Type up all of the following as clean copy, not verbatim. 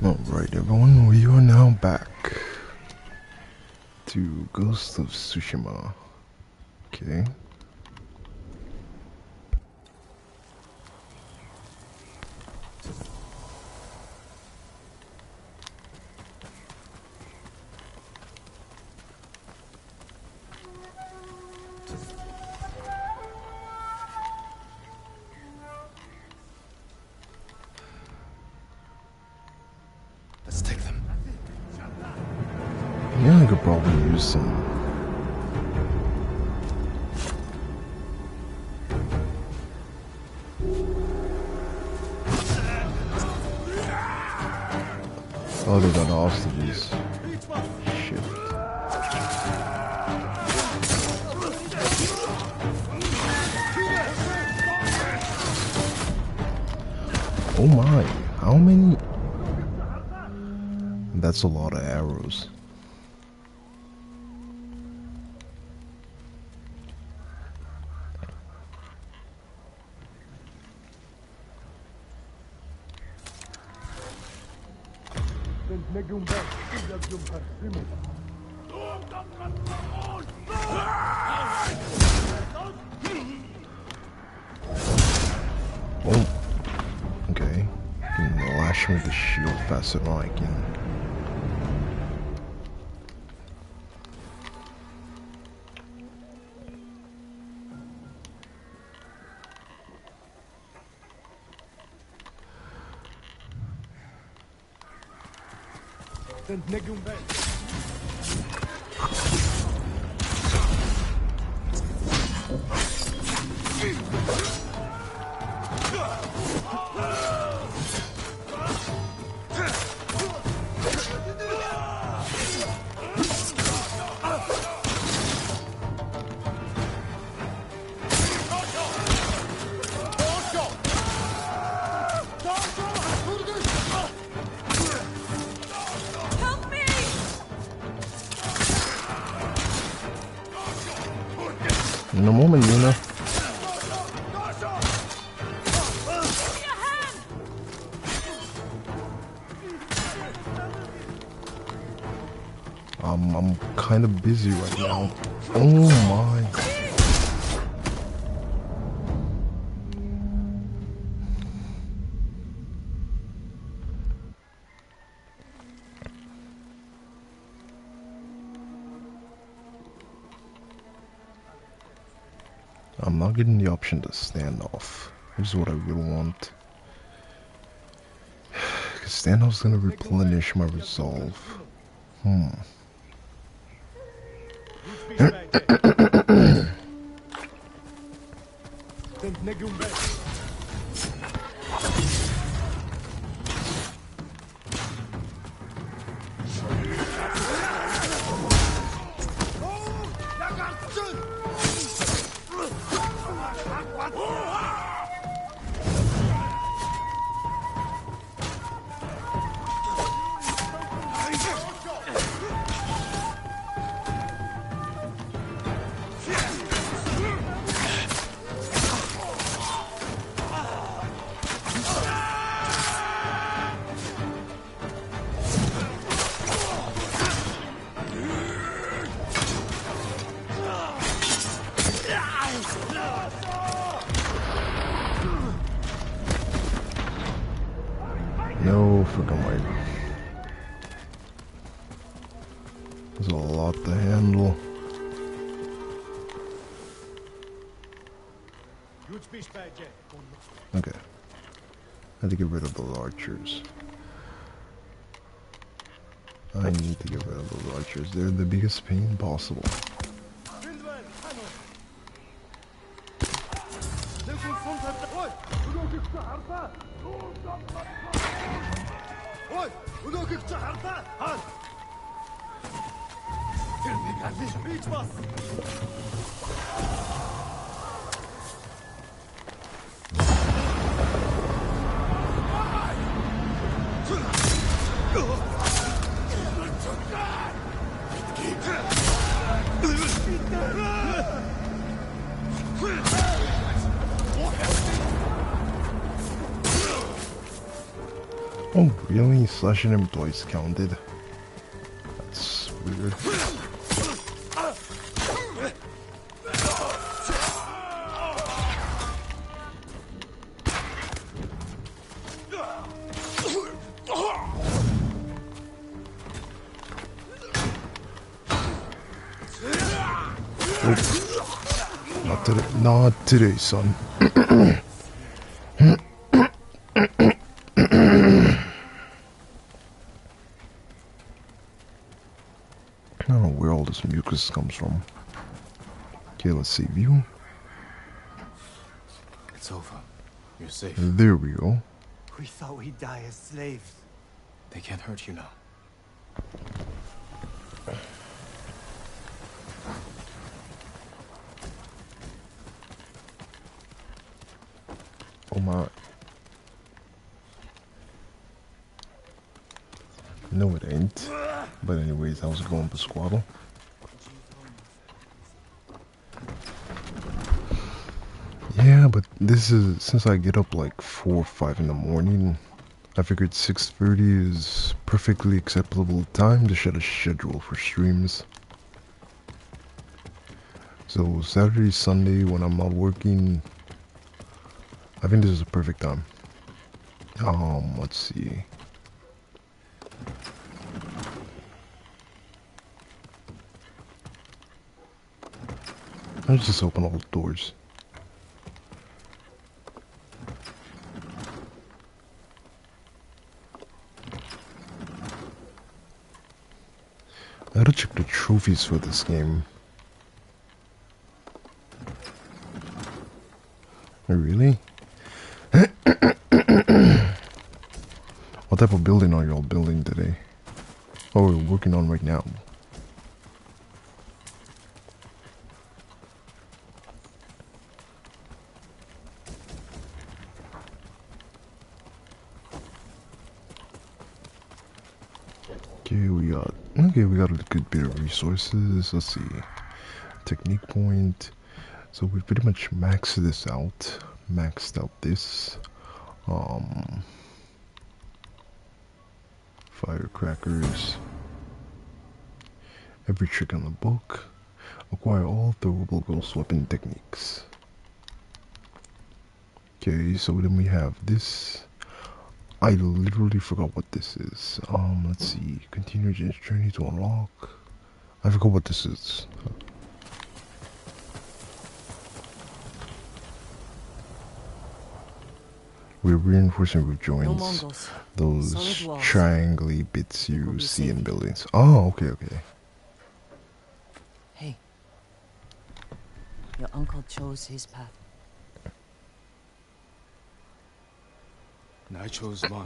Alright everyone, we are now back to Ghost of Tsushima. Okay. Let's take them. Yeah, I could probably use some. Oh, they got hostages. Shit. Oh my, how many? That's a lot of arrows. Oh, okay. Can lash me with the shield faster than I can. In a moment, Yuna. I'm kind of busy right now. Oh my. I'm not getting the option to stand off. This is what I really want. Because standoff's gonna replenish my resolve. No freaking way. There's a lot to handle. Okay. I had to get rid of those archers. I need to get rid of those archers. They're the biggest pain possible. Oh, really? Slashing employees counted? That's weird. Not today, son. I don't know where all this mucus comes from. Okay, let's see. View. It's over. You're safe. There we go. We thought we'd die as slaves. They can't hurt you now. Oh my. No, it ain't. But anyways, how's it going, Pasquaddle? Yeah, but this is, since I get up like 4 or 5 in the morning, I figured 6:30 is perfectly acceptable time to set a schedule for streams. So Saturday, Sunday, when I'm not working, I think this is a perfect time. Let's see. Let's just open all the doors. I gotta check the trophies for this game. Oh, really? What type of building are y'all building today? Oh, we're working on right now. We got a good bit of resources. Let's see. Technique point. So we pretty much maxed this out. Maxed out this. Firecrackers. Every trick in the book. Acquire all throwable ghost weapon techniques. Okay, so then we have this. I literally forgot what this is. Let's see. Continue your journey to unlock. I forgot what this is. We're reinforcing with joints. No Those triangly bits you see in buildings. Oh, okay. Hey, your uncle chose his path. And I chose mine.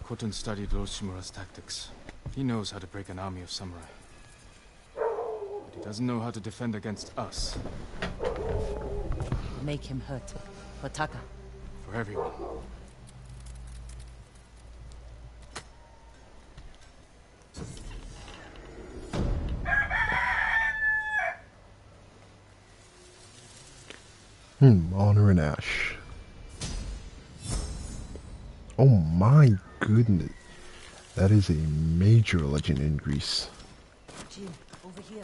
Khotun studied Lord Shimura's tactics. He knows how to break an army of samurai. But he doesn't know how to defend against us. Make him hurt. For Taka. For everyone. Honor and Ash. Oh my goodness. That is a major legend increase. Jin, over here.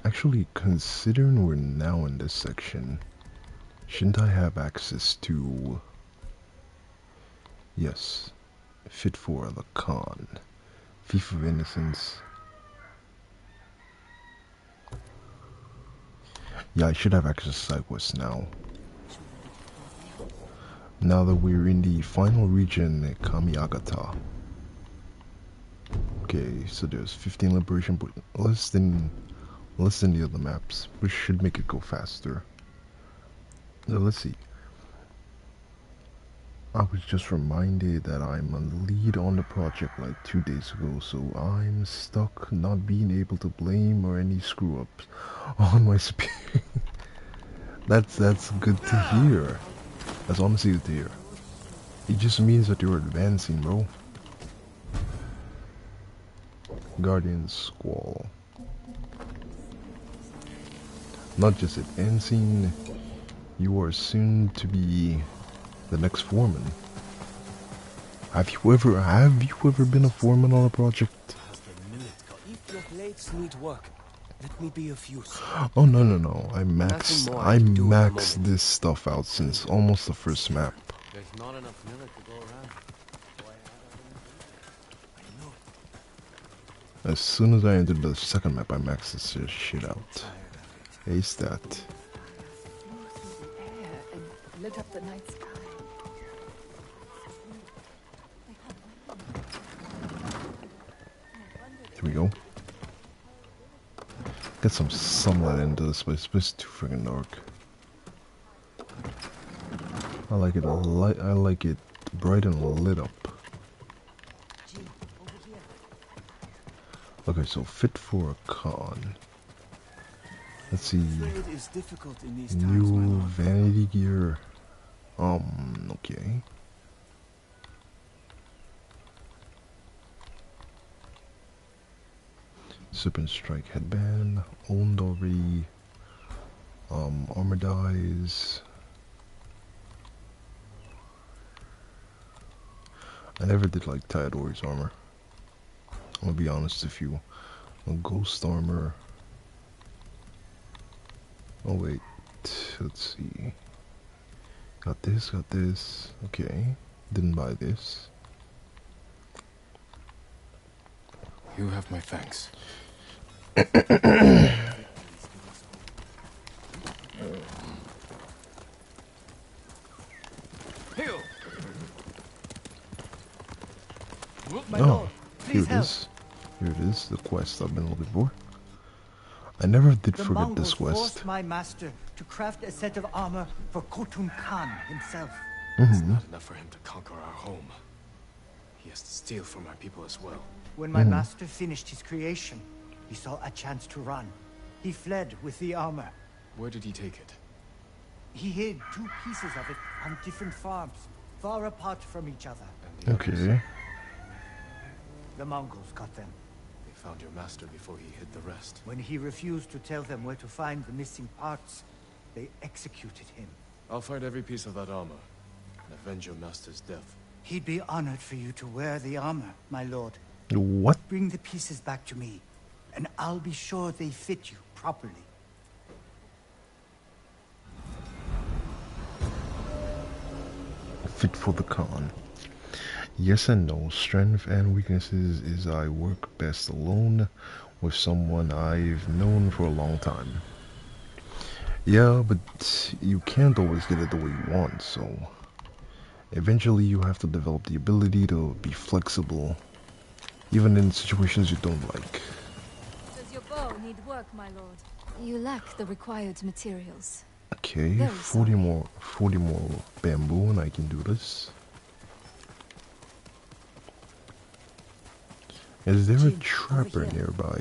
Actually, considering we're now in this section, shouldn't I have access to... Yes. Fit for the Khan. Thief of Innocence. Yeah, I should have access to SideQuest now. Now that we're in the final region, Kamiagata. Okay, so there's 15 liberation, but less than the other maps, which should make it go faster. So let's see. I was just reminded that I'm a lead on the project like 2 days ago, so I'm stuck not being able to blame or any screw ups on my speed. That's good to hear. That's honestly good to hear. It just means that you're advancing, bro. Guardian Squall. Not just it, Ensign, you are soon to be the next foreman. Have you ever been a foreman on a project? If your blades need work, let me be of use. Oh no. I Nothing more maxed this stuff out since almost the first map. There's not enough millet to go around. As soon as I entered the second map, I maxed this shit out. Ace that. Through the air and lit up the night sky. Here we go. Get some sunlight into this place. It's too freaking dark. I like it light. I like it bright and lit up. Okay, so fit for a con. Let's see. New vanity gear. Okay. Serpent Strike headband. Owned already. Armor dies. I never did like Theodore's armor. I'm gonna be honest with you. A ghost armor. Oh wait, let's see. Got this. Okay, didn't buy this. You have my thanks. Oh, here it is. Here it is, the quest I've been looking for. I never did The forget Mongols this quest. forced my master to craft a set of armor for Khotun Khan himself. It's not enough for him to conquer our home. He has to steal from our people as well. When my master finished his creation, he saw a chance to run. He fled with the armor. Where did he take it? He hid 2 pieces of it on different farms, far apart from each other. And the others? Okay. The Mongols got them. They found your master before he hid the rest. When he refused to tell them where to find the missing parts, they executed him. I'll find every piece of that armor and avenge your master's death. He'd be honored for you to wear the armor, my lord. What? Bring the pieces back to me, and I'll be sure they fit you properly. Fit for the con. Yes and no. Strength and weaknesses is I work best alone with someone I've known for a long time. Yeah, but you can't always get it the way you want, so eventually you have to develop the ability to be flexible, even in situations you don't like. Does your bow need work, my lord? You lack the required materials. Okay, Very 40 more bamboo and I can do this. Is there a trapper nearby?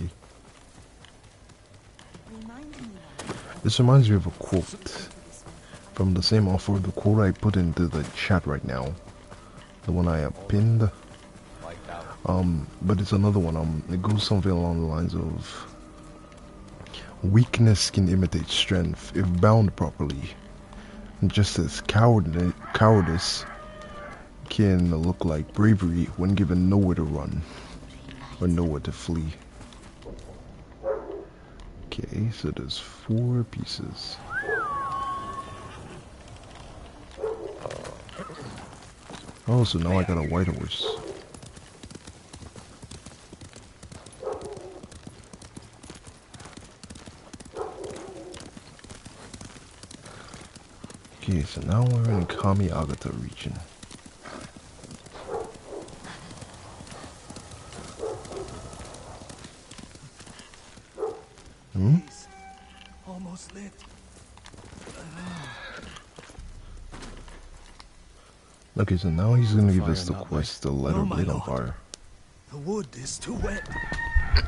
This reminds me of a quote from the same author, the quote I put into the chat right now. The one I pinned. But it's another one. It goes something along the lines of weakness can imitate strength if bound properly, just as cowardice can look like bravery when given nowhere to run or nowhere to flee. Okay, so there's 4 pieces. Oh, so now I got a white horse. Okay, so now we're in Kamiagata region. Almost lit. Okay, so now he's gonna give us the quest to light our blade on fire. The wood is too wet.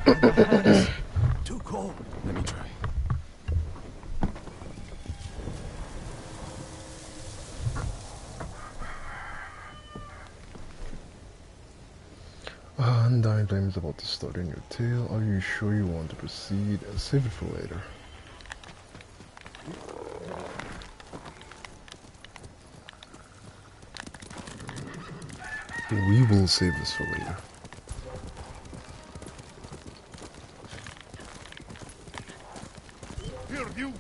And my hands too cold. Let me try. Undying Flame is about to start in your tail. Are you sure you want to proceed? Save it for later. We will save this for later. Here, you.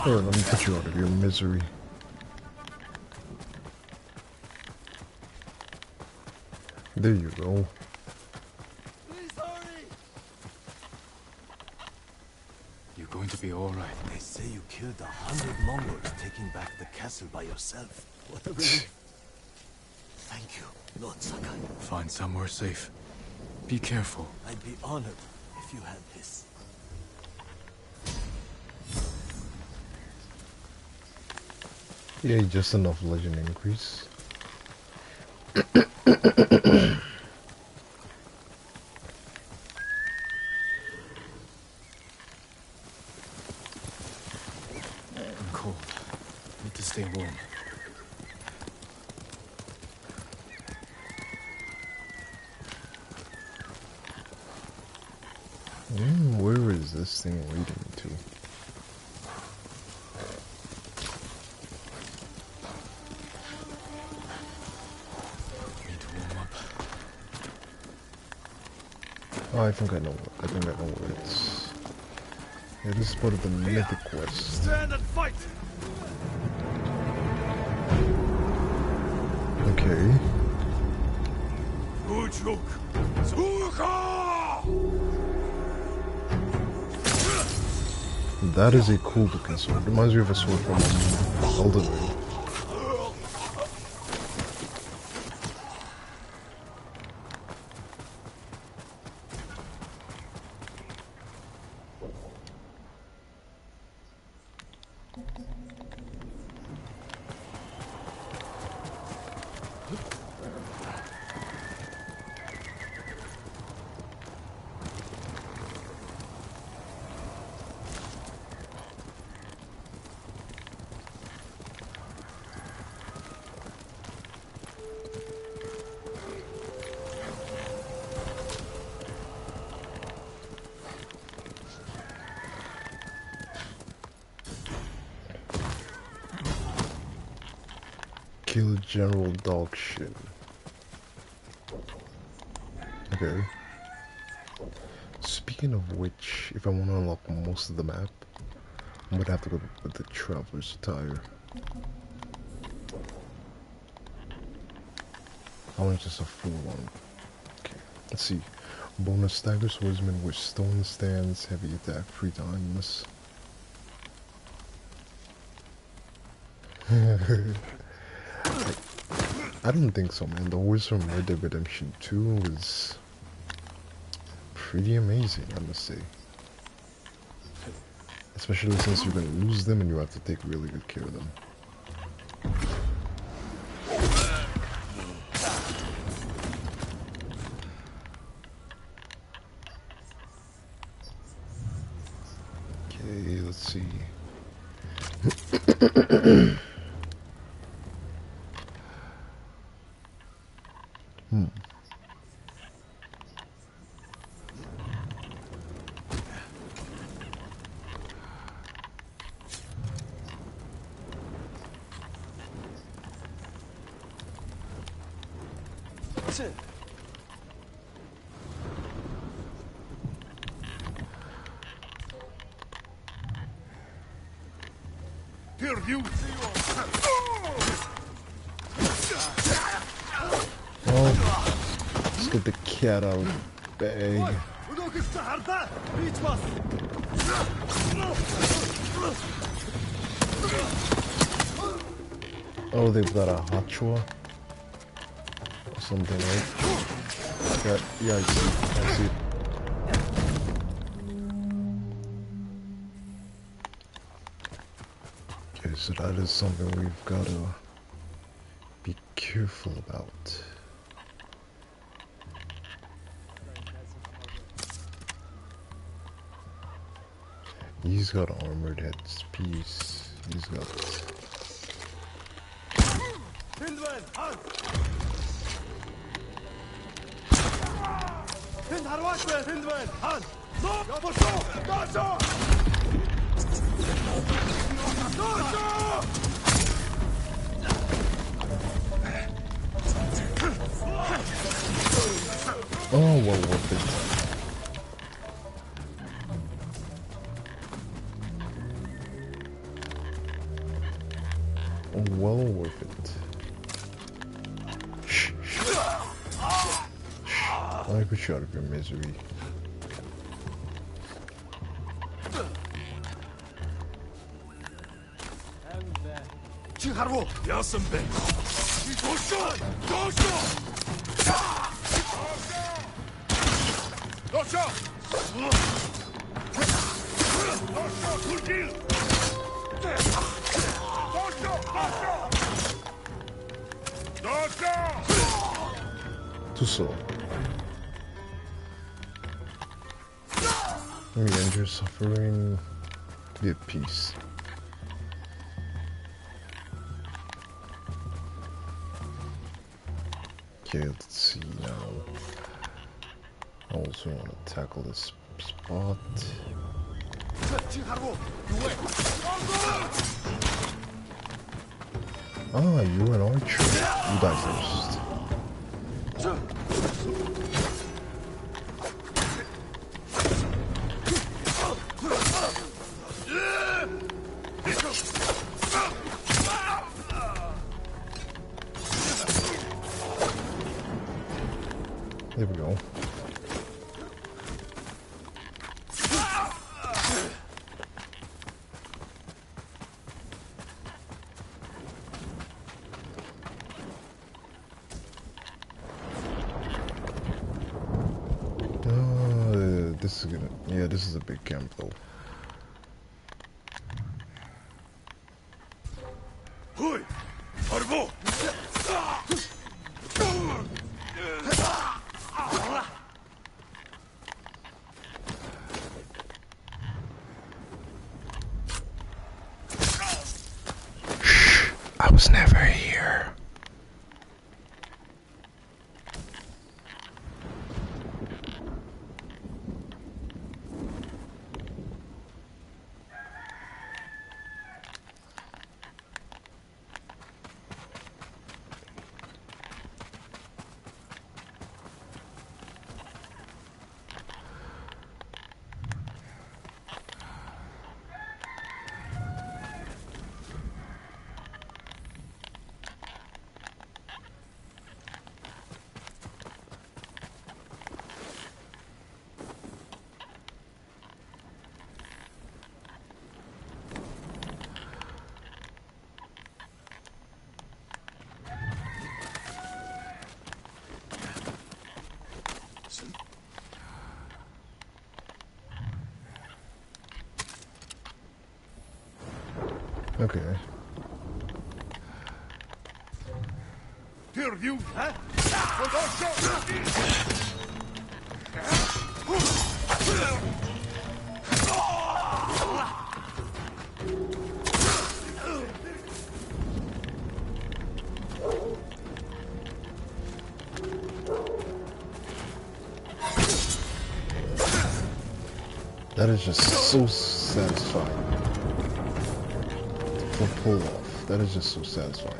Here, let me put you out of your misery. There you go. You're going to be all right. They say you killed 100 Mongols taking back the castle by yourself. What a relief. Thank you, Lord Sakai. Find somewhere safe. Be careful. I'd be honored if you had this. Yeah, just enough legend increase. I'm cold. Need to stay warm. Where is this thing leading to? Oh, I think I know. I think I know where it's. Yeah, this is part of the mythic quest. Stand and fight! Okay. Good look. That is a cool looking sword. Reminds me of a sword from Elden Ring. Kill General Dog Shit. Okay. Speaking of which, if I want to unlock most of the map, I'm gonna have to go with the Traveler's Attire. I want just a full one. Okay, let's see. Bonus Stagger Swordsman with Stone Stance, Heavy Attack 3 times. I don't think so, man. The horse from Red Dead Redemption 2 was pretty amazing, I must say. Especially since you're gonna lose them and you have to take really good care of them. Okay, let's see. Here, you. Oh, let's get the cat out of the bag. Oh, they've got a Hachua. something, right? Yeah, I see. Okay, so that is something we've got to be careful about. He's got armored headpiece. He's got... Oh, well worth it. Well worth it. Shh. I put you out of your misery. Too slow. Let me end your suffering. Be at peace. Okay, let's see now. I also want to tackle this spot. Ah, you're an archer. You die first. There we go. This is gonna, yeah, this is a big camp though. I was never here. Okay. View, huh? That is just so satisfying. For pull off. That is just so satisfying.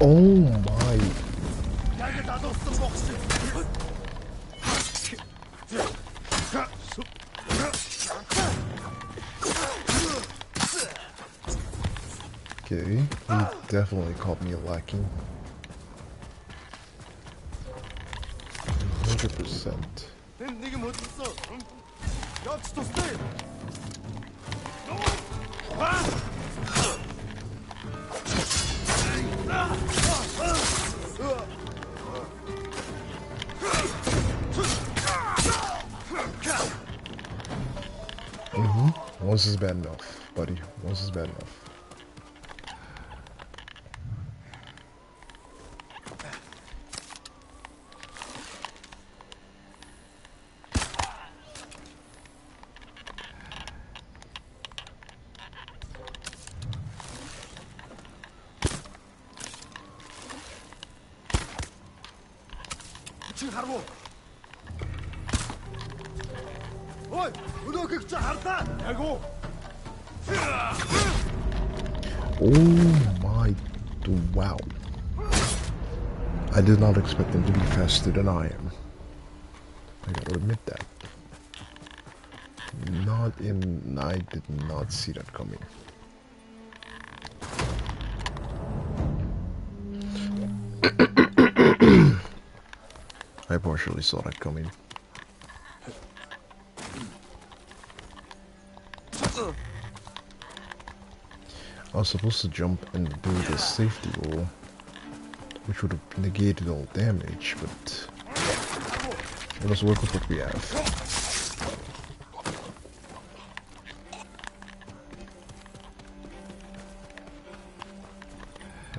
Oh my. Okay, he definitely caught me lacking. 100%. Once is bad enough, buddy. Once is bad enough. Oh my, wow. I did not expect him to be faster than I am. I gotta admit that. I did not see that coming. I partially saw that coming. I was supposed to jump and do the safety roll, which would have negated all damage, but let's work with what we have.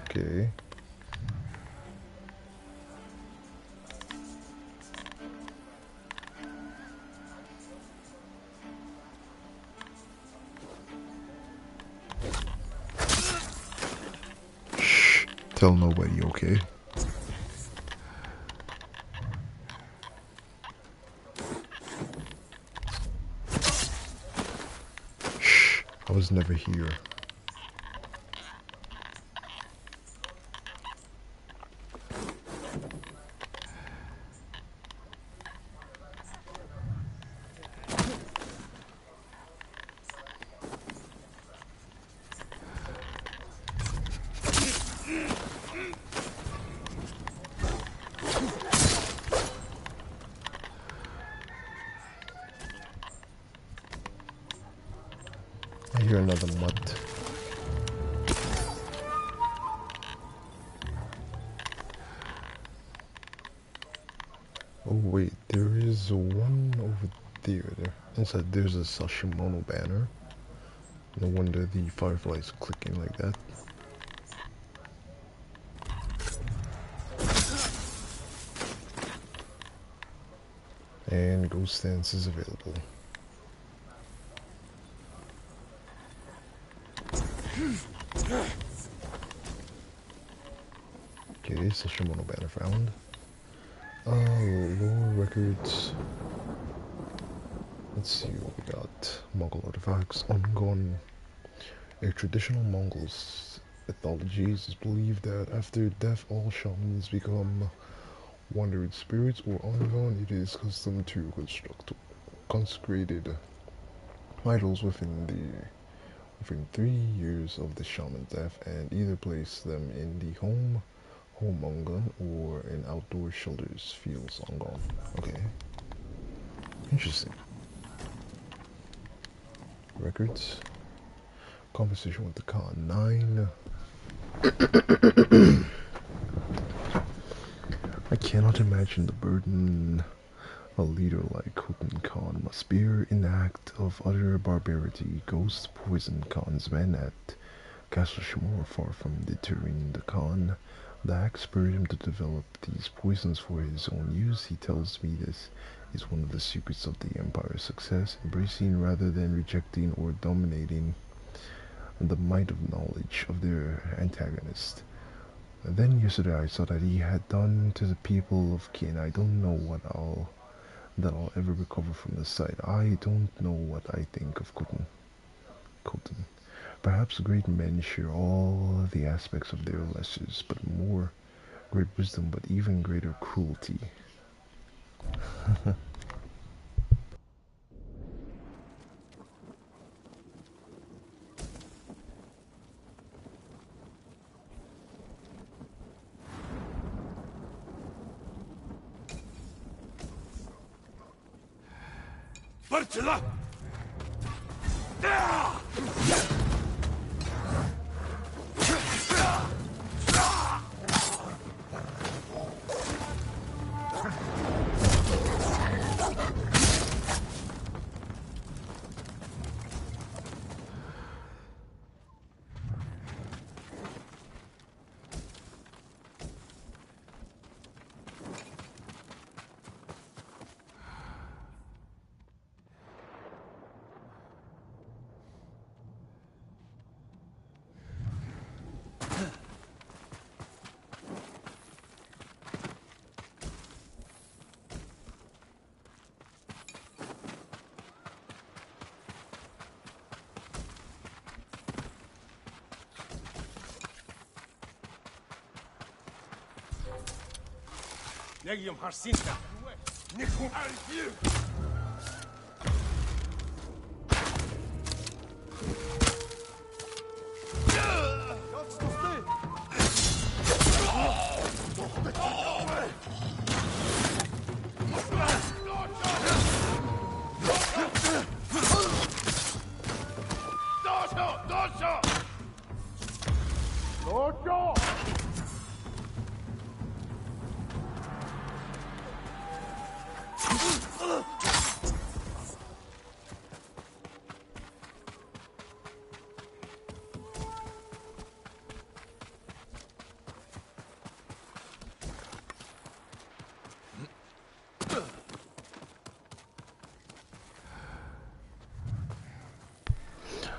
Okay. Shh. Tell nobody, okay? Shh. I was never here. I hear another mud. Oh wait, there is one over there. Inside there's a Sashimono banner. No wonder the firefly's clicking like that. And Ghost Stance is available. Okay, Sashimono banner found. Lore records. Let's see what we got. Mongol artifacts. Ongon. A traditional Mongol mythology is believed that after death all shamans become wandered spirits or ongon. It is custom to construct consecrated idols within 3 years of the shaman's death and either place them in the home ongon or in outdoor shelters fields ongon. Okay. Interesting. Records. Conversation with the Khan 9. I cannot imagine the burden a leader like Khotun Khan must bear in the act of utter barbarity. Ghost poisoned Khan's men at Castle Shimura. Far from deterring the Khan, the act spurred him to develop these poisons for his own use. He tells me this is one of the secrets of the Empire's success, embracing rather than rejecting or dominating the might of knowledge of their antagonist. Then yesterday I saw that he had done to the people of Kin. I don't know what I'll ever recover from the sight. I don't know what I think of Khotun. Perhaps great men share all the aspects of their lessers, but more great wisdom, but even greater cruelty. Negium Harsinta. Niku Alfiu.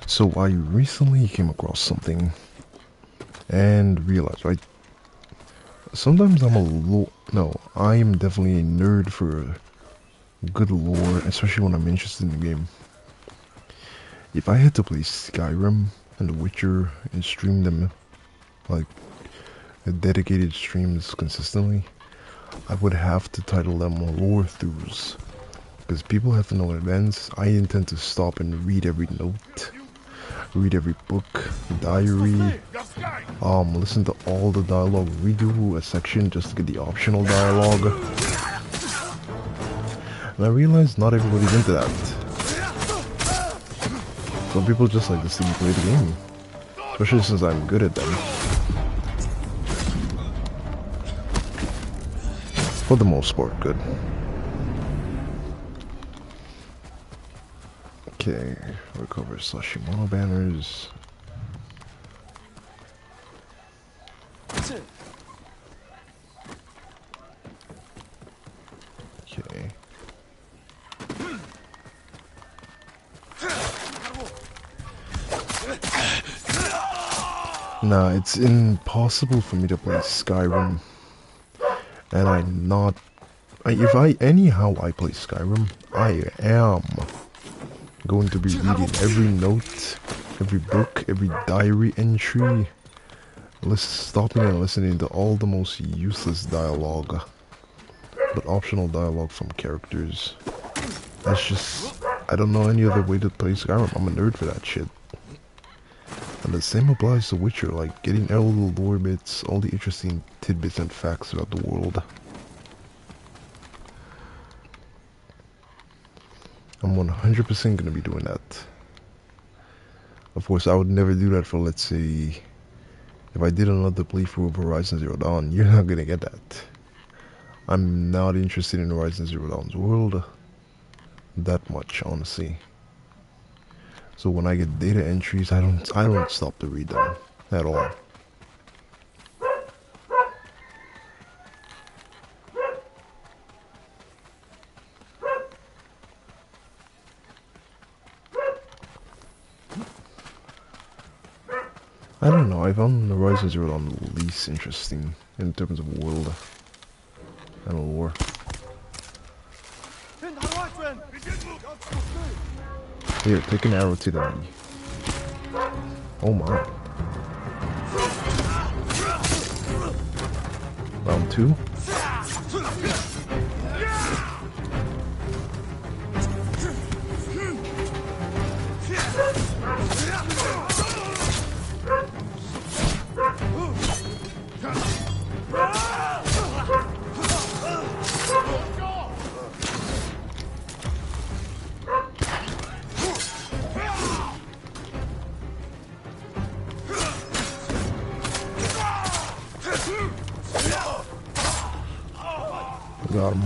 So I recently came across something and realized, right? Sometimes I'm I am definitely a nerd for good lore, especially when I'm interested in the game. If I had to play Skyrim and The Witcher and stream them, like, dedicated streams consistently, I would have to title them lore throughs. Because people have to know in advance, I intend to stop and read every note, read every book, diary, listen to all the dialogue, redo a section just to get the optional dialogue. And I realized not everybody's into that. Some people just like to see me play the game, especially since I'm good at them. For the most part, good. Okay, recover Tsushima banners. Okay. Nah, it's impossible for me to play Skyrim. And I'm not... anyhow I play Skyrim, I am going to be reading every note, every book, every diary entry, stopping and listening to all the most useless dialogue, but optional dialogue from characters. That's just... I don't know any other way to play Skyrim. I'm a nerd for that shit. And the same applies to Witcher, like getting all the lore bits, all the interesting tidbits and facts about the world. I'm 100% gonna be doing that. Of course, I would never do that for, let's say, if I did another playthrough of Horizon Zero Dawn, you're not gonna get that. I'm not interested in Horizon Zero Dawn's world that much, honestly. So when I get data entries, I don't stop to read them at all. I don't know, I found Horizon Zero Dawn the least interesting in terms of world and lore. Here, take an arrow to the knee. Oh my. Round 2. got him.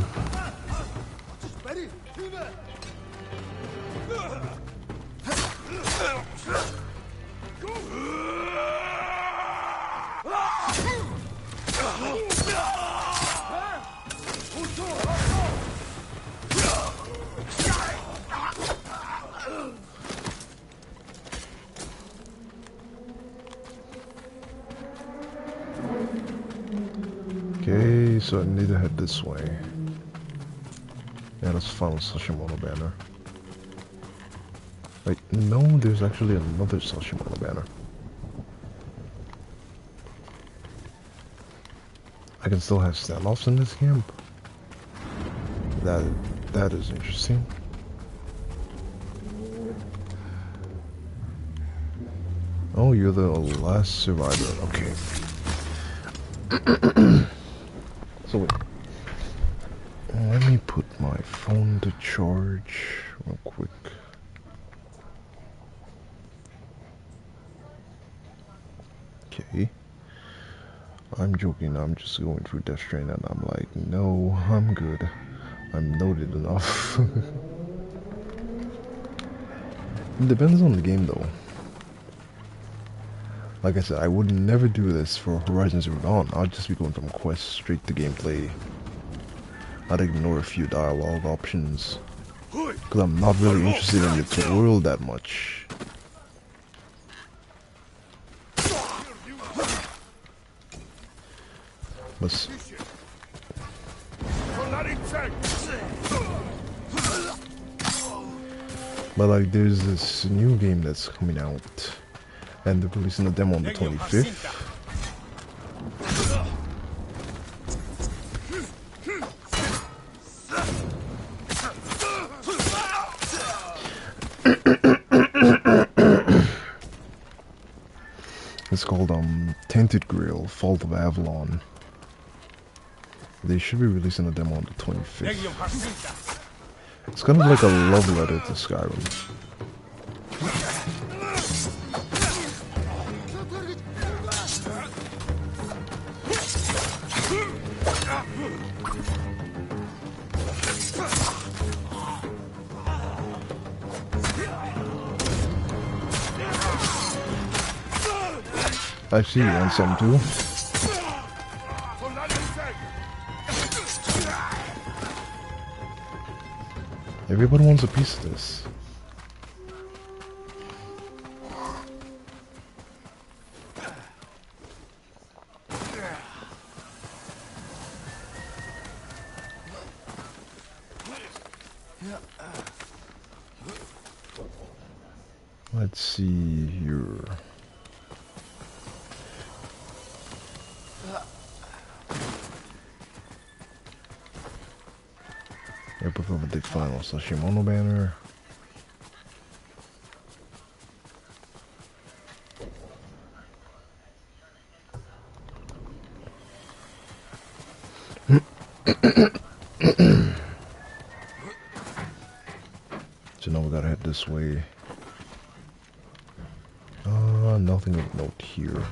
Okay, so I need to head this way. Yeah, let's follow Tsushima banner. Wait, no, there's actually another Tsushima banner. I can still have standoffs in this camp. That is interesting. Oh, you're the last survivor. Okay. So wait. Let me put my phone to charge real quick. Okay. I'm joking, I'm just going through Death Stranding and I'm like, no, I'm good. I'm noted enough. It depends on the game though. Like I said, I would never do this for Horizon Zero Dawn. I'd just be going from quest straight to gameplay. I'd ignore a few dialogue options. Because I'm not really interested in the tutorial that much. But like, there's this new game that's coming out. And they're releasing a demo on the 25th. It's called Tainted Grail, Fault of Avalon. They should be releasing a demo on the 25th. It's kind of like a love letter to Skyrim. I see you want some too. Everybody wants a piece of this. Let's see here. Epic of the final Tsushima banner. So now we gotta head this way. Nothing of note here.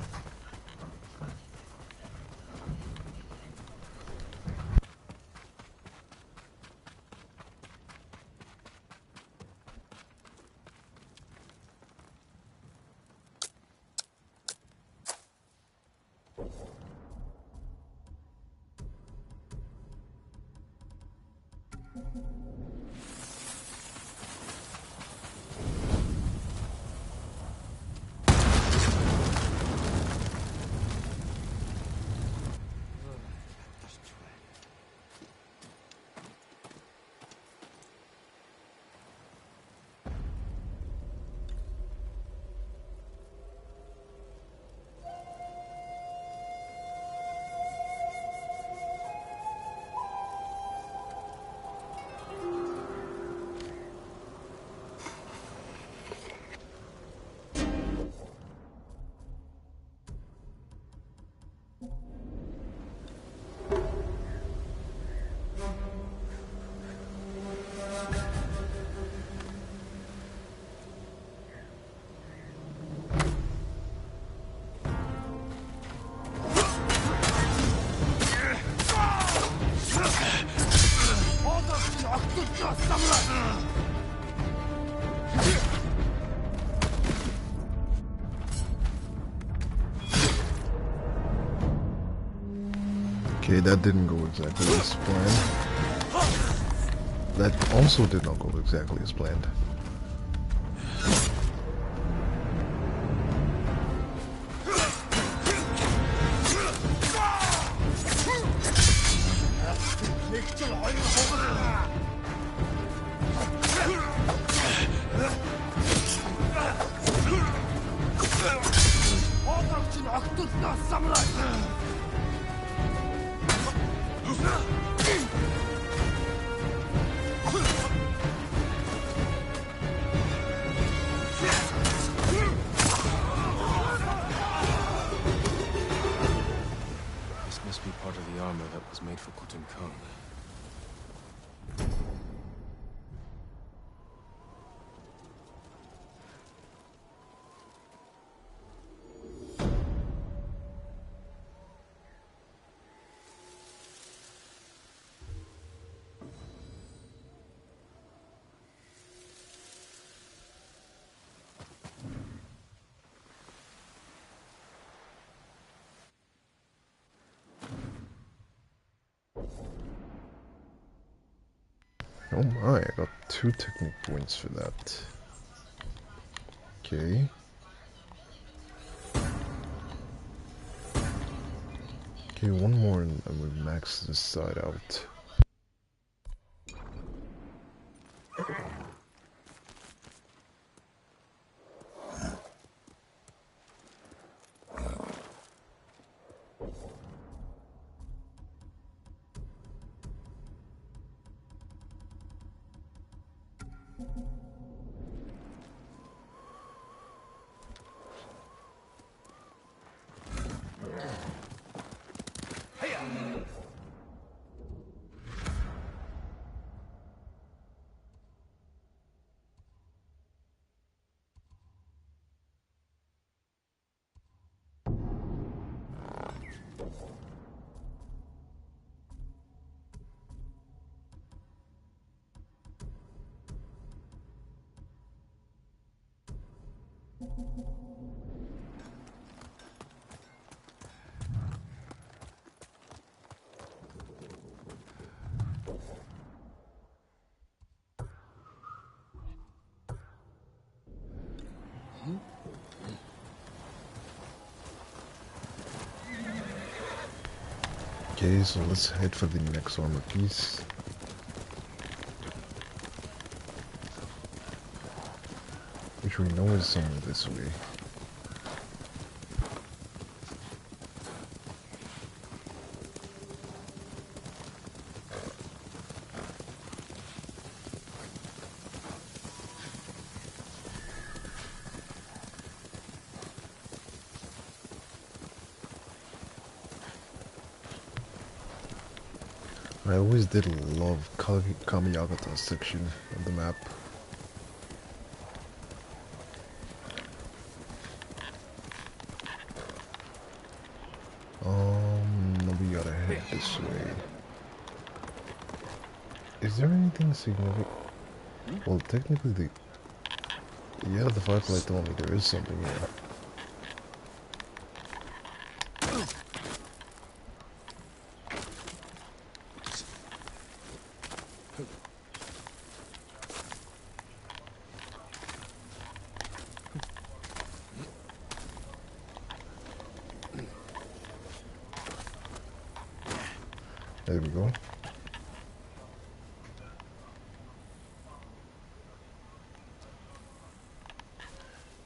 Okay, that didn't go exactly as planned. That also did not go exactly as planned. This must be part of the armor that was made for Khotun Khan. Oh my, I got 2 technique points for that. Okay. Okay, one more and we max this side out. Okay, so let's head for the next armor piece. Which we know is somewhere this way. I always did love Kamiyagata's section of the map. We gotta head this way. Is there anything significant? Well, technically, the Firefly told me there is something here. There we go.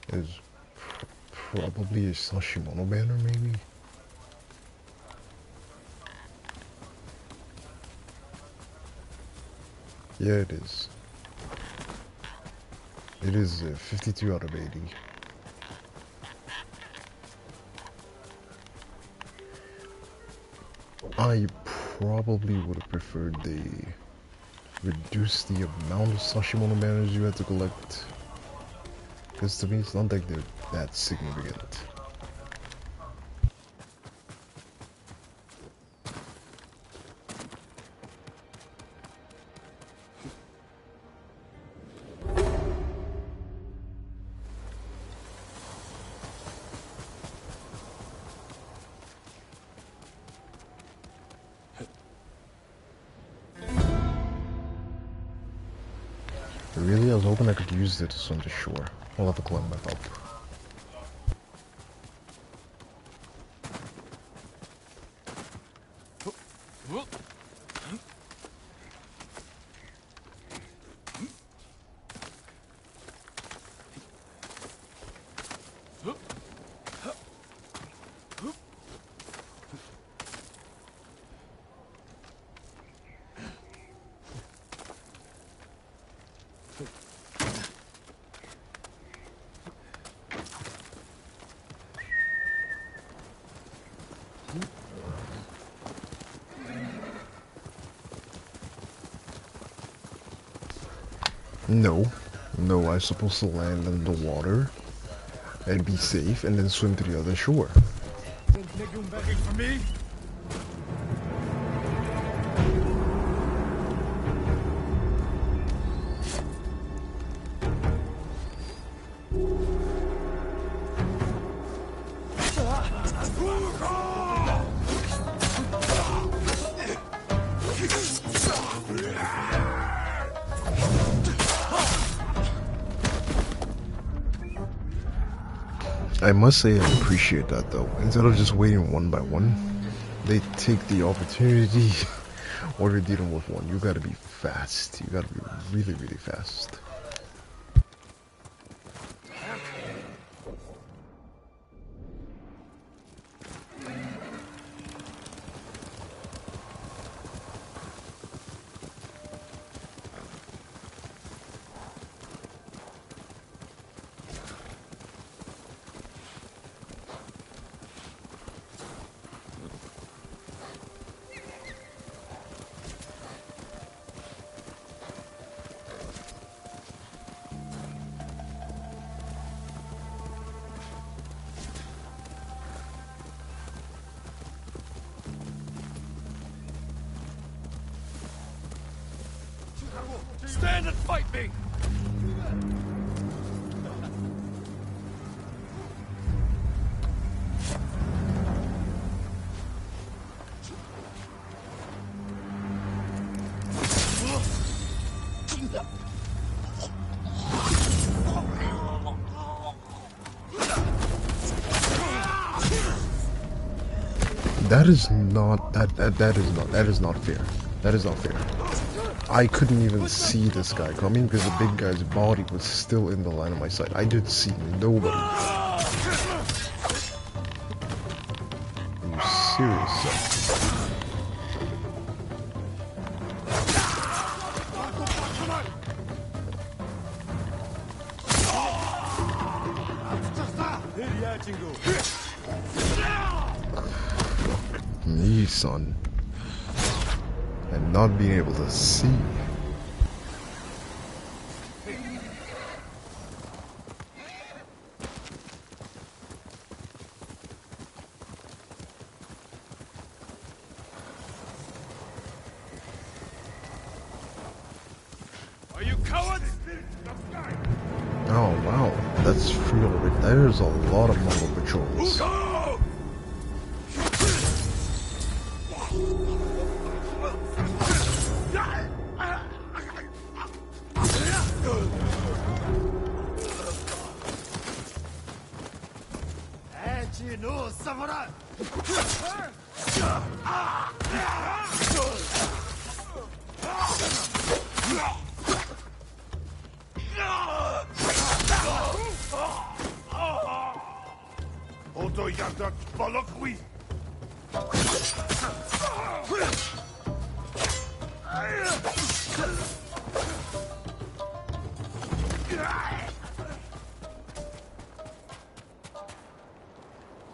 There's probably a Sashimono banner, maybe? Yeah, it is. It is 52 out of 80. I probably would have preferred they reduce the amount of Sashimono banners you had to collect. Because to me, it's not like they're that significant. really? I was hoping I could use this on the shore. I'll have to climb back up. No, I'm supposed to land in the water and be safe and then swim to the other shore. Begging for me? I must say I appreciate that though. Instead of just waiting one by one, they take the opportunity or they're dealing with one. You gotta be fast. You gotta be really, really fast. Stand and fight me! That is not fair. That is not fair. I couldn't even see this guy coming because the big guy's body was still in the line of my sight. I did see nobody. Are you serious? Me, son. And not being able to see. Are you cowards? Oh wow, that's free already. There's a lot of Mongol patrols.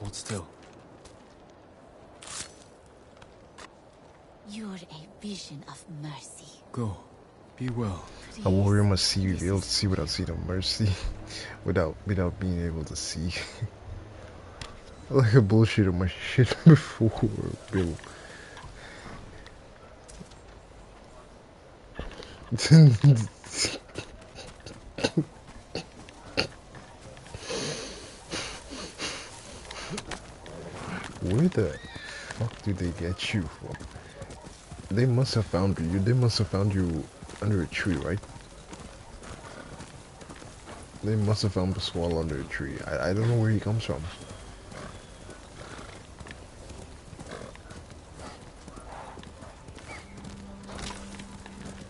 Hold still. You're a vision of mercy. Go. Be well. A warrior must see, be able to see without seeing a mercy. without being able to see. I like a bullshit on my shit before, Bill. Where the fuck did they get you from? They must have found you. They must have found you under a tree, right? They must have found the squall under a tree. I don't know where he comes from.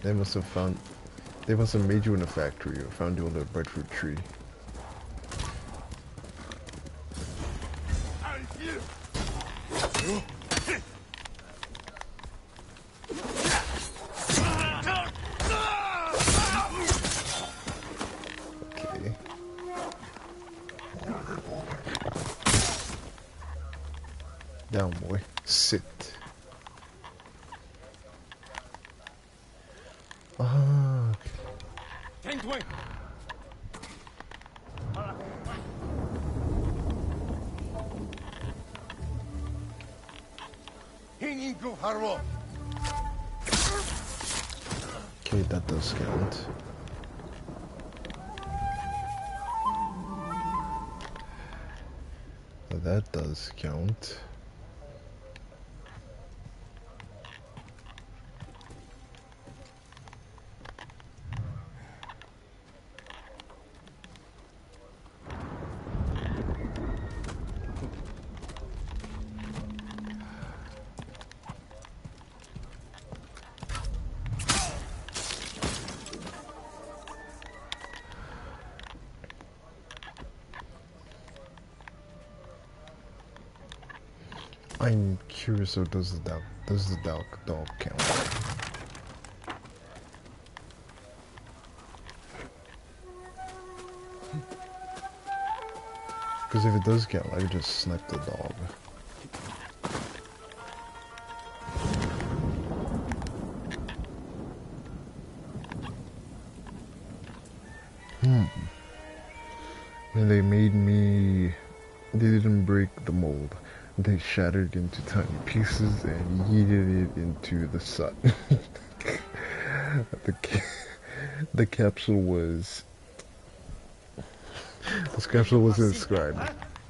They must have made you in a factory or found you on the breadfruit tree. Okay. Down, boy. Sit. Ah. Okay, that does count. That does count. I'm curious, so does the dog count? Because if it does count, I could just snipe the dog. And they made me... They didn't break the mold. They shattered into tiny pieces and yeeted it into the sun. The capsule was... This capsule wasn't described.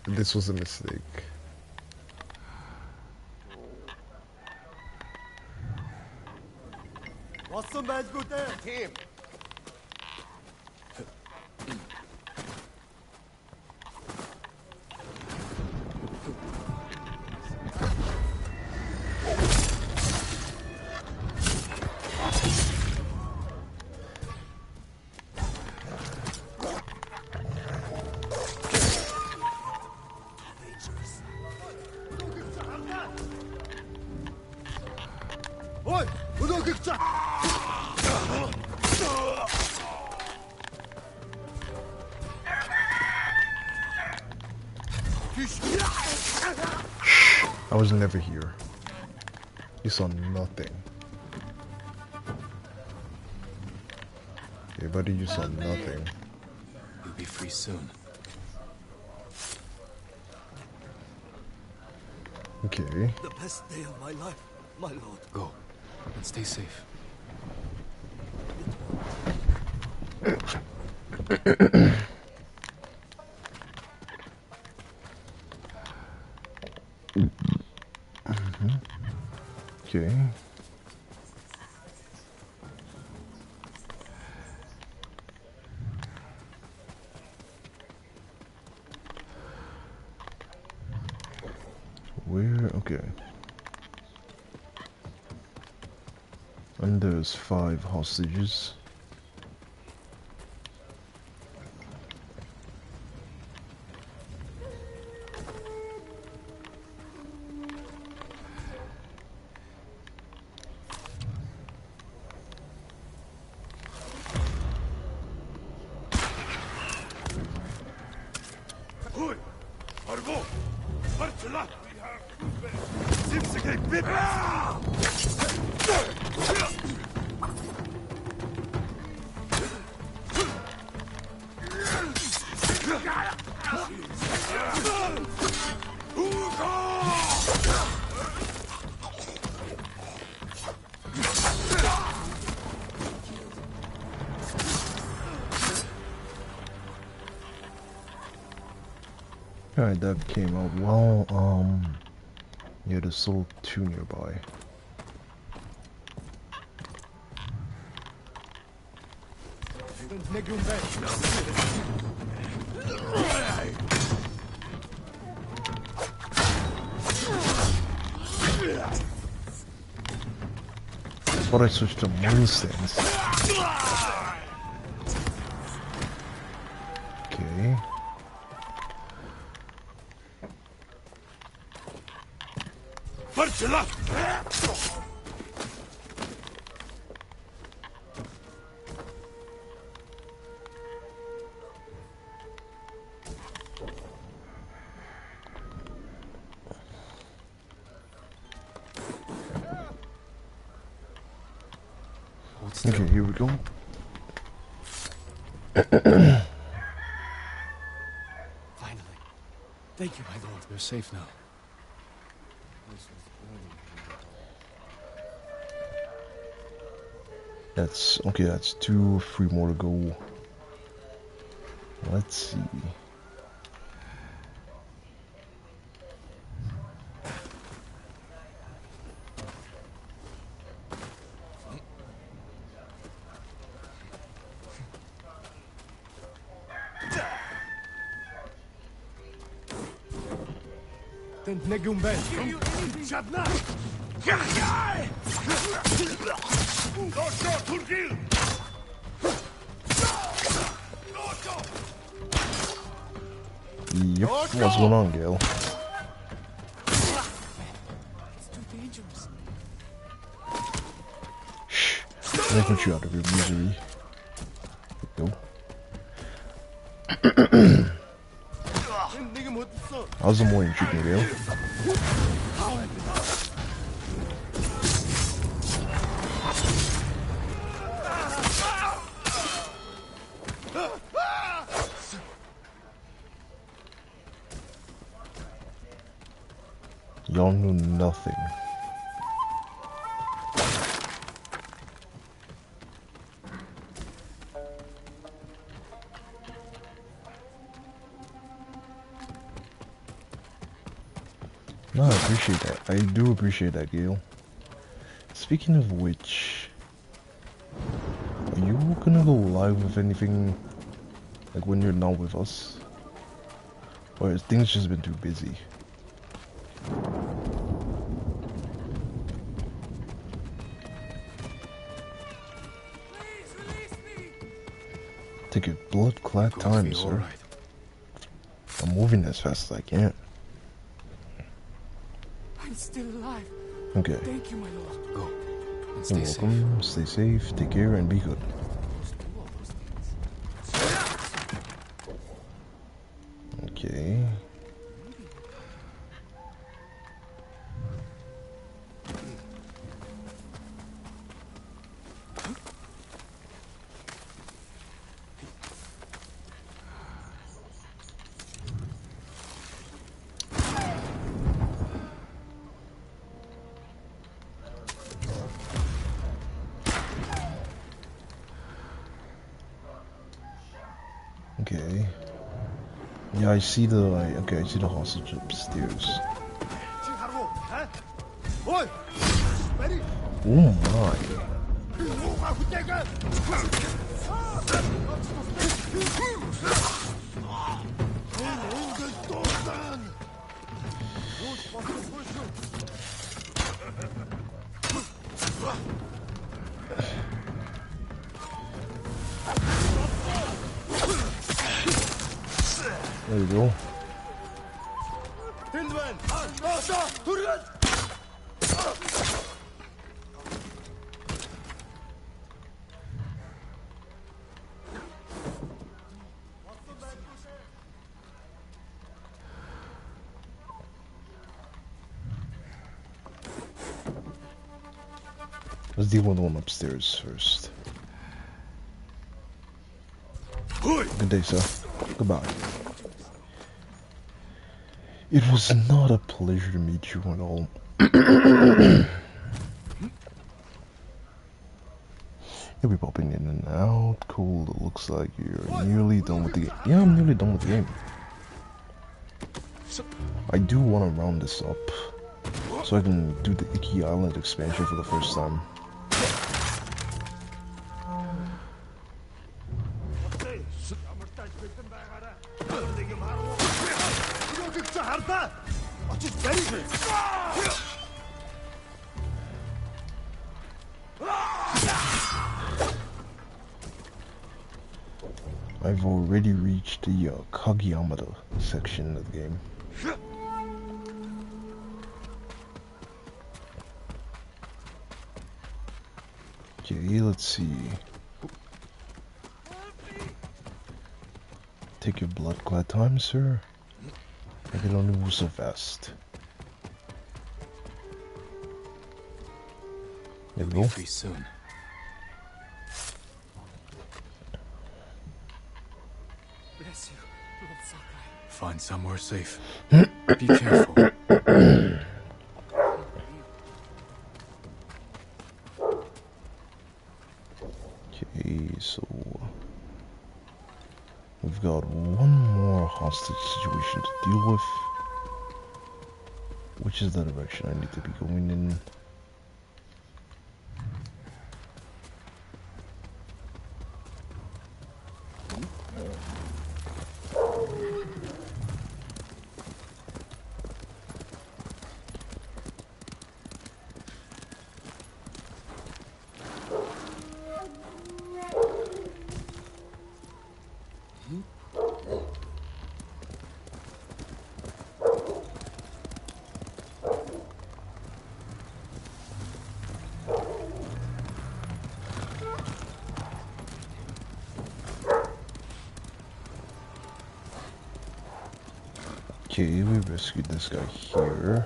This was a mistake. What's the man's good there? Team. I was never here. You saw nothing. Okay, buddy, you saw nothing. You'll be free soon. Okay. The best day of my life, my lord. Go, and stay safe. Okay. Where? Okay. And there's 5 hostages. Alright, that came out well. Yeah, there's still 2 nearby. I thought I switched to one stance. Okay. Okay, here we go. Finally. Thank you, my lord. You're safe now. That's okay, that's 2, 3 more to go. Let's see. Yep, what's going on, Gale? It's too dangerous. Shh, I'm gonna put you out of your misery. There we go. How's the morning treating you, Gale? Y'all knew nothing. No, I appreciate that. I do appreciate that, Gale. Speaking of which, are you gonna go live with anything, like when you're not with us? Or has things just been too busy? Take your blood-clad time, sir. Right. I'm moving as fast as I can. I'm still alive. Okay. Thank you, my lord. Go. And You're stay safe. welcome. Stay safe, take care, and be good. Okay. Okay. Yeah, I see the okay, I see the hostage upstairs. Oh my. There we go. Let's deal with the one upstairs first. Good day, sir. Goodbye. It was not a pleasure to meet you at all. You'll be popping in and out. Cool, it looks like you're nearly done with the game. Yeah, I'm nearly done with the game. I do want to round this up so I can do the Icky Island expansion for the first time. I've already reached the Kageyamada section of the game. Okay, let's see. Take your blood-clad time, sir. I can only move so fast. There we go. Be free soon. Bless you, Lord Sakai. Find somewhere safe. Be careful. Okay, so we've got one more hostage situation to deal with. Which is the direction I need to be going in? Okay, we rescued this guy here.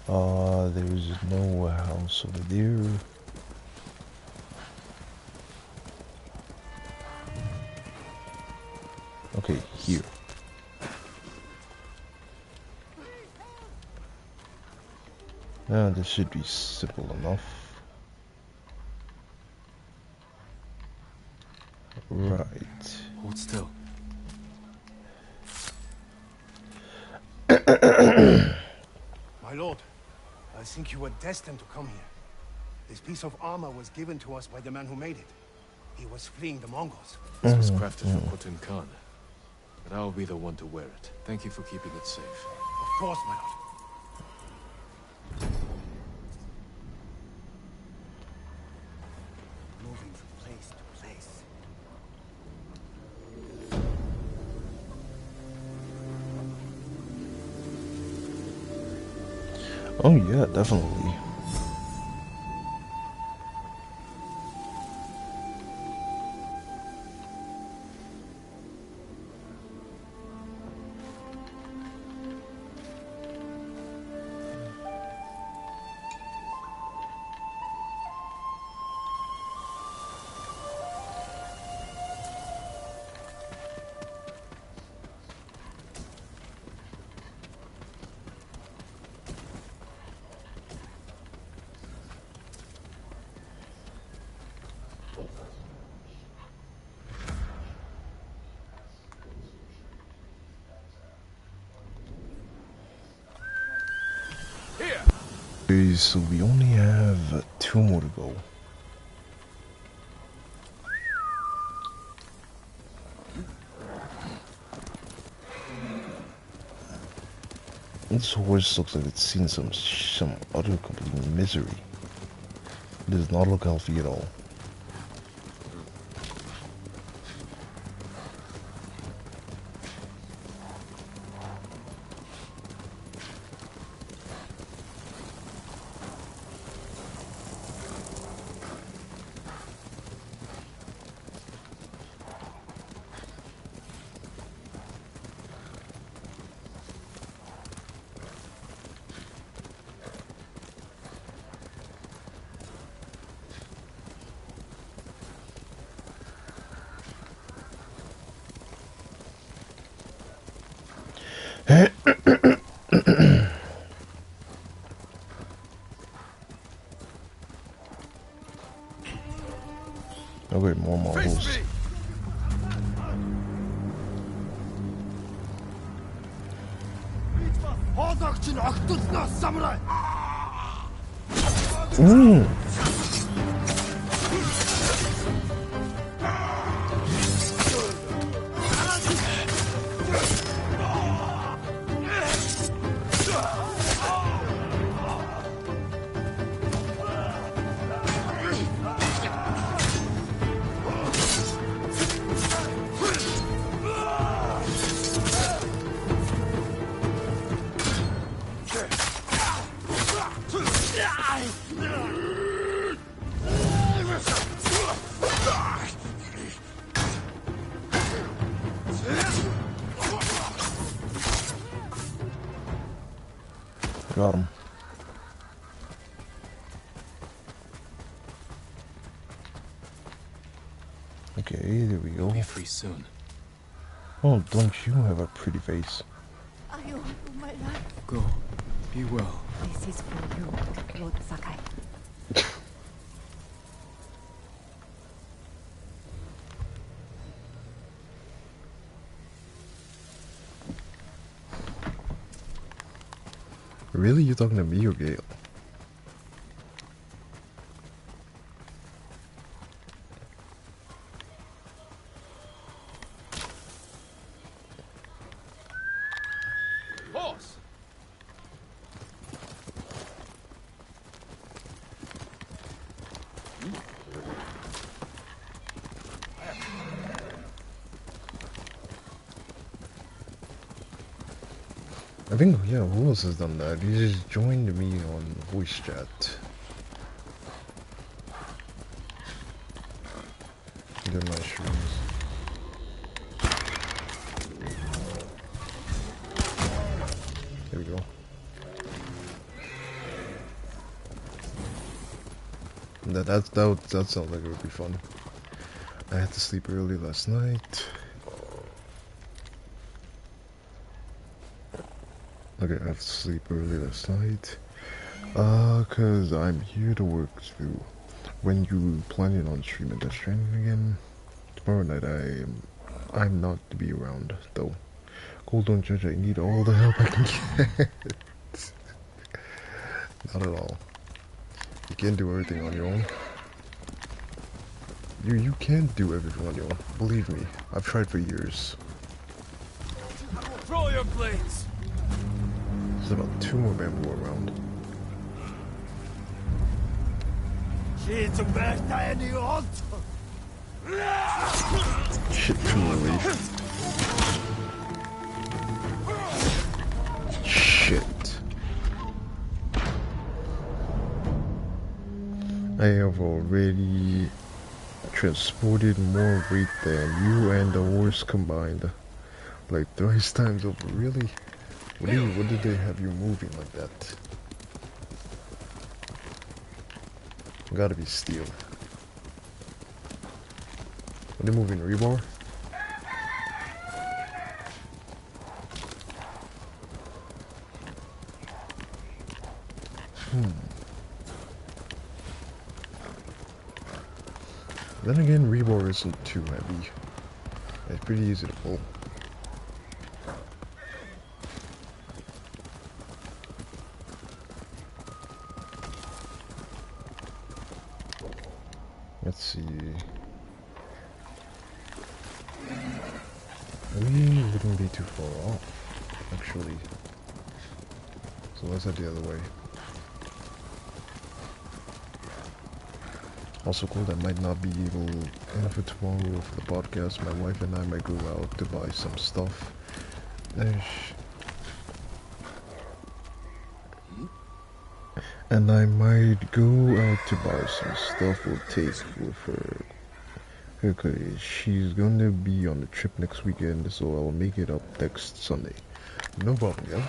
There's no house over there. Okay, here. This should be simple enough. Right. Hold still. My lord, I think you were destined to come here. This piece of armor was given to us by the man who made it. He was fleeing the Mongols. This was crafted for Khotun Khan. But I'll be the one to wear it. Thank you for keeping it safe. Of course, my lord. Moving from place to place. Oh yeah, definitely. So we only have 2 more to go. This horse looks like it's seen some utter complete misery. It does not look healthy at all. Okay, more Mongols. Ooh. Got him. Okay, there we go. We'll be free soon. Oh, don't you have a pretty face? I owe you my life. Go. Be well. This is for you, Lord Sakai. Really? You talking to me or Gale? Horse! I think, yeah, who else has done that? He just joined me on voice chat. Did my streams. There we go. That sounds like it would be fun. I had to sleep early last night. Okay, I have to sleep early last night. Cause I'm here to work through. When you planning on streaming Death Stranding again? Tomorrow night I'm not to be around though. Cole, don't judge, I need all the help I can get. Not at all. You can't do everything on your own. You can't do everything on your own. Believe me, I've tried for years. Throw your blades! There's about 2 more bamboo around. Shit, too early. Shit. I have already transported more weight than you and the horse combined. Like thrice times over. Really? What did they have you moving like that? Gotta be steel. Are they moving rebar? Then again, rebar isn't too heavy. It's pretty easy to pull. Let's see. We wouldn't be too far off, actually. So let's head the other way. Also cool, I might not be able in for tomorrow for the podcast. My wife and I might go out to buy some stuff. And I might go out to buy some stuff we'll take with her. Okay, she's gonna be on the trip next weekend, so I'll make it up next Sunday. No problem, yeah?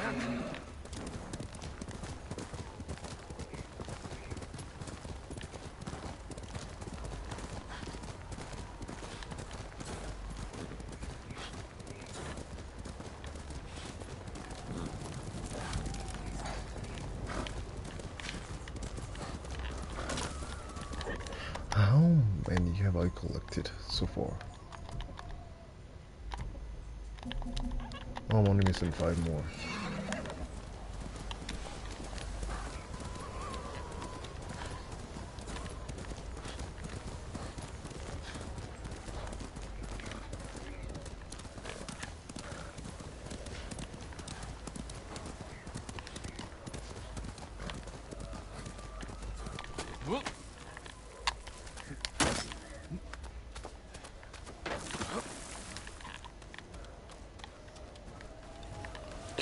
How many have I collected so far? Oh, I'm only missing 5 more. Whoop.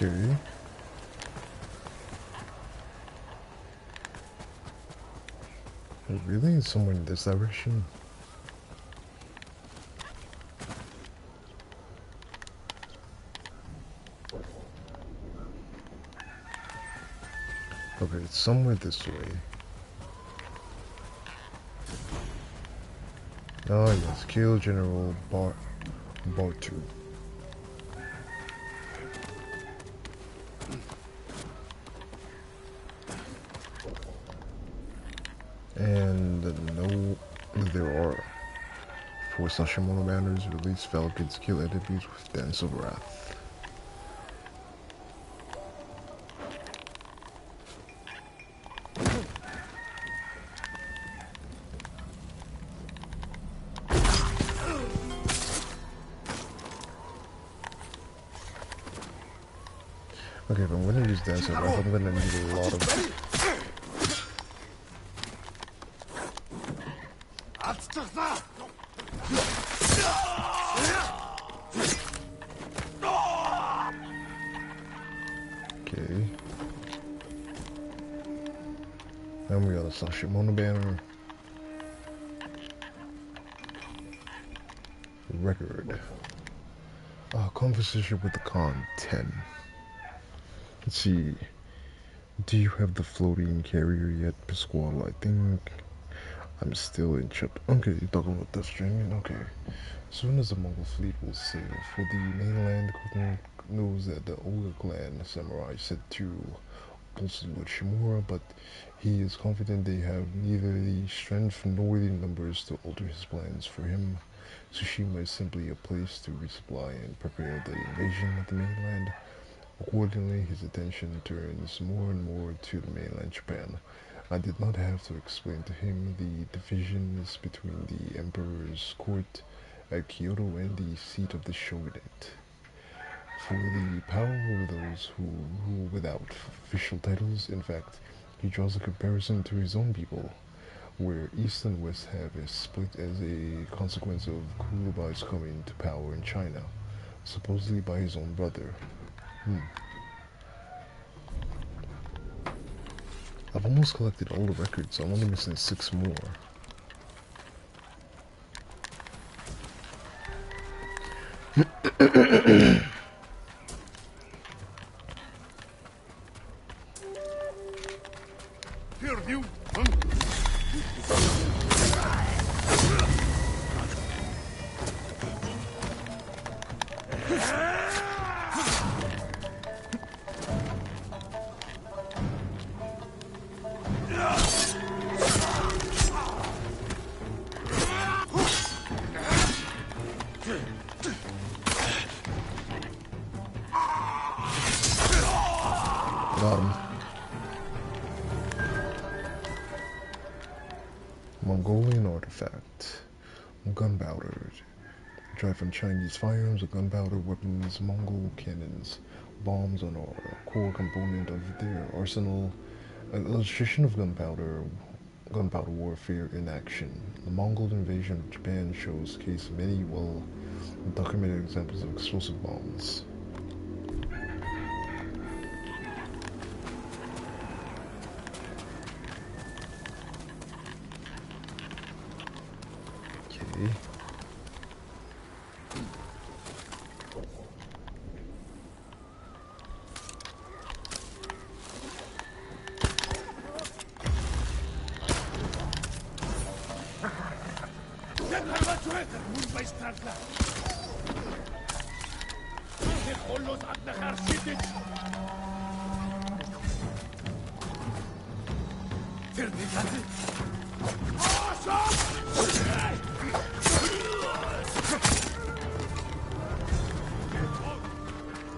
Okay. Really? Somewhere in this direction? Okay, it's somewhere this way. Oh yes, kill General Bartu. And no, there are 4 Tsushima banners. Release Falcons, kill enemies with Dance of Wrath. Okay, if I'm gonna use Dance of Wrath, I'm gonna need a lot of... Okay. And we got a Tsushima banner. Record. Conversation with the Khan 10. Let's see. Do you have the floating carrier yet, Pasquale? I think I'm still in chapter. Okay, you're talking about Death Stranding? Okay. As soon as the Mongol fleet will sail for the mainland, Khotun knows that the Oga clan samurai set to bolster with Shimura, but he is confident they have neither the strength nor the numbers to alter his plans. For him, Tsushima is simply a place to resupply and prepare the invasion of the mainland. Accordingly, his attention turns more and more to the mainland Japan. I did not have to explain to him the divisions between the Emperor's court at Kyoto and the seat of the shogunate. For the power of those who rule without official titles, in fact, he draws a comparison to his own people, where East and West have a split as a consequence of Kublai's coming to power in China, supposedly by his own brother. I've almost collected all the records, I'm only missing 6 more. Got him. Mongolian artifact. Gunpowder. Derived from Chinese firearms or gunpowder weapons, Mongol cannons. Bombs are a core component of their arsenal. An illustration of gunpowder warfare in action. The Mongol invasion of Japan showcased many well-documented examples of explosive bombs. Okay.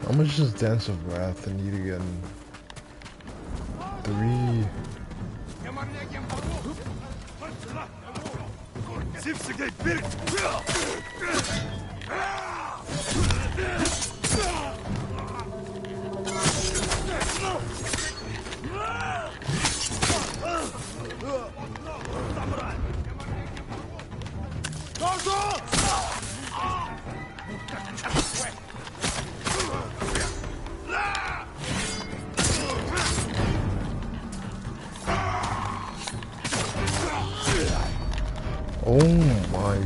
How much does Dance of Wrath need again? 3. Oh my.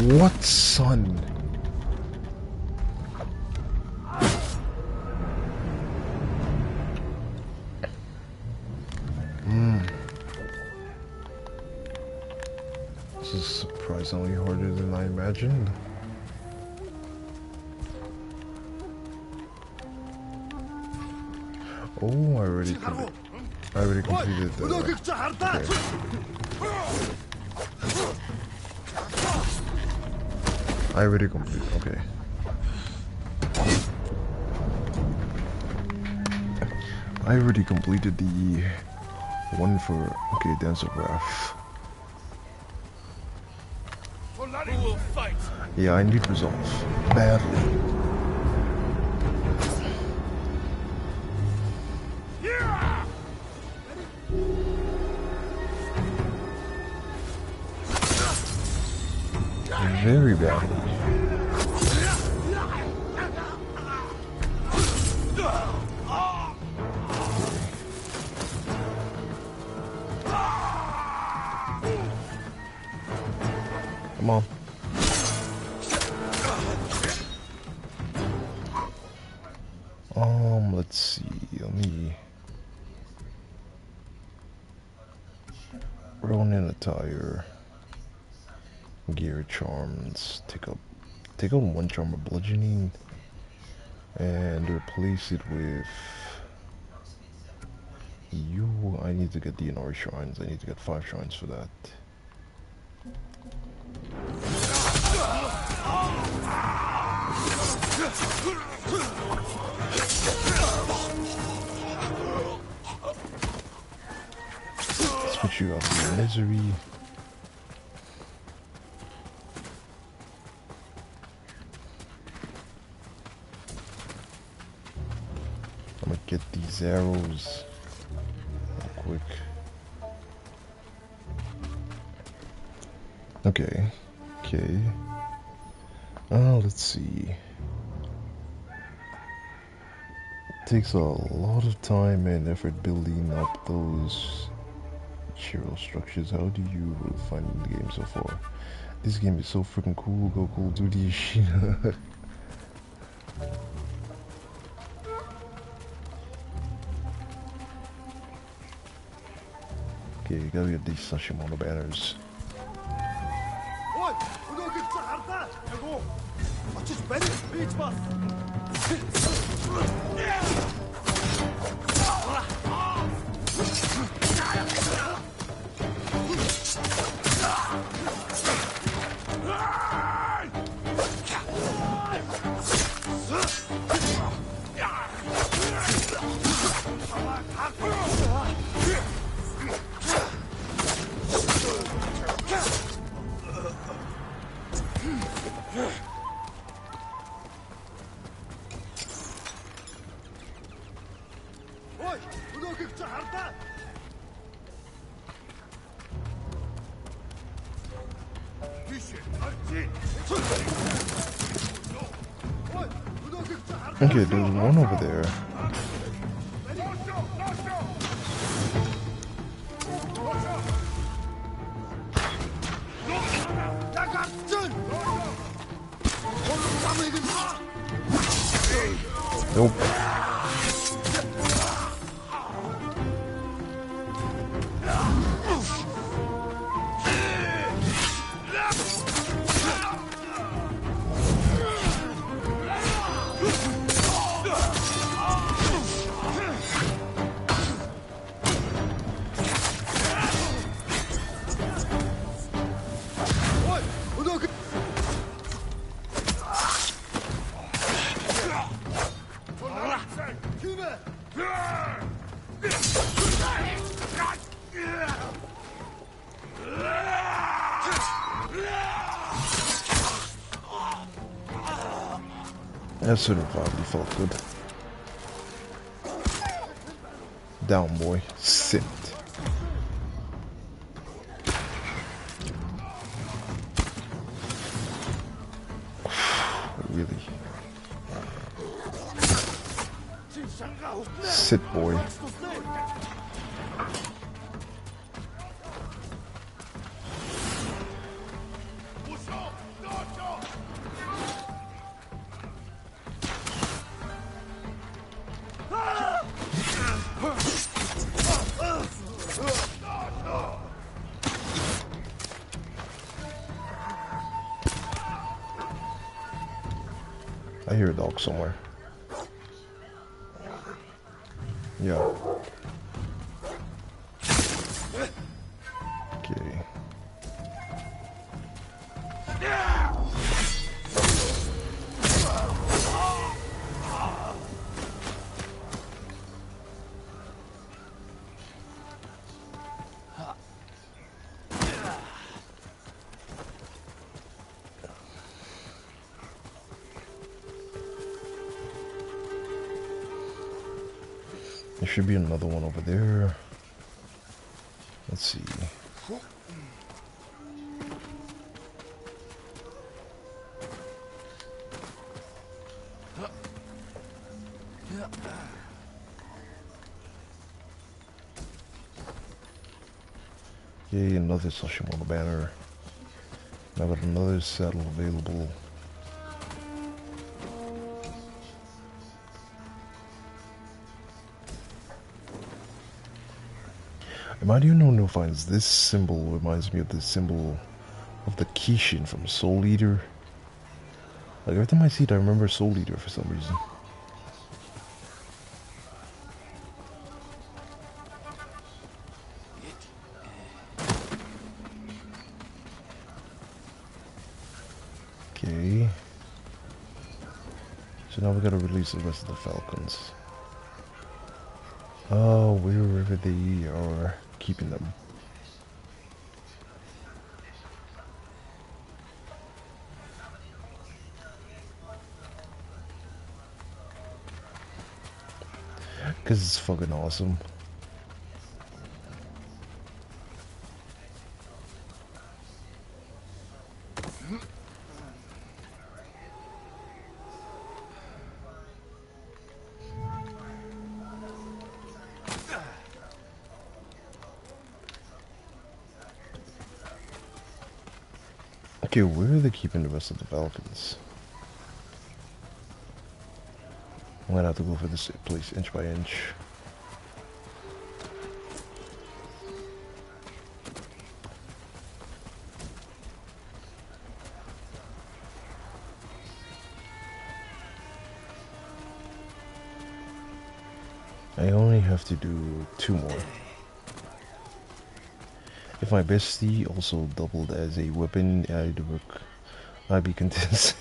What, son? This is surprisingly harder than I imagined. Oh, I already completed the... Okay. I already completed, okay. I already completed the one for, okay, Dance of Wrath. Who will fight? Yeah, I need resolve. Badly. Very badly. Come on. Let's see. Let me Ronin attire. Gear charms. Take out one charm of bludgeoning and replace it with you. I need to get DNR shrines. I need to get 5 shrines for that. Switch you out of misery. I'm gonna get these arrows real quick. Okay. Let's see. It takes a lot of time and effort building up those material structures. How do you find the game so far? This game is so freaking cool. Go Call of Duty. Okay, you gotta get these Tsushima banners. Okay, there's one over there. Nope. That sort of probably felt good. Down, boy. Sit. Really? Sit, boy. I hear a dog somewhere. Yeah. Okay. There should be another one over there. Let's see. Yay, another Tsushima banner. Now got another saddle available. I don't know if finds this symbol reminds me of the symbol of the Kishin from Soul Eater. Like every time I see it, I remember Soul Eater for some reason. Okay. So now we gotta release the rest of the falcons. Oh, wherever they are keeping them. Because it's fucking awesome. Okay, where are they keeping the rest of the falcons? I'm gonna have to go for this place inch by inch. I only have to do 2 more. If my bestie also doubled as a weapon, I'd be content.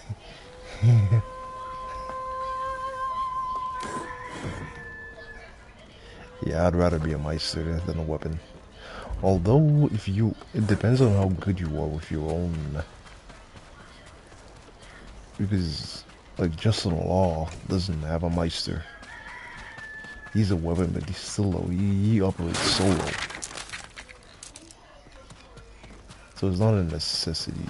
Yeah, I'd rather be a Meister than a weapon. Although, it depends on how good you are with your own. Because, like, Justin Law doesn't have a Meister. He's a weapon, but he's still low. He operates solo. So it's not a necessity.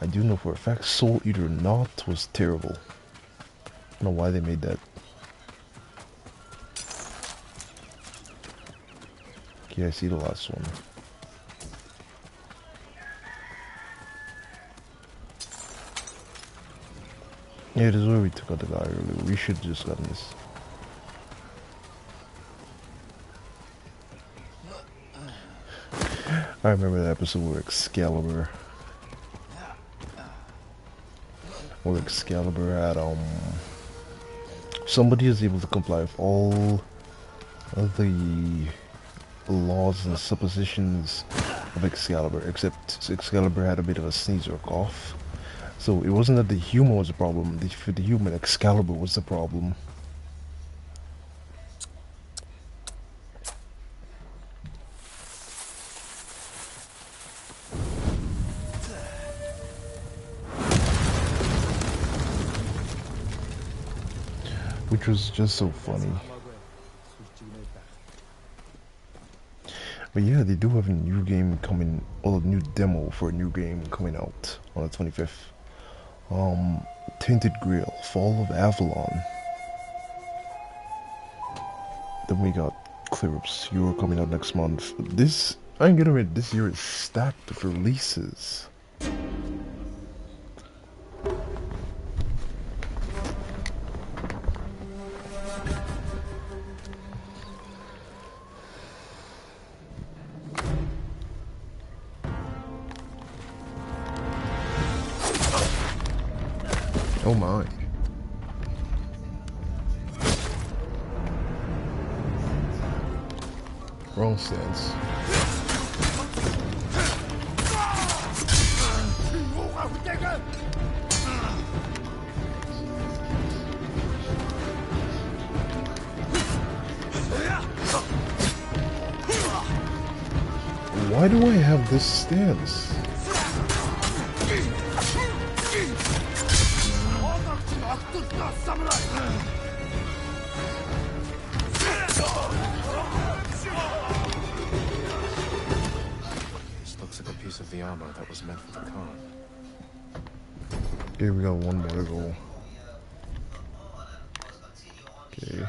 I do know for a fact Soul Eater Not was terrible. I don't know why they made that. Okay, I see the last one. Yeah, this is where we took out the guy earlier. We should have just gotten this. I remember that episode where Excalibur had somebody is able to comply with all of the laws and suppositions of Excalibur, except Excalibur had a bit of a sneeze or a cough. So it wasn't that the human was the problem, for the human, Excalibur was the problem. Which was just so funny. But yeah, they do have a new game coming, or a new demo for a new game coming out on the 25th. Tainted Grail, Fall of Avalon. Then we got Clear Obscure coming out next month. This, I'm gonna admit, this year is stacked with releases. Oh my. Wrong stance. Why do I have this stance? This looks like a piece of the armor that was meant for the Khan. Okay, we got one more to go. Okay.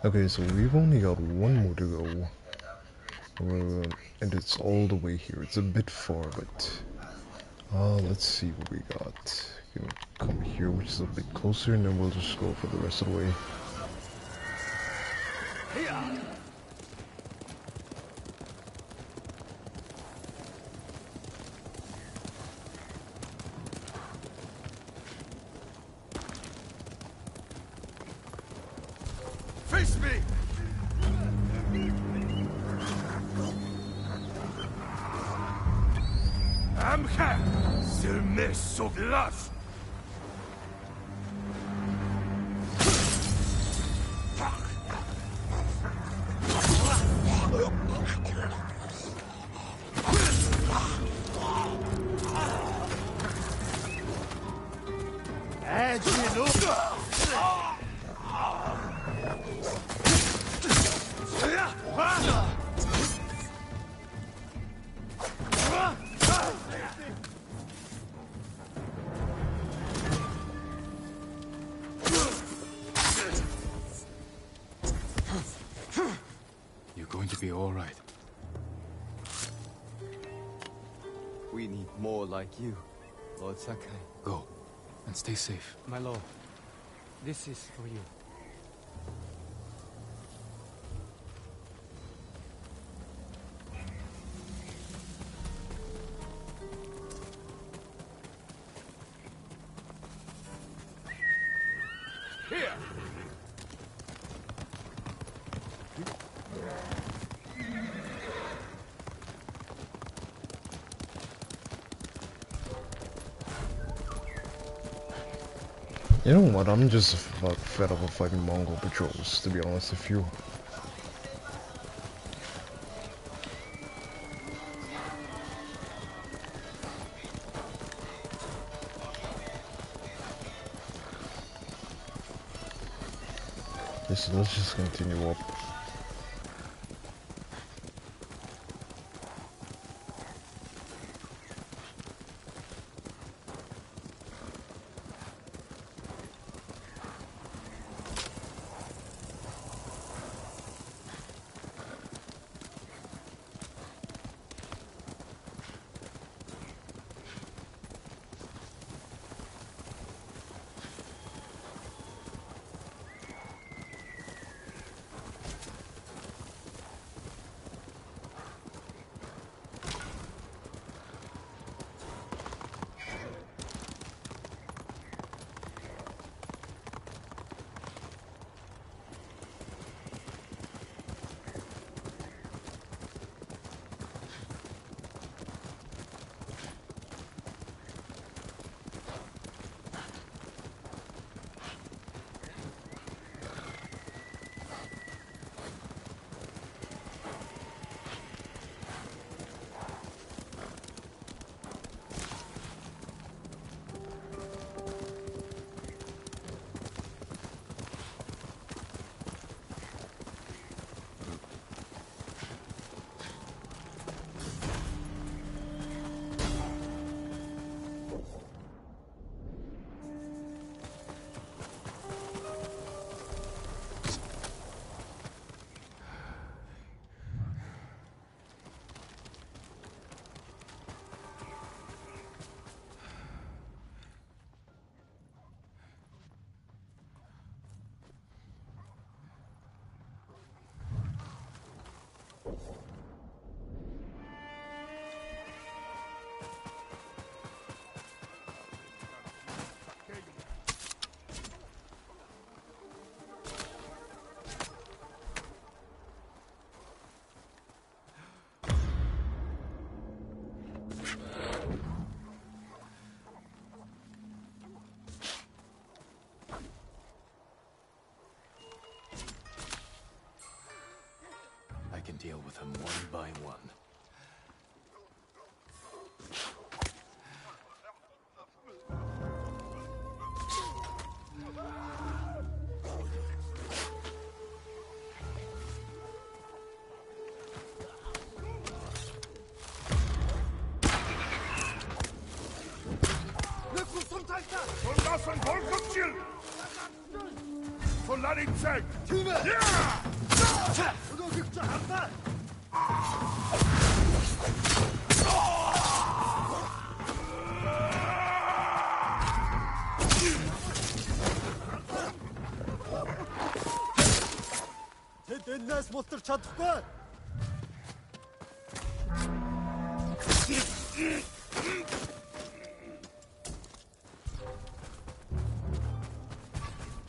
Okay, so we've only got one more to go. And it's all the way here. It's a bit far, but let's see what we got. Gonna come here, which is a bit closer, and then we'll just go for the rest of the way. Face me! Amka! Zilme Sovlas! You're going to be all right. We need more like you, Lord Sakai. Go, and stay safe. My lord, this is for you. Here! You know what, I'm just about fed up of fighting Mongol patrols, to be honest with you. Let's just continue up. can deal with them one by one.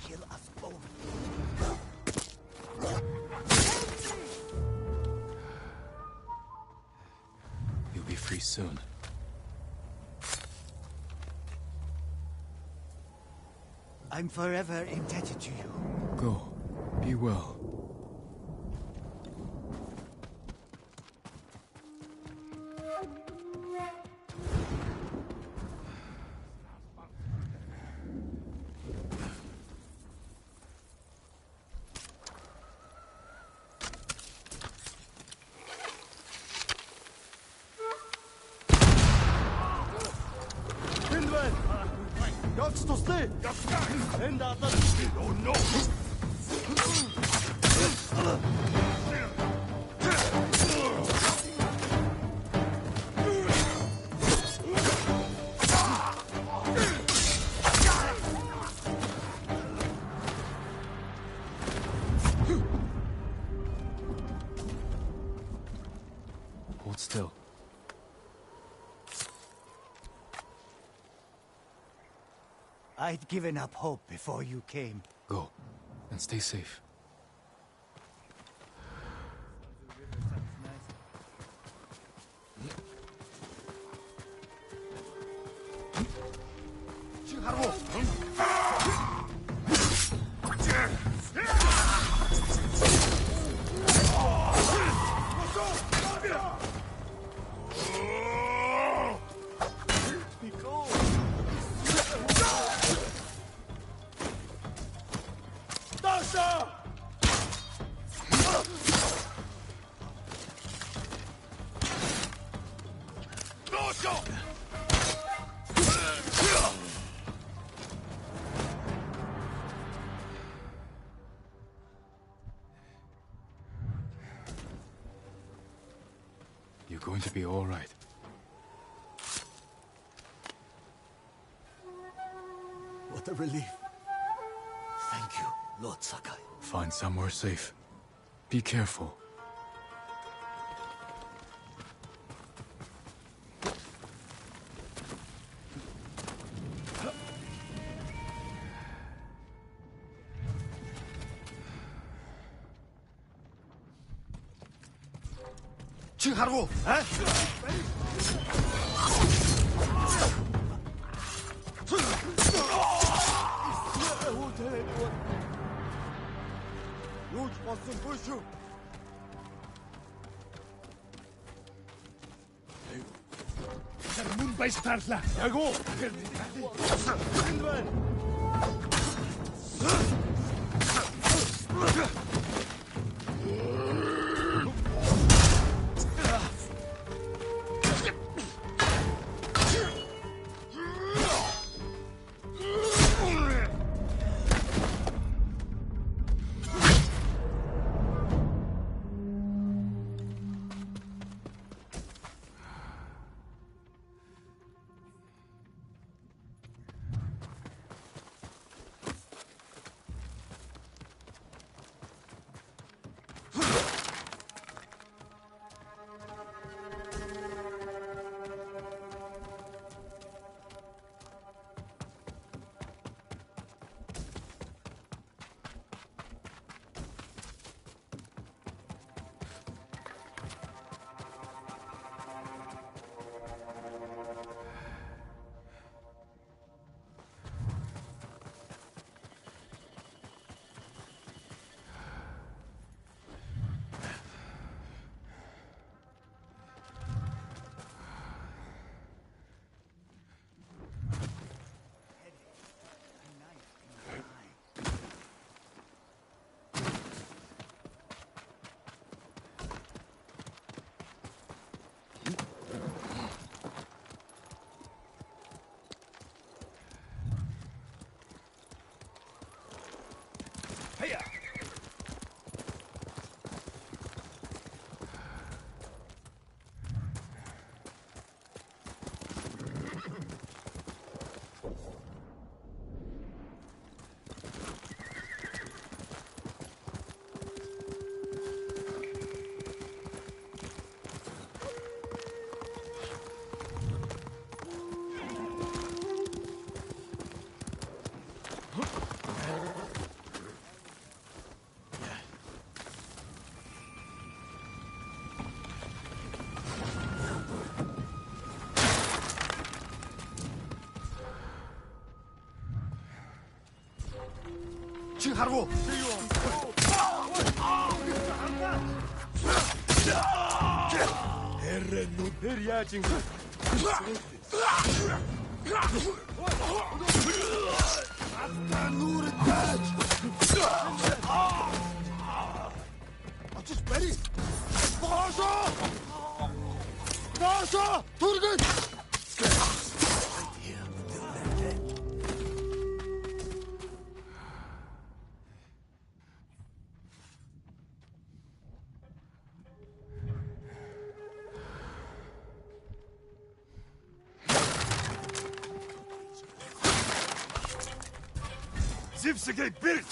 Kill us both. You'll be free soon. I'm forever indebted to you. Go. Be well. Oh no! Hold still. I'd given up hope before you came. Go. And stay safe. You're going to be all right. What a relief. Thank you, Lord Sakai. Find somewhere safe. Be careful. 하라고! Munbay starla. Yago. 가르고. 베리아징. Just ready. 나서! 도르근! 집스게 빌!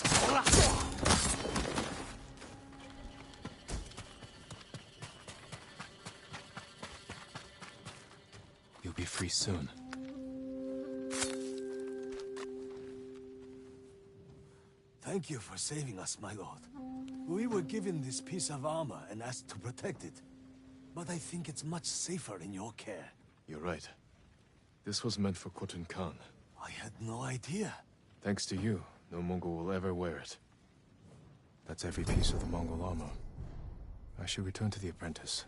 You'll be free soon. Thank you for saving us, my lord. We were given this piece of armor and asked to protect it. But I think it's much safer in your care. You're right. This was meant for Khotun Khan. I had no idea. Thanks to you, no Mongol will ever wear it. That's every piece of the Mongol armor. I should return to the apprentice.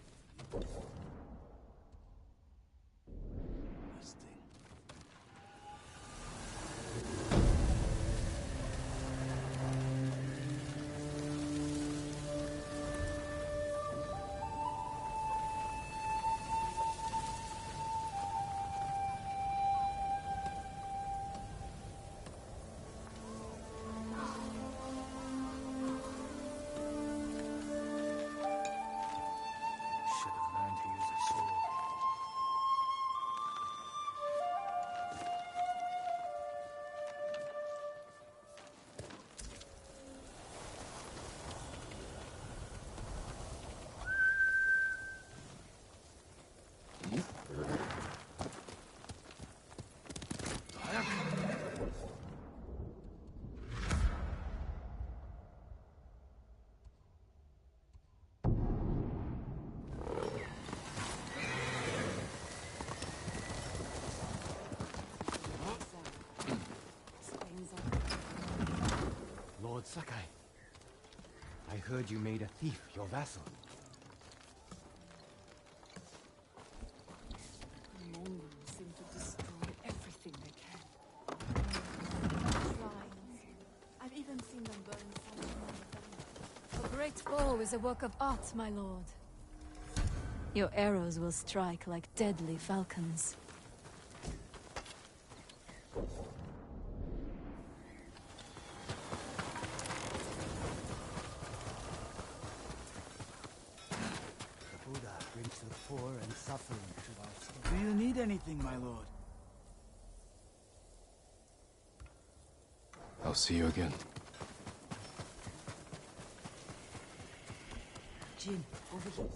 Lord Sakai, I heard you made a thief your vassal. The Mongols seem to destroy everything they can. Shrines. I've even seen them burn something on the ground. A great bow is a work of art, my lord. Your arrows will strike like deadly falcons. Poor and suffering to our state. Do you need anything, my lord? I'll see you again. Jin, over here.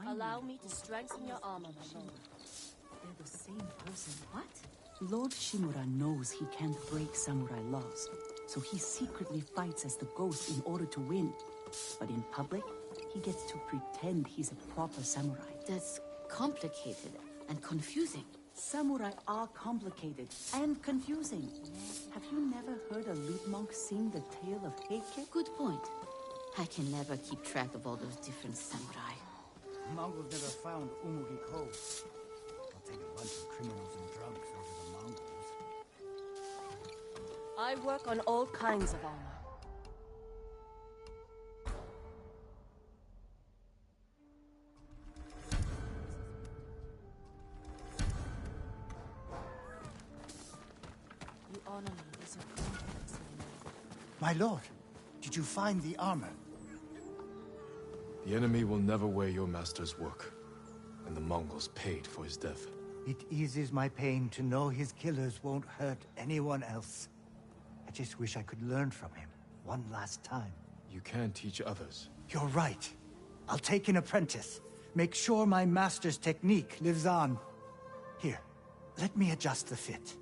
Allow me to strengthen your armor, my lord. They're the same person. What? Lord Shimura knows he can't break samurai laws, so he secretly fights as the ghost in order to win. But in public, he gets to pretend he's a proper samurai. That's complicated and confusing. Samurai are complicated and confusing. Have you never heard a lute monk sing the tale of Heike? Good point. I can never keep track of all those different samurai. Mongols never found Umugi Cove. I'll take a bunch of criminals and drunks over the Mongols. I work on all kinds of armor. You honor me with your confidence in me. My lord, did you find the armor? The enemy will never wear your master's work, and the Mongols paid for his death. It eases my pain to know his killers won't hurt anyone else. I just wish I could learn from him one last time. You can teach others. You're right. I'll take an apprentice. make sure my master's technique lives on. Here, let me adjust the fit.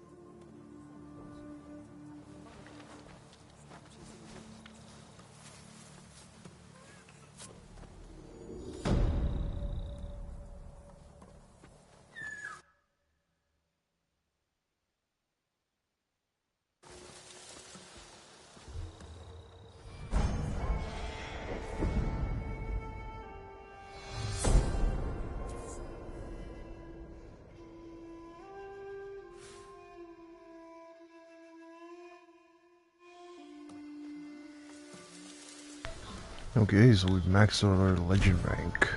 Okay, so we've maxed out our legend rank.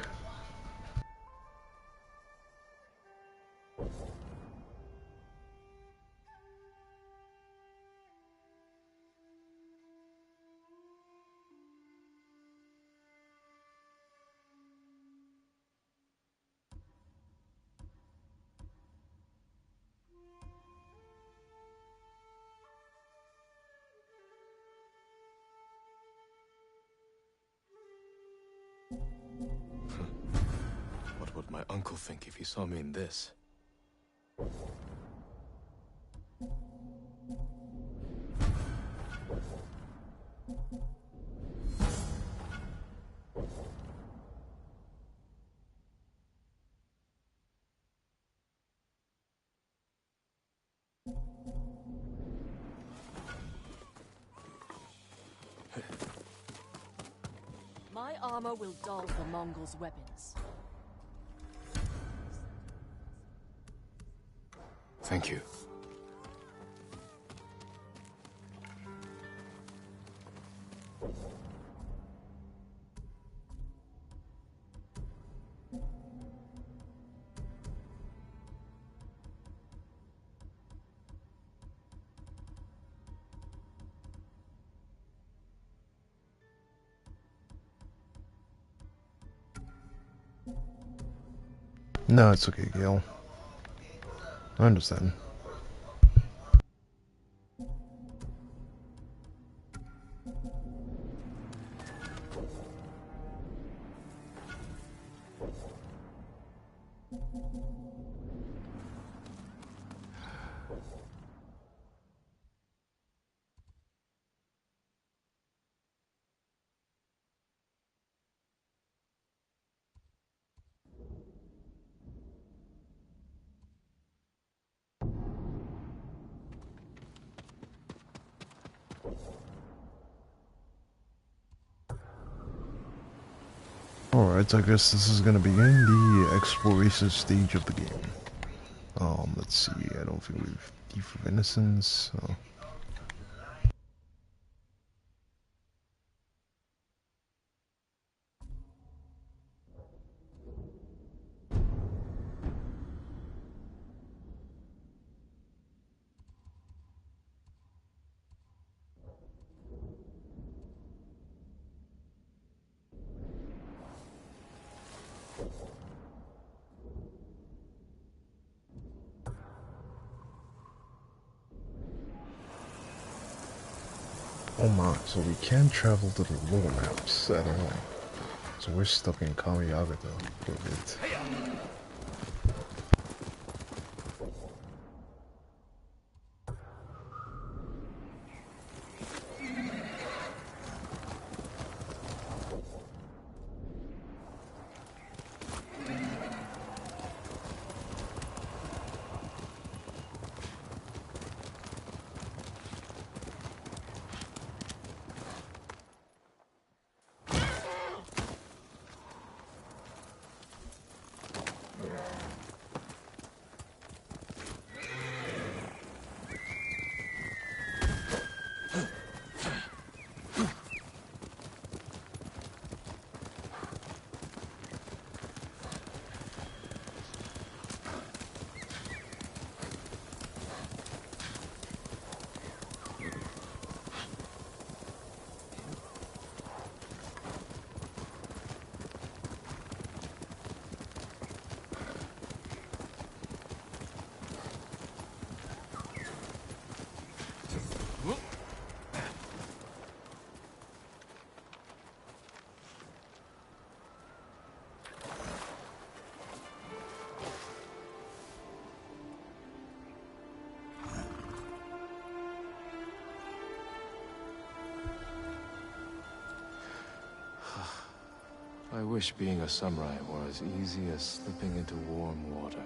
What would my uncle think if he saw me in this? My armor will dull the Mongols' weapons. Thank you. No, it's okay, Gil. I understand. Alright, I guess this is gonna begin the exploration stage of the game. Let's see, I don't think we've Thief of Innocence. Oh my, so we can travel to the lower maps at all. So we're stuck in Kamiyagata for a bit. wish being a samurai were as easy as slipping into warm water.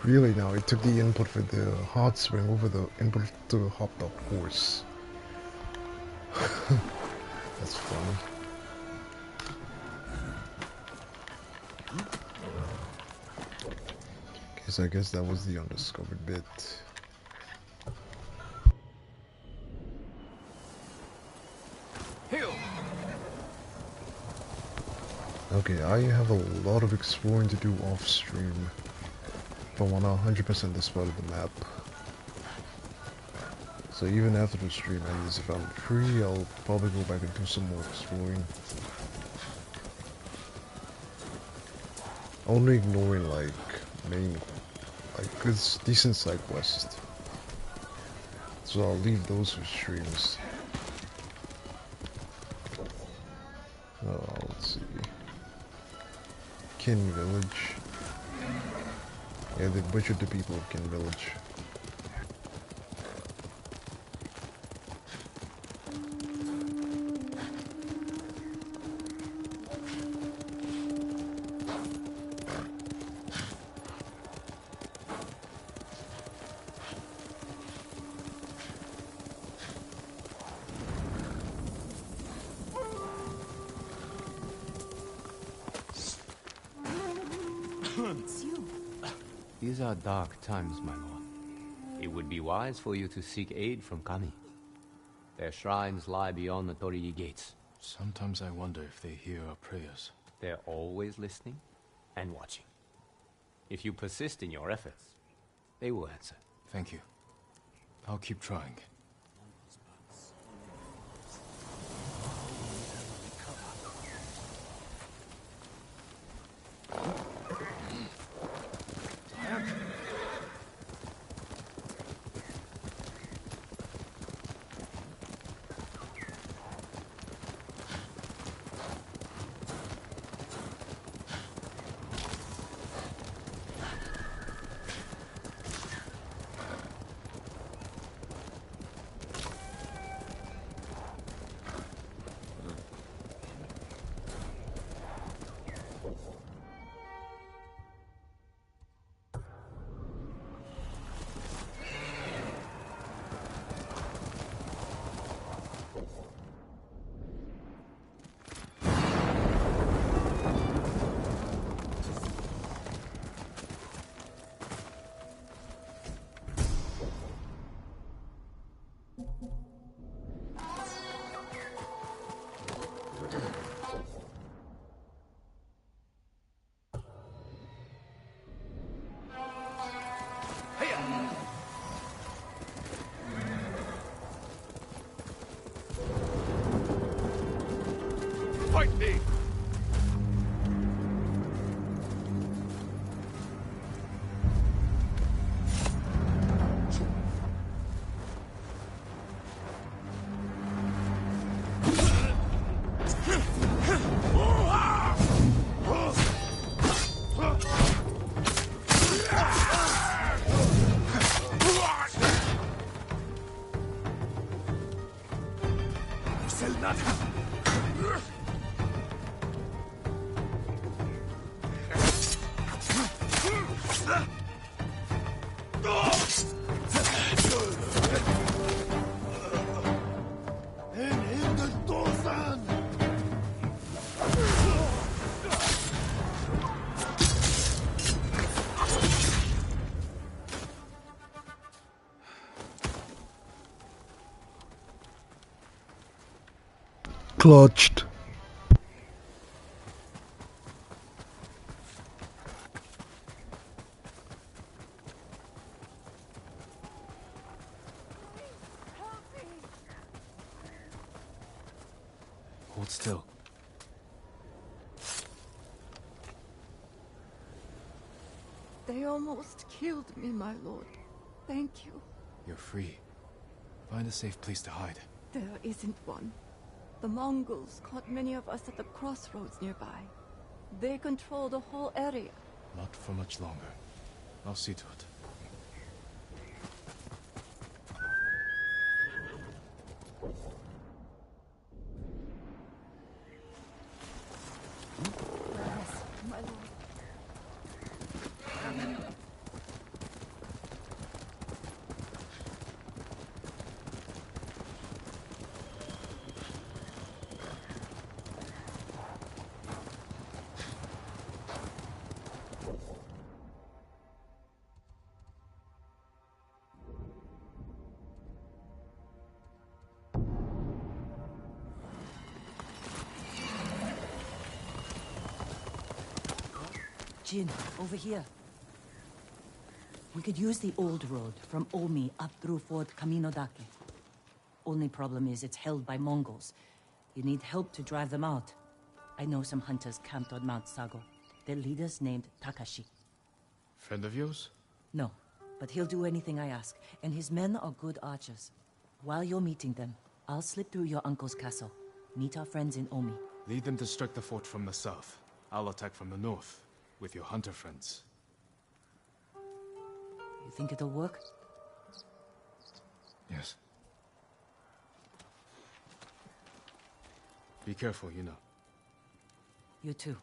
Really now, it took the input for the hot spring over the input to hop the horse. That's funny. I guess that was the undiscovered bit. Okay, I have a lot of exploring to do off stream if I want to 100% this part of the map. So even after the stream ends, if I'm free, I'll probably go back and do some more exploring. Only ignoring like it's decent side quest. So I'll leave those for streams. Let's see. Kin Village. Yeah, they butchered the people of Kin Village. These are dark times, my lord. It would be wise for you to seek aid from Kami. Their shrines lie beyond the Torii gates. Sometimes I wonder if they hear our prayers. They're always listening and watching. If you persist in your efforts, they will answer. Thank you. I'll keep trying. Fight me! Clutched. Hold still. They almost killed me, my lord. Thank you. You're free. Find a safe place to hide. There isn't one. The Mongols caught many of us at the crossroads nearby. They control the whole area. Not for much longer. I'll see to it. Yes, my lord. Jin, over here. We could use the old road from Omi up through Fort Kaminodake. Only problem is it's held by Mongols. You need help to drive them out. I know some hunters camped on Mount Sago. Their leader's named Takashi. Friend of yours? No, but he'll do anything I ask, and his men are good archers. While you're meeting them, I'll slip through your uncle's castle. Meet our friends in Omi. Lead them to strike the fort from the south. I'll attack from the north, with your hunter friends. You think it'll work? Yes. Be careful, you know. You too.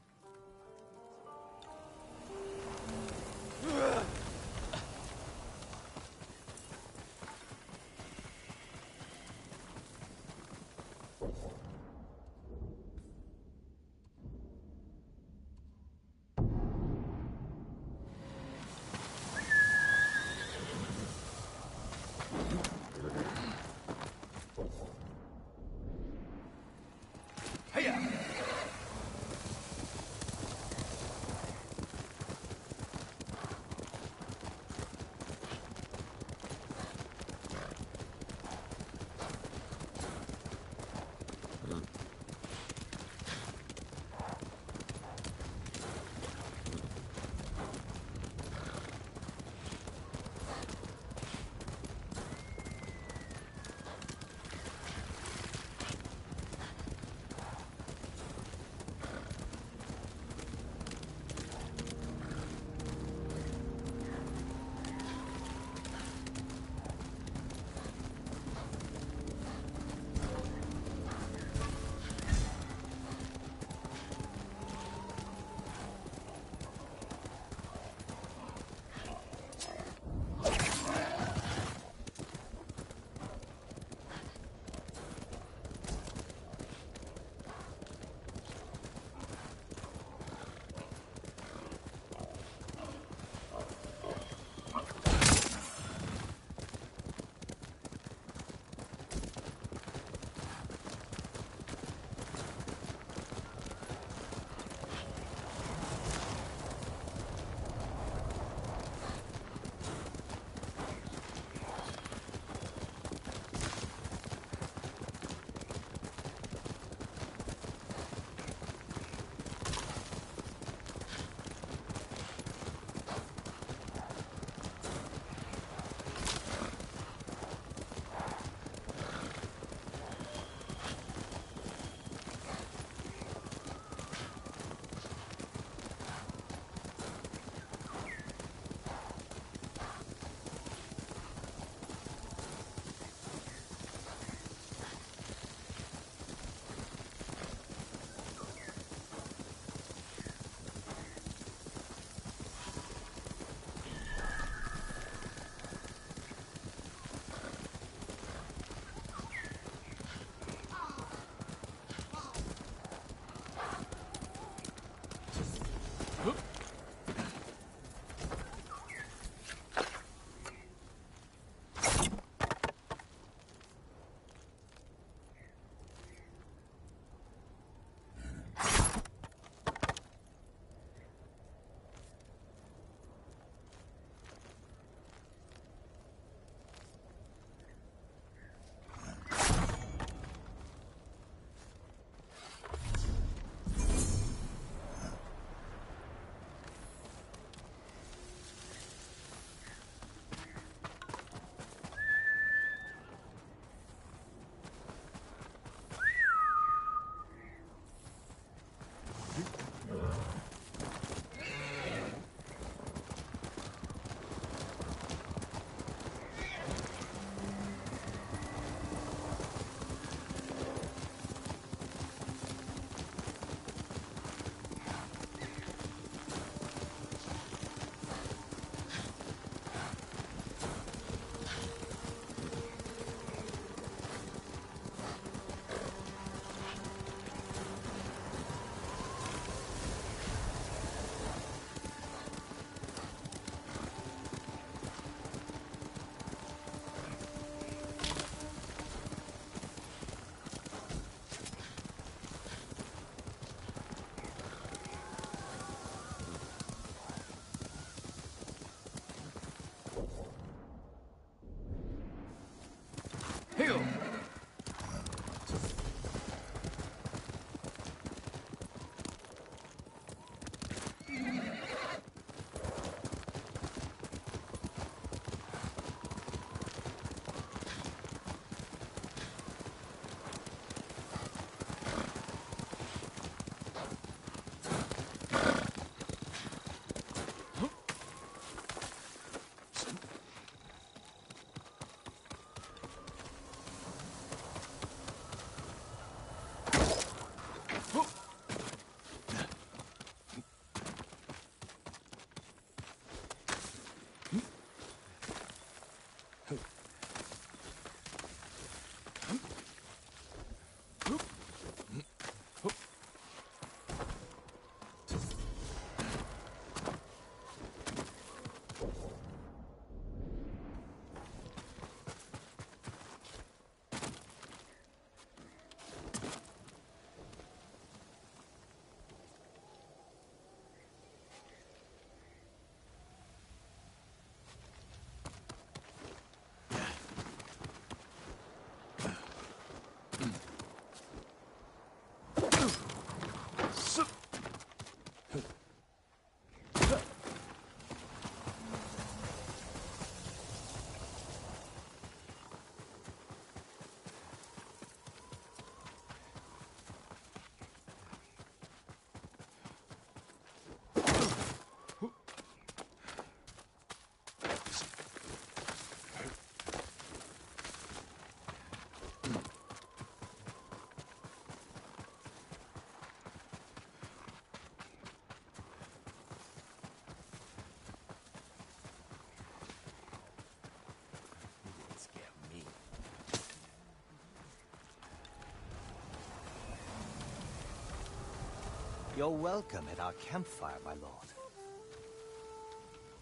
You're welcome at our campfire, my lord.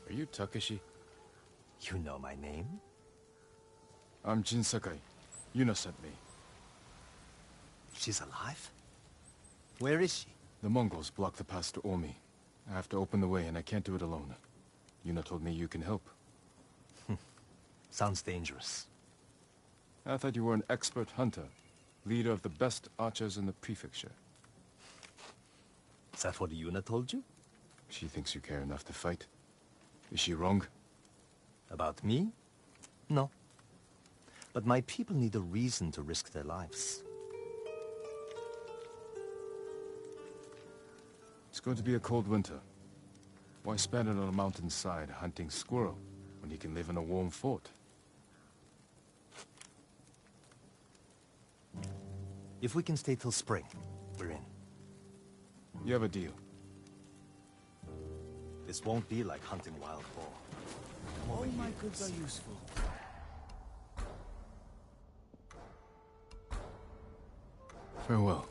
Are you Takeshi? You know my name? I'm Jin Sakai. Yuna sent me. She's alive? Where is she? The Mongols blocked the pass to Omi. I have to open the way, and I can't do it alone. Yuna told me you can help. Sounds dangerous. I thought you were an expert hunter, leader of the best archers in the prefecture. Is that what Yuna told you? She thinks you care enough to fight. Is she wrong? About me? No. But my people need a reason to risk their lives. It's going to be a cold winter. Why spend it on a mountainside hunting squirrel when you can live in a warm fort? If we can stay till spring, we're in. You have a deal. This won't be like hunting wild boar. All my goods are useful. Farewell.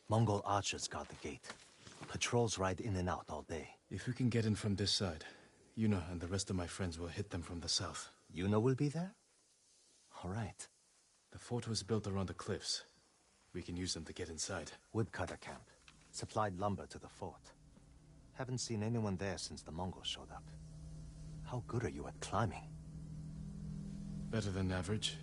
Mongol archers guard the gate. Patrols ride in and out all day. If we can get in from this side, Yuna and the rest of my friends will hit them from the south. Yuna will be there? All right. The fort was built around the cliffs. We can use them to get inside. Woodcutter camp. Supplied lumber to the fort. Haven't seen anyone there since the Mongols showed up. How good are you at climbing? Better than average.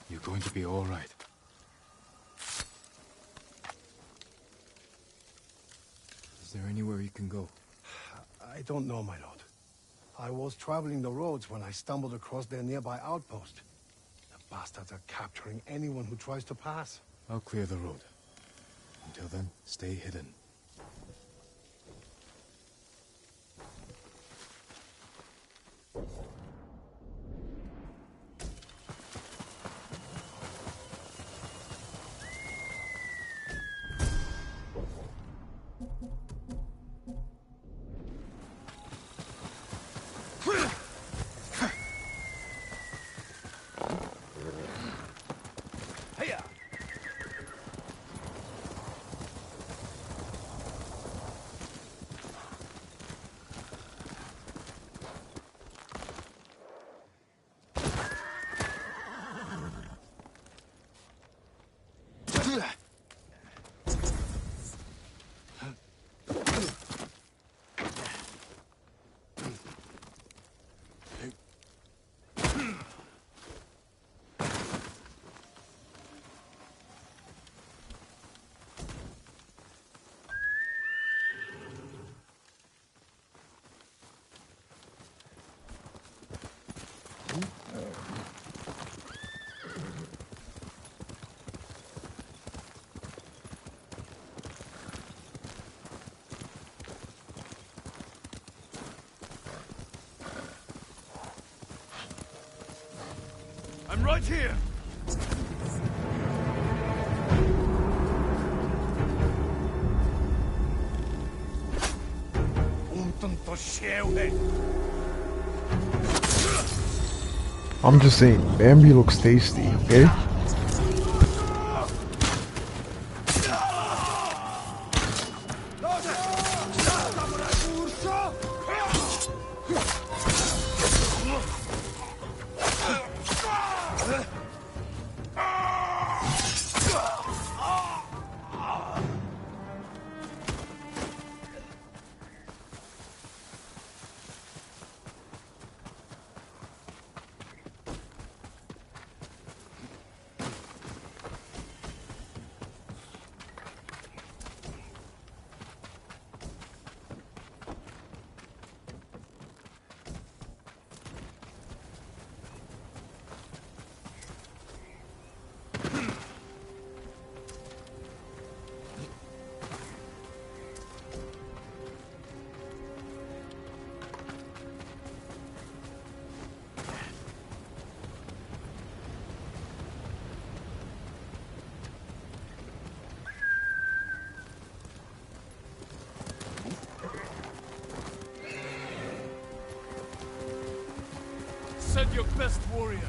You're going to be all right. Is there anywhere you can go? I don't know, my lord. I was traveling the roads when I stumbled across their nearby outpost. The bastards are capturing anyone who tries to pass. I'll clear the road. Until then, stay hidden. Right here! I'm just saying, Bambi looks tasty, okay? Send your best warrior.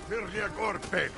Virgia Gorpe!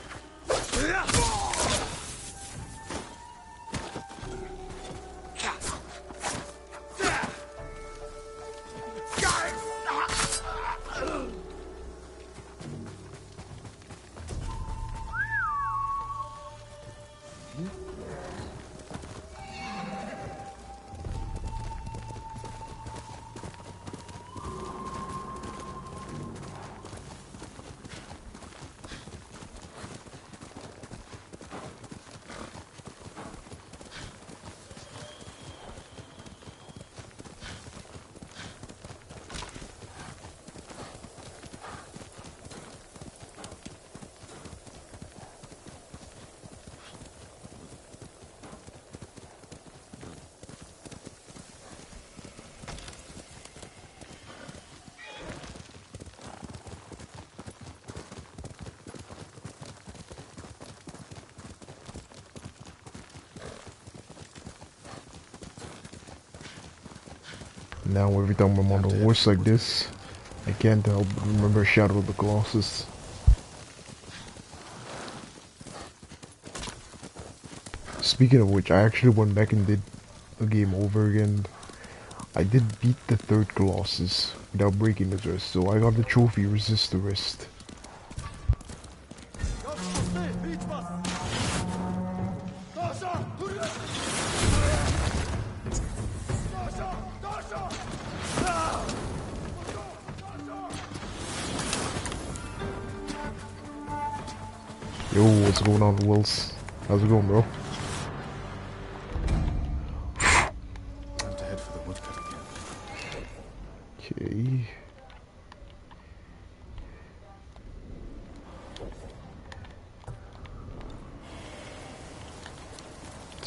Now every time I'm on a horse like this, I can't help but remember Shadow of the Colossus. Speaking of which, I actually went back and did a game over again. I did beat the third Colossus without breaking the wrist, so I got the trophy Resist the Wrist. Yo, what's going on, Wills? How's it going, bro? Time to head for the woodcut again. Okay.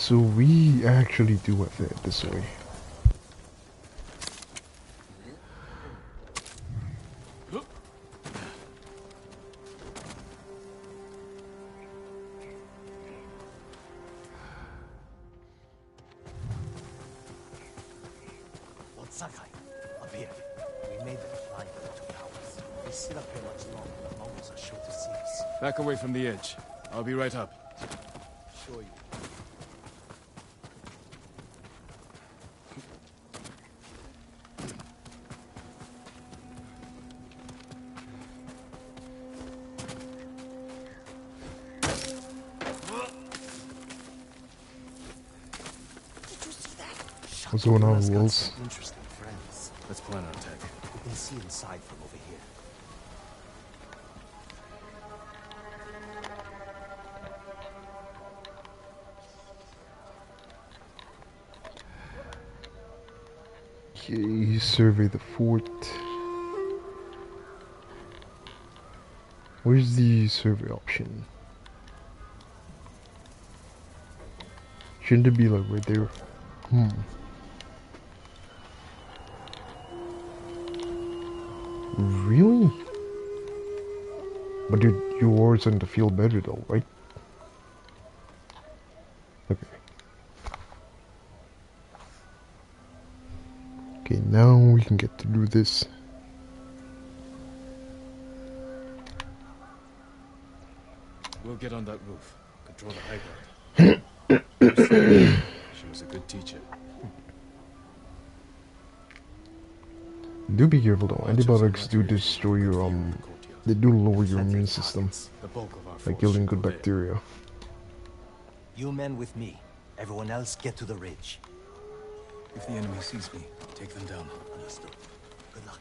So we actually do have to head this way. Lord Sakai, up here. We made the climb for 2 hours. We sit up here much longer. The Mongols are sure to see us. Back away from the edge. I'll be right up. Sure you. What's going on, Wolves? Interesting friends. Let's plan our attack. We can see inside from over here. Okay, survey the fort. Where's the survey option? Shouldn't it be like right there? Really? But your war's on the field better though, right? Okay. Okay, now we can get to do this. We'll get on that roof. Control the high ground. She was a good teacher. Do be careful though. Antibiotics do destroy your they do lower your immune system by killing good bacteria. You men with me. Everyone else get to the ridge. If the enemy sees me, take them down. Understood. Good luck.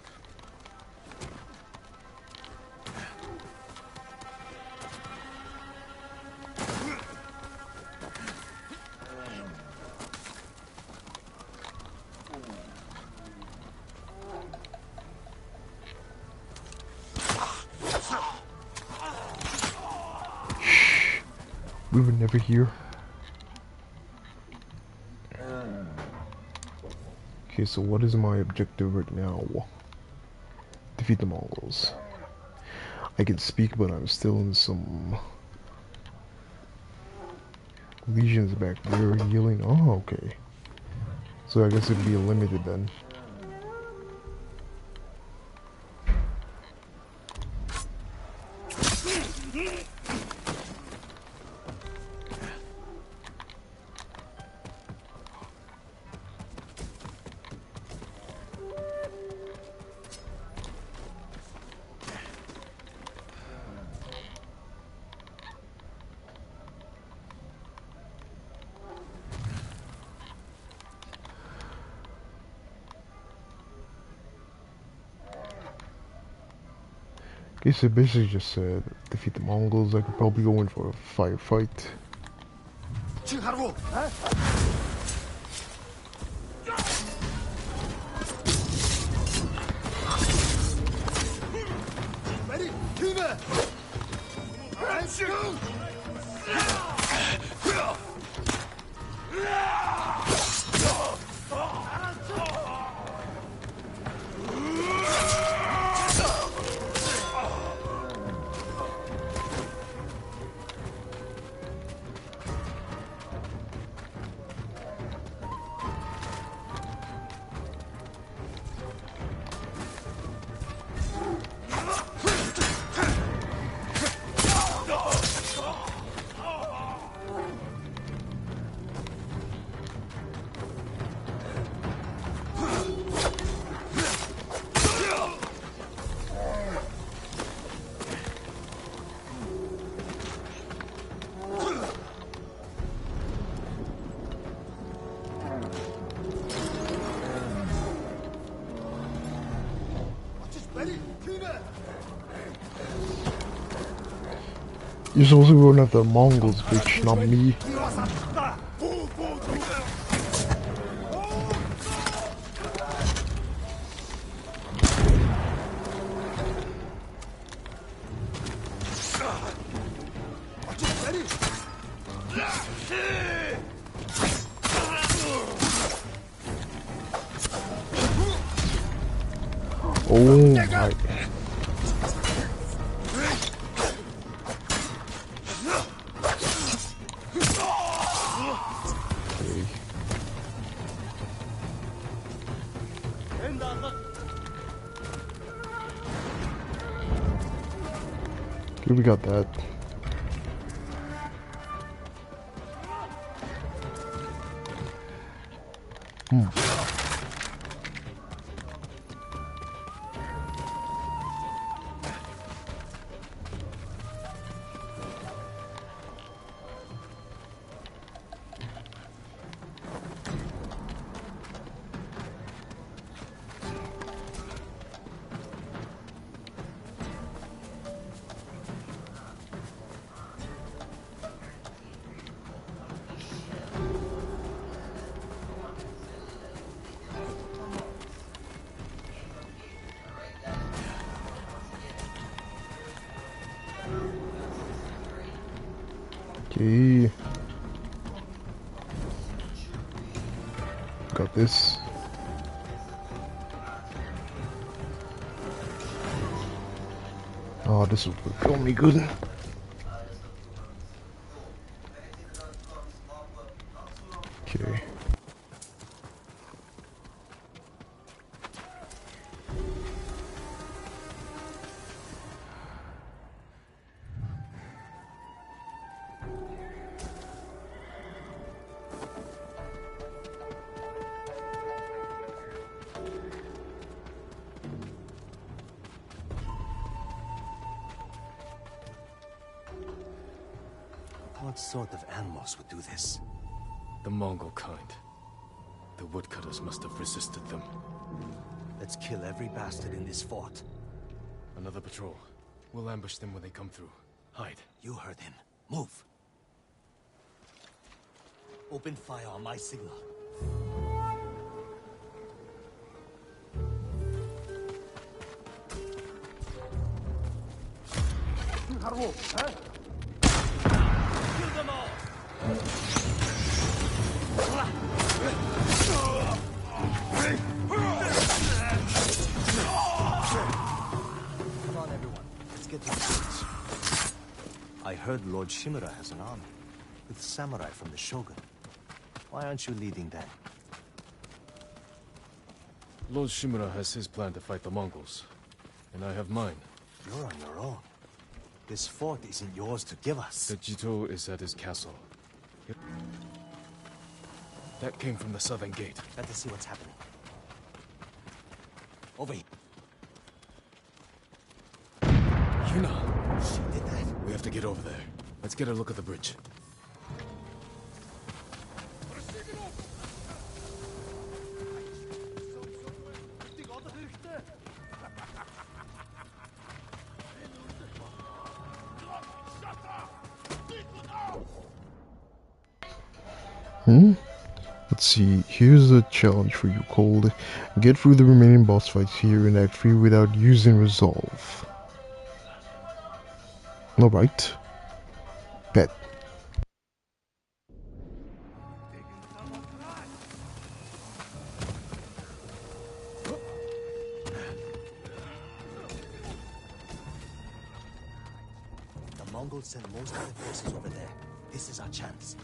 We were never here. Okay, so what is my objective right now? Defeat the Mongols. I can speak, but I'm still in some lesions back there healing. Oh, okay. So I guess it'd be limited then. Okay, so basically just said defeat the Mongols. I could probably go in for a firefight. You're supposed to be going after the Mongols, bitch, not me. Oh my. Okay, we got that. Okay. Got this. Oh, this will work on me good. Okay. What sort of animals would do this? The Mongol kind. The woodcutters must have resisted them. Let's kill every bastard in this fort. Another patrol. We'll ambush them when they come through. Hide. You heard him. Move. Open fire on my signal. Kill them all! Come on, everyone. Let's get to the bridge. I heard Lord Shimura has an army, with samurai from the Shogun. Why aren't you leading them? Lord Shimura has his plan to fight the Mongols, and I have mine. You're on your own. This fort isn't yours to give us. The Jito is at his castle. That came from the southern gate. Let us see what's happening. Over here. Yuna! She did that? We have to get over there. Let's get a look at the bridge. Let's see, here's a challenge for you called get through the remaining boss fights here in Act 3 without using resolve. Alright. Bet. The Mongols sent most of their forces over there. This is our chance.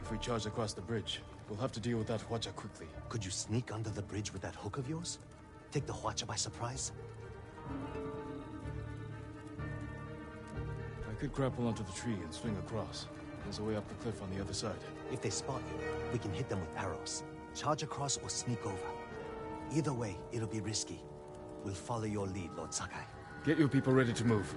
If we charge across the bridge, we'll have to deal with that Hwacha quickly. Could you sneak under the bridge with that hook of yours? Take the Hwacha by surprise? I could grapple onto the tree and swing across. There's a way up the cliff on the other side. If they spot you, we can hit them with arrows. Charge across or sneak over. Either way, it'll be risky. We'll follow your lead, Lord Sakai. Get your people ready to move.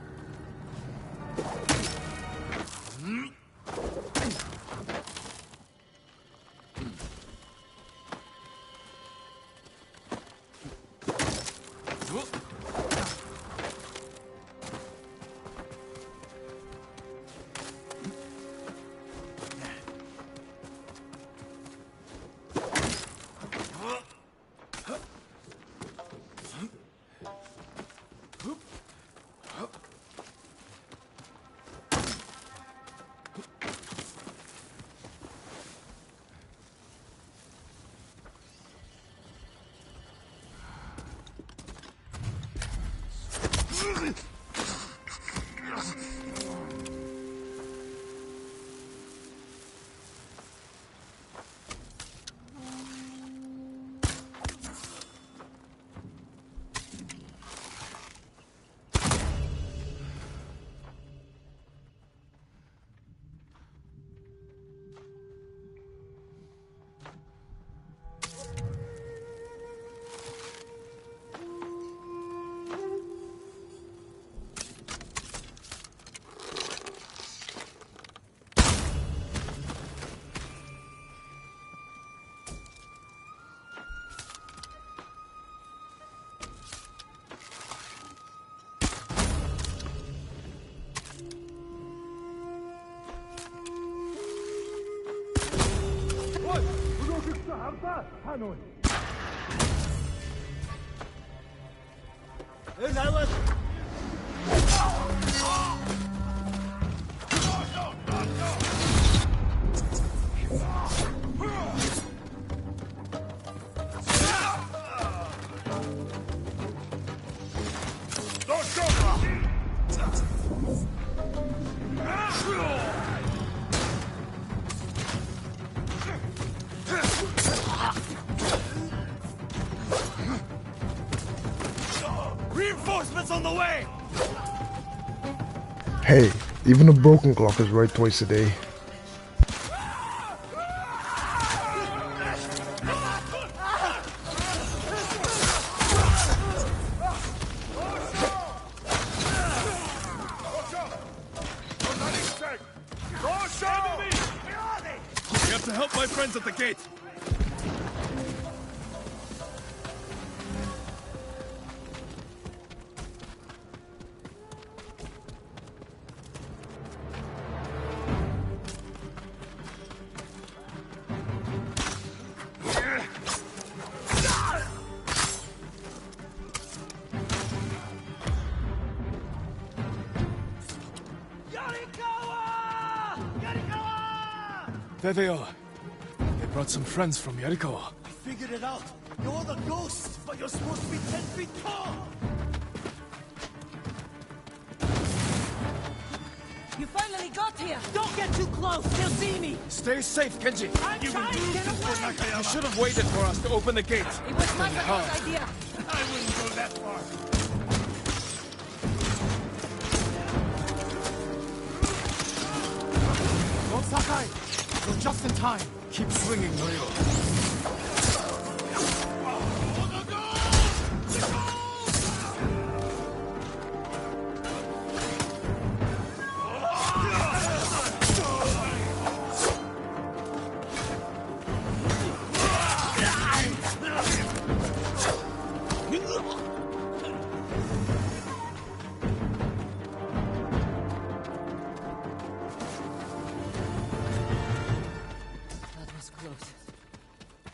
Reinforcements on the way! Hey, even a broken clock is right twice a day. We have to help my friends at the gate! There they are. They brought some friends from Yarikawa. I figured it out. You're the ghost, but you're supposed to be 10 feet tall! You finally got here! Don't get too close! They'll see me! Stay safe, Kenji. I'm trying to get away! You should have waited for us to open the gate. It was Masaka's idea! I wouldn't go that far. Lord Sakai, you're just in time. Keep swinging, Norio.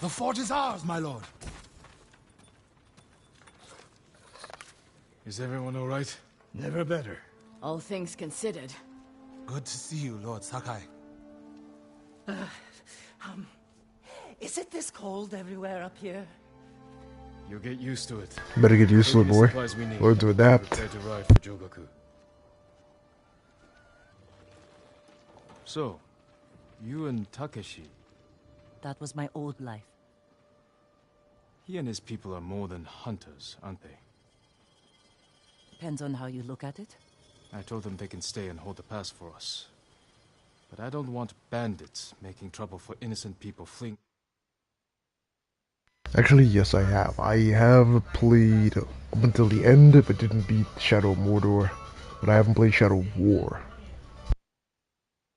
The fort is ours, my lord. Is everyone all right? Never better. All things considered. Good to see you, Lord Sakai. Is it this cold everywhere up here? You'll get used to it. Better get used to it, boy. Learn to adapt. Prepare to ride for Jogaku. So, you and Takeshi. That was my old life. He and his people are more than hunters, aren't they? Depends on how you look at it. I told them they can stay and hold the pass for us. But I don't want bandits making trouble for innocent people fleeing. Actually, yes, I have. I have played up until the end, but didn't beat Shadow of Mordor. But I haven't played Shadow of War.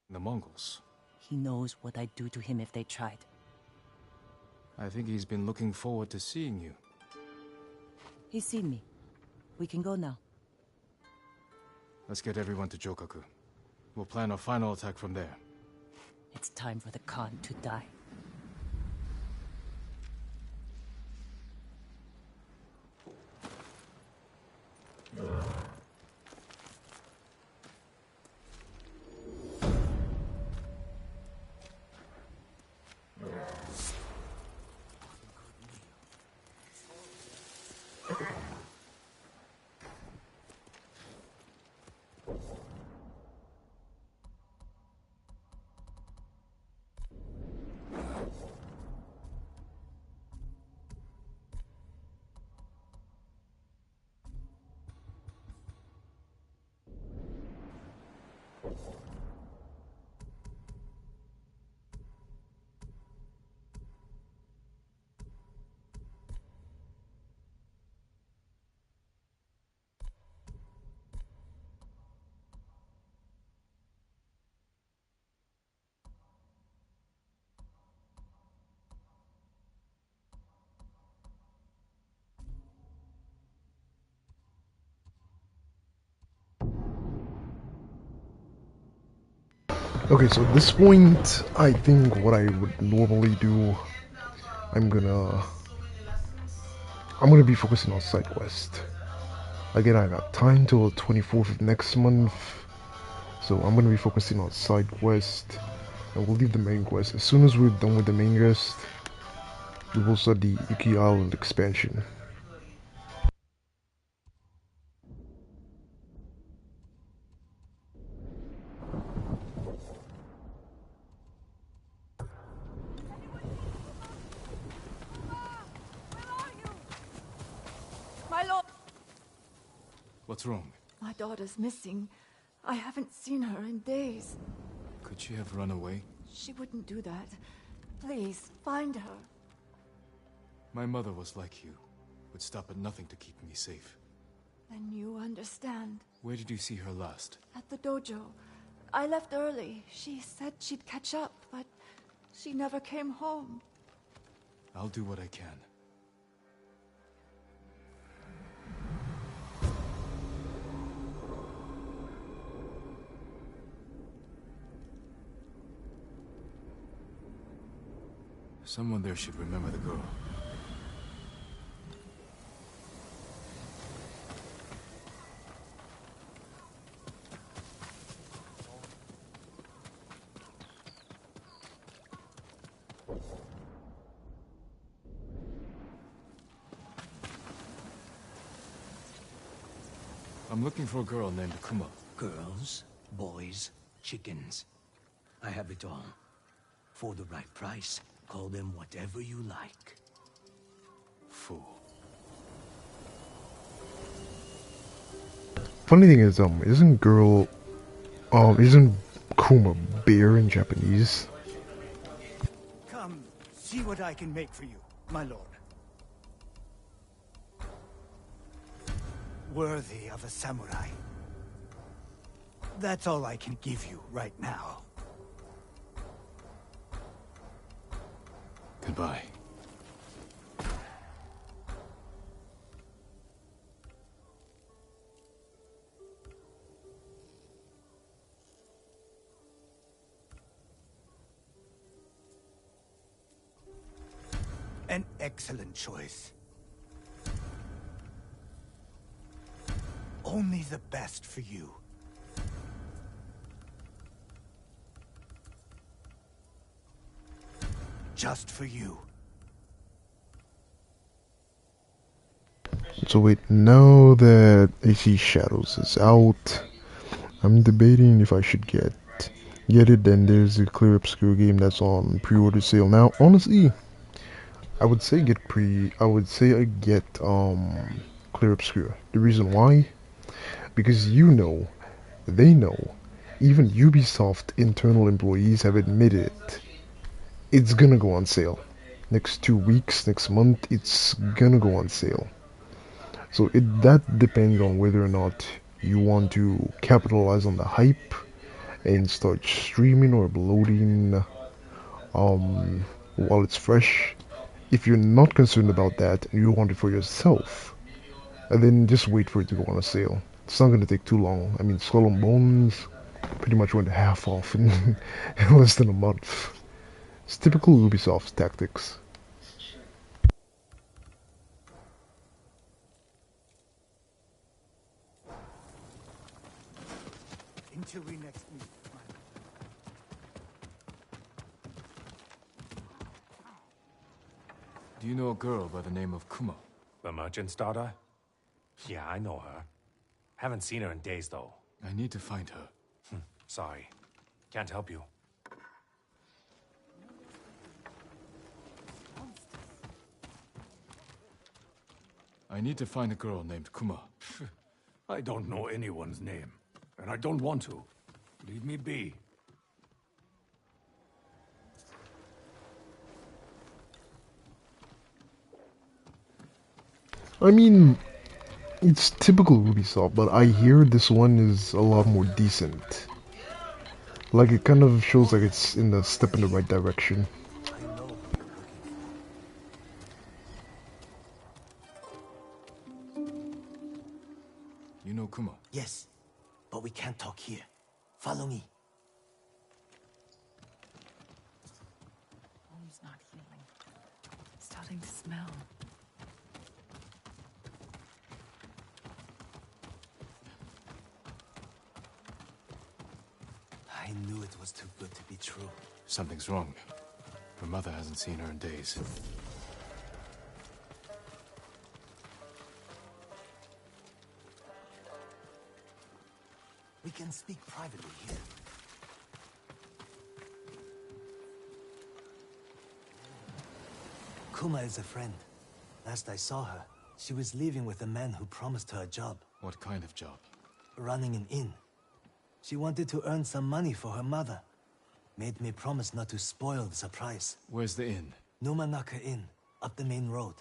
The Mongols. He knows what I'd do to him if they tried. I think he's been looking forward to seeing you. He's seen me. We can go now. Let's get everyone to Jogaku. We'll plan our final attack from there. It's time for the Khan to die. Okay, so at this point, I think what I would normally do I'm gonna be focusing on side quest. Again, I got time till the 24th of next month, so I'm gonna be focusing on side quest, and we'll leave the main quest. As soon as we're done with the main quest, we will start the Iki Island expansion. My lord! What's wrong? My daughter's missing. I haven't seen her in days. Could she have run away? She wouldn't do that. Please, find her. My mother was like you. Would stop at nothing to keep me safe. Then you understand. Where did you see her last? At the dojo. I left early. She said she'd catch up, but she never came home. I'll do what I can. Someone there should remember the girl. I'm looking for a girl named Kuma. Girls, boys, chickens. I have it all. For the right price, call them whatever you like. Fool. Funny thing is, isn't Kuma bear in Japanese? Come, see what I can make for you, my lord. Worthy of a samurai. That's all I can give you right now. Goodbye. An excellent choice. Only the best for you. Just for you. So wait, now that AC Shadows is out, I'm debating if I should get it. Then there's a Clear Obscure game that's on pre-order sale now. Honestly, I would say get Clear Obscure. The reason why? Because they know, even Ubisoft internal employees have admitted it's gonna go on sale. Next 2 weeks, next month, it's gonna go on sale. So that depends on whether or not you want to capitalize on the hype and start streaming or uploading while it's fresh. If you're not concerned about that and you want it for yourself, then just wait for it to go on a sale. It's not gonna take too long. I mean, Skull and Bones pretty much went half off in, in less than a month. It's typical Ubisoft tactics. Until we next meet. Do you know a girl by the name of Kuma? The merchant's daughter? Yeah, I know her. Haven't seen her in days, though. I need to find her. Sorry. Can't help you. I need to find a girl named Kuma. I don't know anyone's name, and I don't want to. Leave me be. I mean, it's typical Ubisoft, but I hear this one is a lot more decent. Like, it kind of shows like it's in the step in the right direction. You know Kuma? Yes, but we can't talk here. Follow me. Wound's not healing. something to smell. I knew it was too good to be true. Something's wrong. Her mother hasn't seen her in days. We can speak privately here. Kuma is a friend. Last I saw her, she was leaving with a man who promised her a job. What kind of job? Running an inn. She wanted to earn some money for her mother. Made me promise not to spoil the surprise. Where's the inn? Numanaka Inn, up the main road.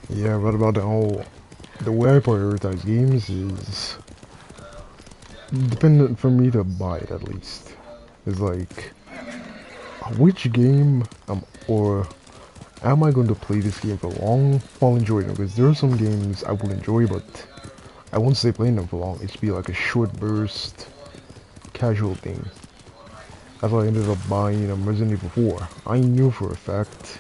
Yeah, but about the way I prioritize games is dependent for me to buy it at least. It's like, which game or am I going to play this game for long while enjoying it? Because there are some games I will enjoy, but I won't stay playing them for long. It's be like a short burst, casual thing. That's why I ended up buying Resident Evil 4. I knew for a fact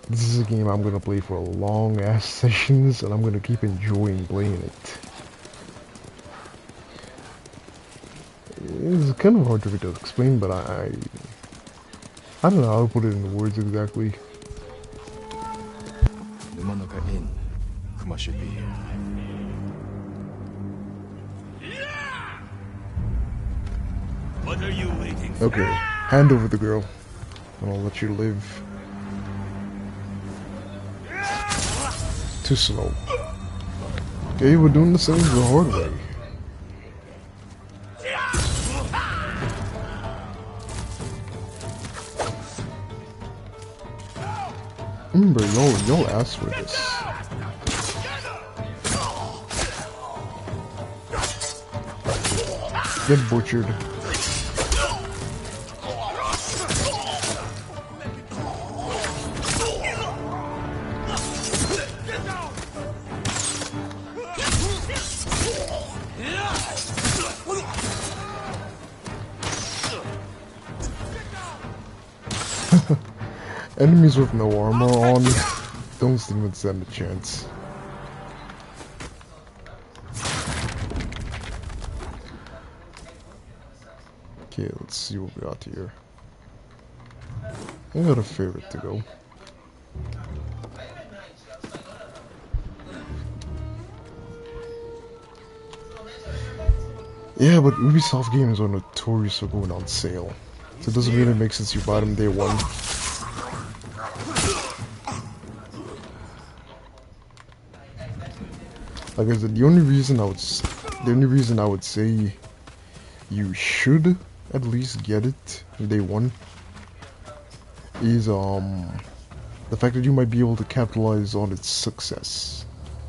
this is a game I'm gonna play for long ass sessions, and I'm gonna keep enjoying playing it. It's kind of hard for me to explain, but I don't know how to put it into words exactly. Numanaka Inn. Kuma should be here. What are you waiting for? Okay, hand over the girl, and I'll let you live. Too slow. Okay, we're doing the same the hard way. Remember, y'all asked for this. Get butchered. Enemies with no armor on, don't even stand a chance. Okay, let's see what we got here. I got a favorite to go. Yeah, but Ubisoft games are notorious for going on sale. So it doesn't really make sense you buy them day one. Like I said, the only reason I would say you should at least get it day one is the fact that you might be able to capitalize on its success.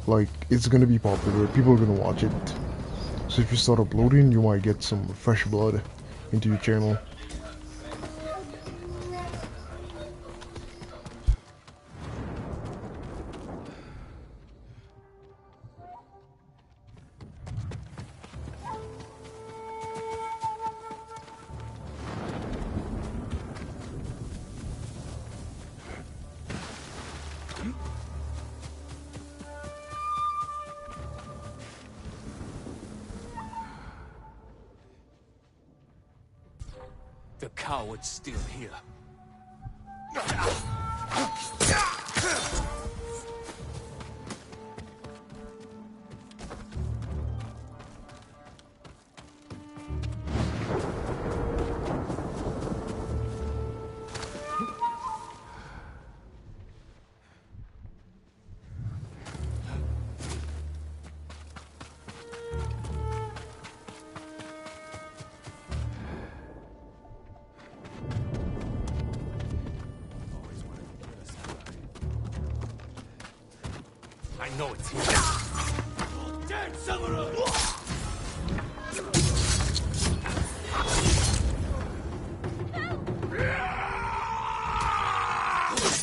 Like, it's gonna be popular, people are gonna watch it. So if you start uploading, you might get some fresh blood into your channel. The coward's still here. know it's here. Dead samurai!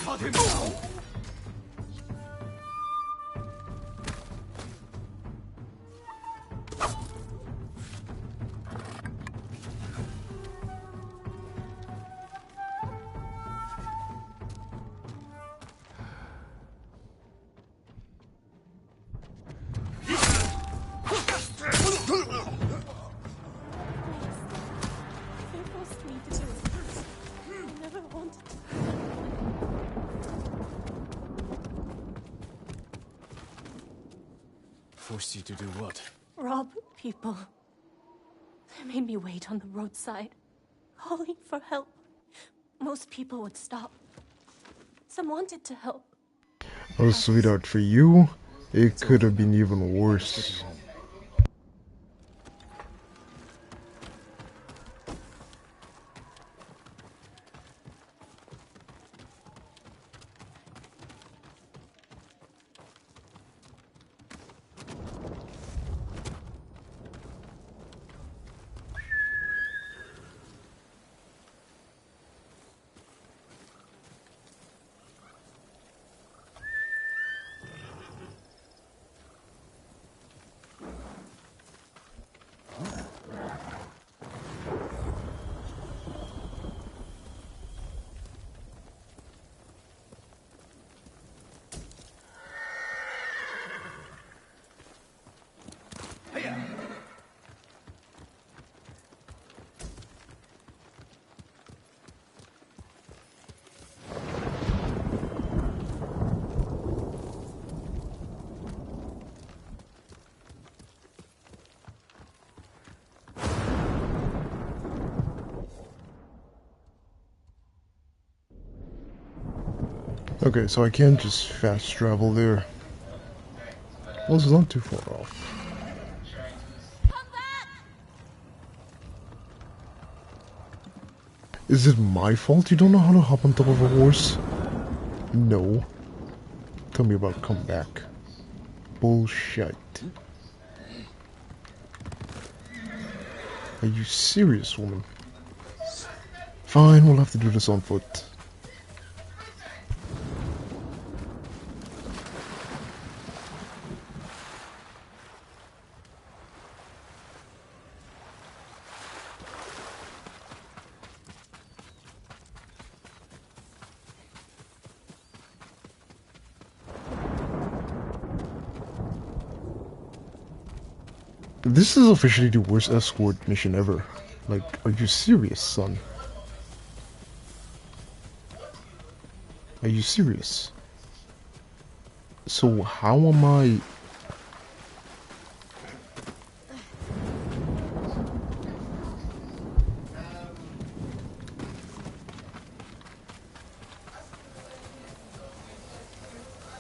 Cut him! They forced me to do it. I never wanted to. Forced you to do what? Rob people. They made me wait on the roadside, calling for help. Most people would stop. Some wanted to help. Oh, sweetheart, for you, it could have been even worse. Okay, so I can't just fast travel there. Well, it's not too far off. Is it my fault you don't know how to hop on top of a horse? No. Tell me about come back. Bullshit. Are you serious, woman? Fine, we'll have to do this on foot. This is officially the worst escort mission ever. Like, are you serious, son? Are you serious? So how am I...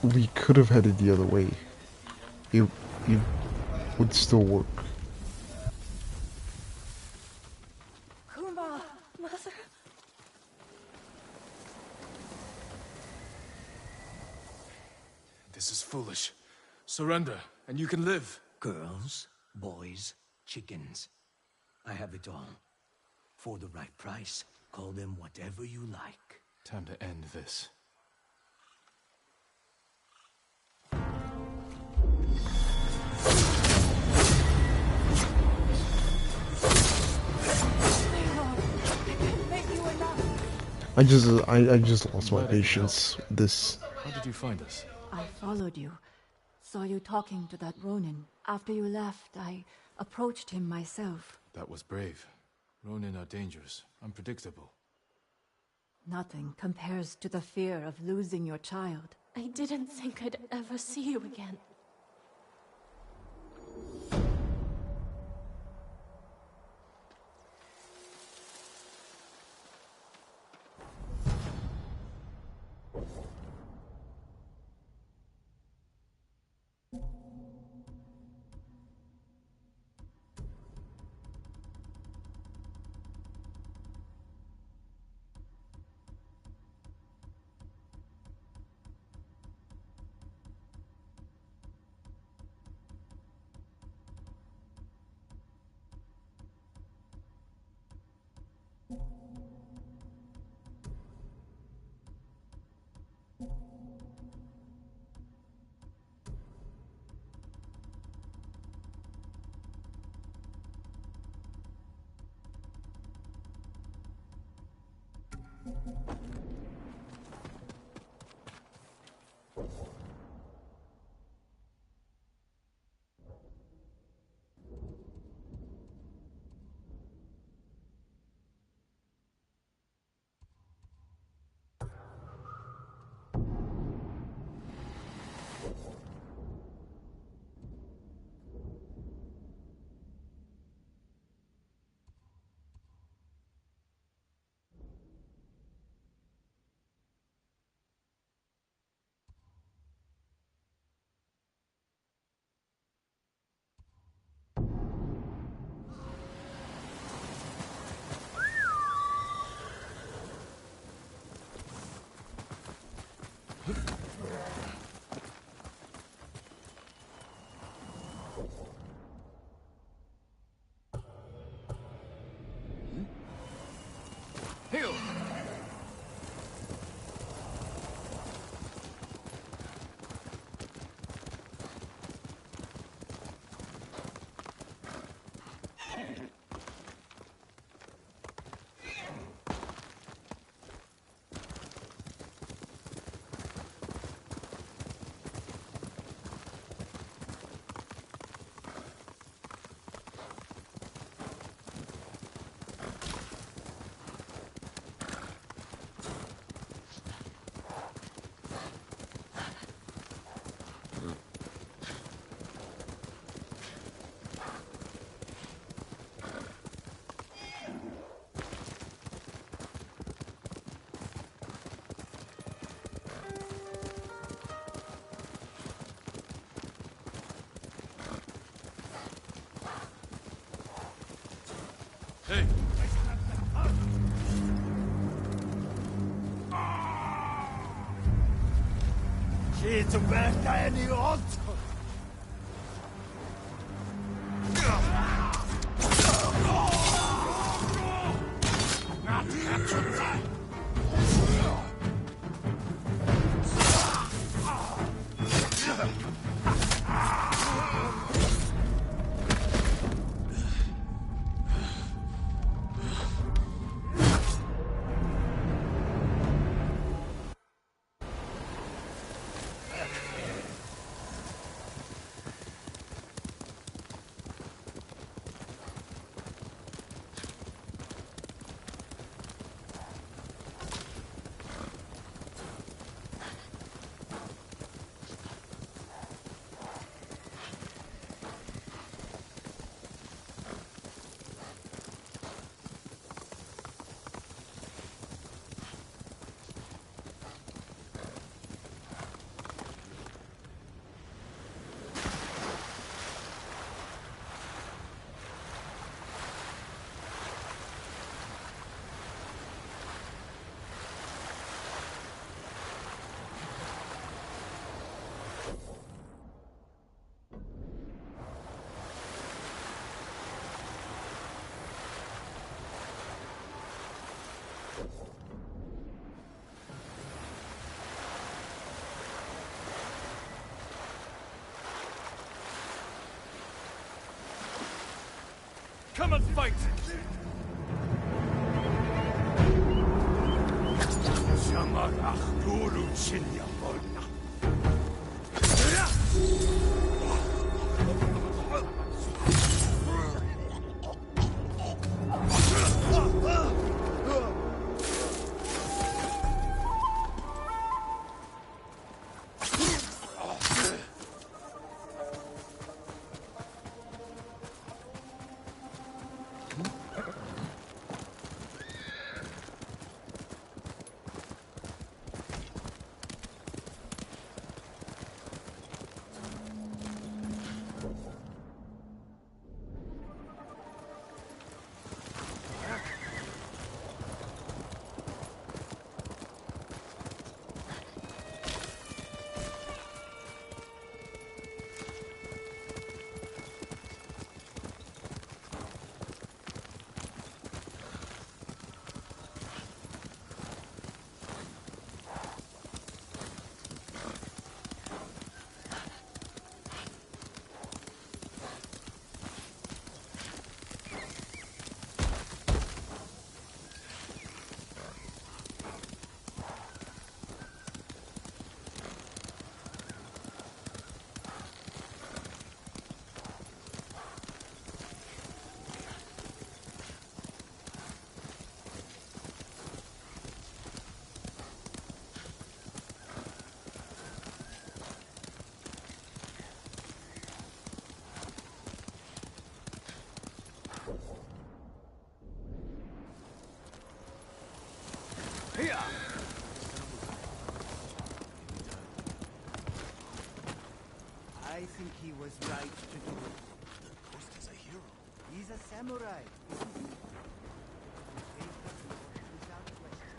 We could have headed the other way. It would still work. Kuma, mother. This is foolish. Surrender, and you can live. Girls, boys, chickens. I have it all. For the right price, call them whatever you like. Time to end this. I just lost my patience with this. How did you find us? I followed you. Saw you talking to that Ronin. After you left, I approached him myself. That was brave. Ronin are dangerous, unpredictable. Nothing compares to the fear of losing your child. I didn't think I'd ever see you again. to verka any odds. Come and fight! I think he was right to do it. The ghost is a hero. He's a samurai, isn't he? Without question.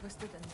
Twisted and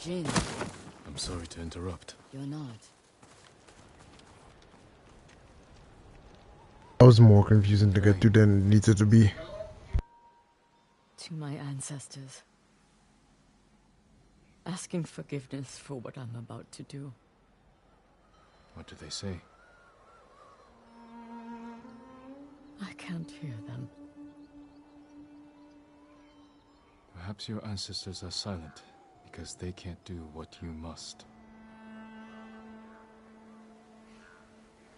Jin. I'm sorry to interrupt. You're not. That was more confusing to get to than it needed to be. To my ancestors. Asking forgiveness for what I'm about to do. What do they say? I can't hear them. Perhaps your ancestors are silent because they can't do what you must.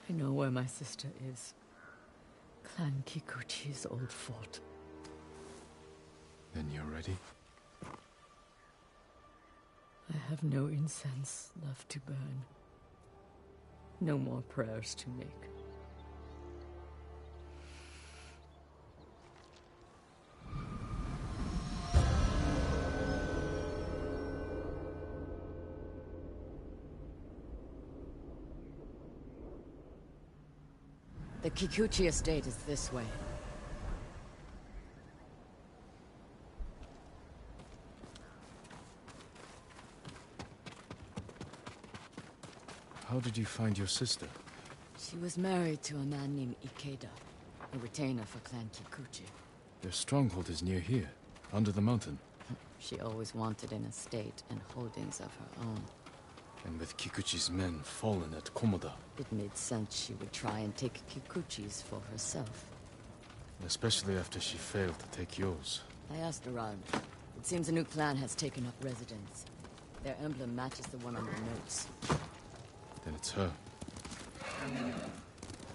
I know where my sister is. Clan Kikuchi's old fort. Then you're ready? I have no incense left to burn. No more prayers to make. The Kikuchi estate is this way. How did you find your sister? She was married to a man named Ikeda, a retainer for Clan Kikuchi. Their stronghold is near here, under the mountain. She always wanted an estate and holdings of her own. And with Kikuchi's men fallen at Komoda. It made sense she would try and take Kikuchi's for herself. Especially after she failed to take yours. I asked around. It seems a new clan has taken up residence. Their emblem matches the one on the notes. Then it's her.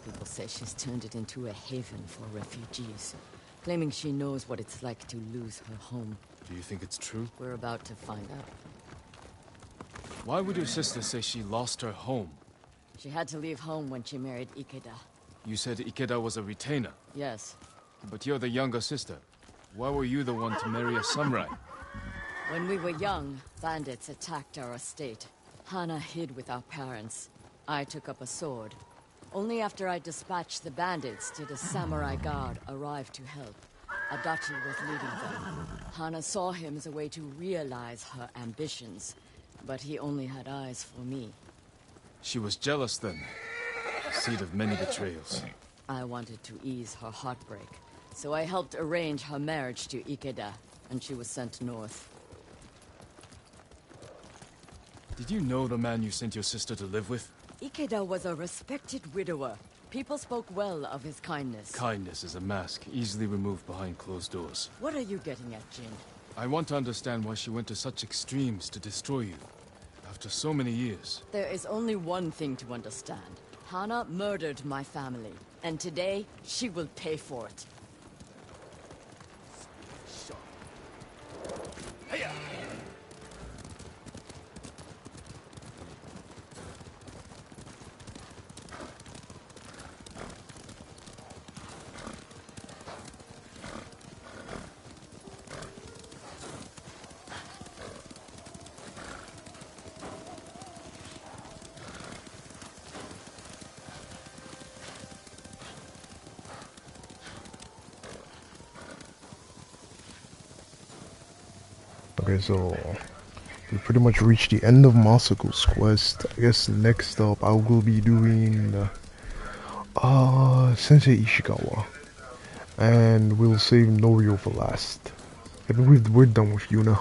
People say she's turned it into a haven for refugees, claiming she knows what it's like to lose her home. Do you think it's true? We're about to find out. Why would your sister say she lost her home? She had to leave home when she married Ikeda. You said Ikeda was a retainer. Yes. But you're the younger sister. Why were you the one to marry a samurai? When we were young, bandits attacked our estate. Hana hid with our parents. I took up a sword. Only after I dispatched the bandits did a samurai guard arrive to help. Adachi was leading them. Hana saw him as a way to realize her ambitions. But he only had eyes for me. She was jealous then. Seed of many betrayals. I wanted to ease her heartbreak, so I helped arrange her marriage to Ikeda, and she was sent north. Did you know the man you sent your sister to live with? Ikeda was a respected widower. People spoke well of his kindness. Kindness is a mask, easily removed behind closed doors. What are you getting at, Jin? I want to understand why she went to such extremes to destroy you. After so many years. There is only one thing to understand. Hana murdered my family, and today, she will pay for it. Okay, so we pretty much reached the end of Masako's quest. I guess next up I will be doing Sensei Ishikawa, and we'll save Norio for last. And we're done with Yuna.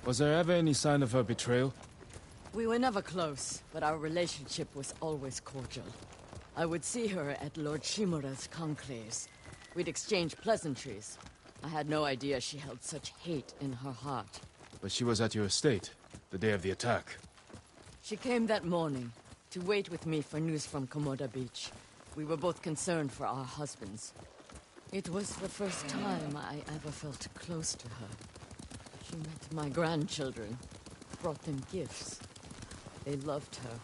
Was there ever any sign of her betrayal? We were never close, but our relationship was always cordial. I would see her at Lord Shimura's conclaves. We'd exchange pleasantries. I had no idea she held such hate in her heart. But she was at your estate, the day of the attack. She came that morning, to wait with me for news from Komoda Beach. We were both concerned for our husbands. It was the first time I ever felt close to her. She met my grandchildren, brought them gifts. They loved her.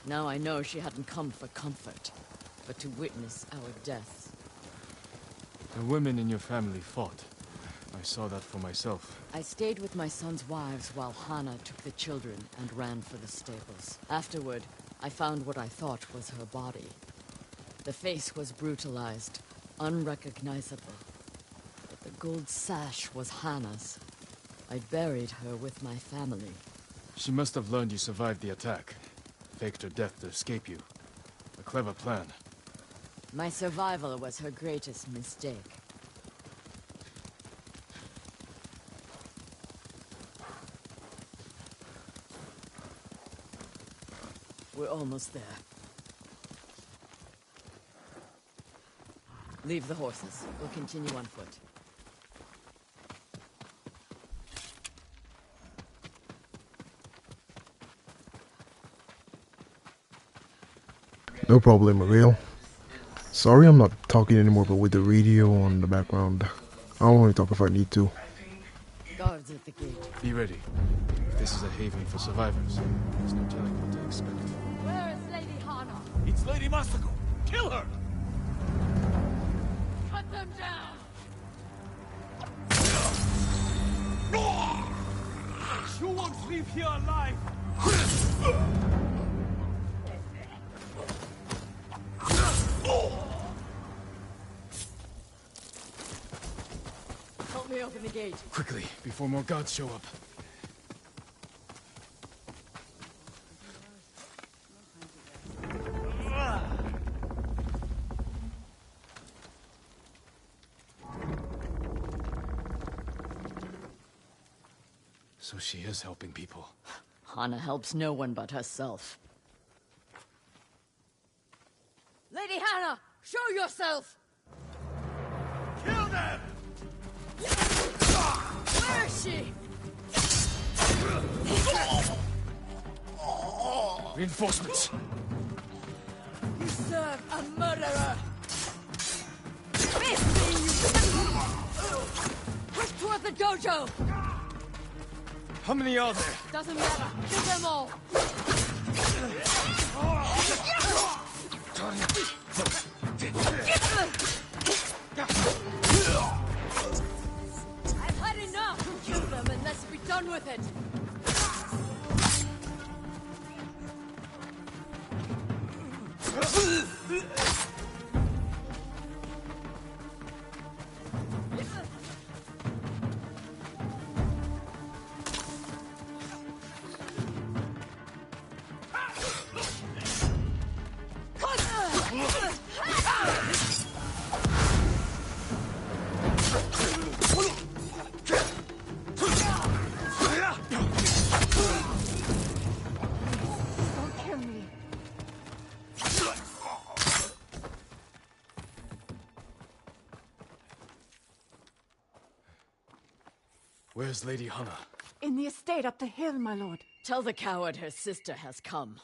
Now I know she hadn't come for comfort, but to witness our deaths. The women in your family fought. I I saw that for myself. I stayed with my son's wives while Hana took the children and ran for the stables. Afterward, I found what I thought was her body. The face was brutalized, unrecognizable. But the gold sash was Hana's. I buried her with my family. She must have learned you survived the attack. Faked her death to escape you. A clever plan. My survival was her greatest mistake. We're almost there. Leave the horses. We'll continue on foot. No problem, Miguel. Sorry I'm not talking anymore, but with the radio on the background, I'll only talk if I need to. Guards at the gate. Be ready. If this is a haven for survivors, there's no telling what to expect. Where is Lady Hana? It's Lady Masako. Kill her! Cut them down! You won't leave here alive! Help me open the gate. Quickly, before more guards show up. So she is helping people. Hana helps no one but herself. Lady Hana, show yourself! Kill them! Where is she? Reinforcements! You serve a murderer! Face me, you... Push toward the dojo! How many are there? Doesn't matter. Kill them all! I've had enough! Kill them and let's be done with it! Where's Lady Hana? In the estate up the hill, my lord. Tell the coward her sister has come.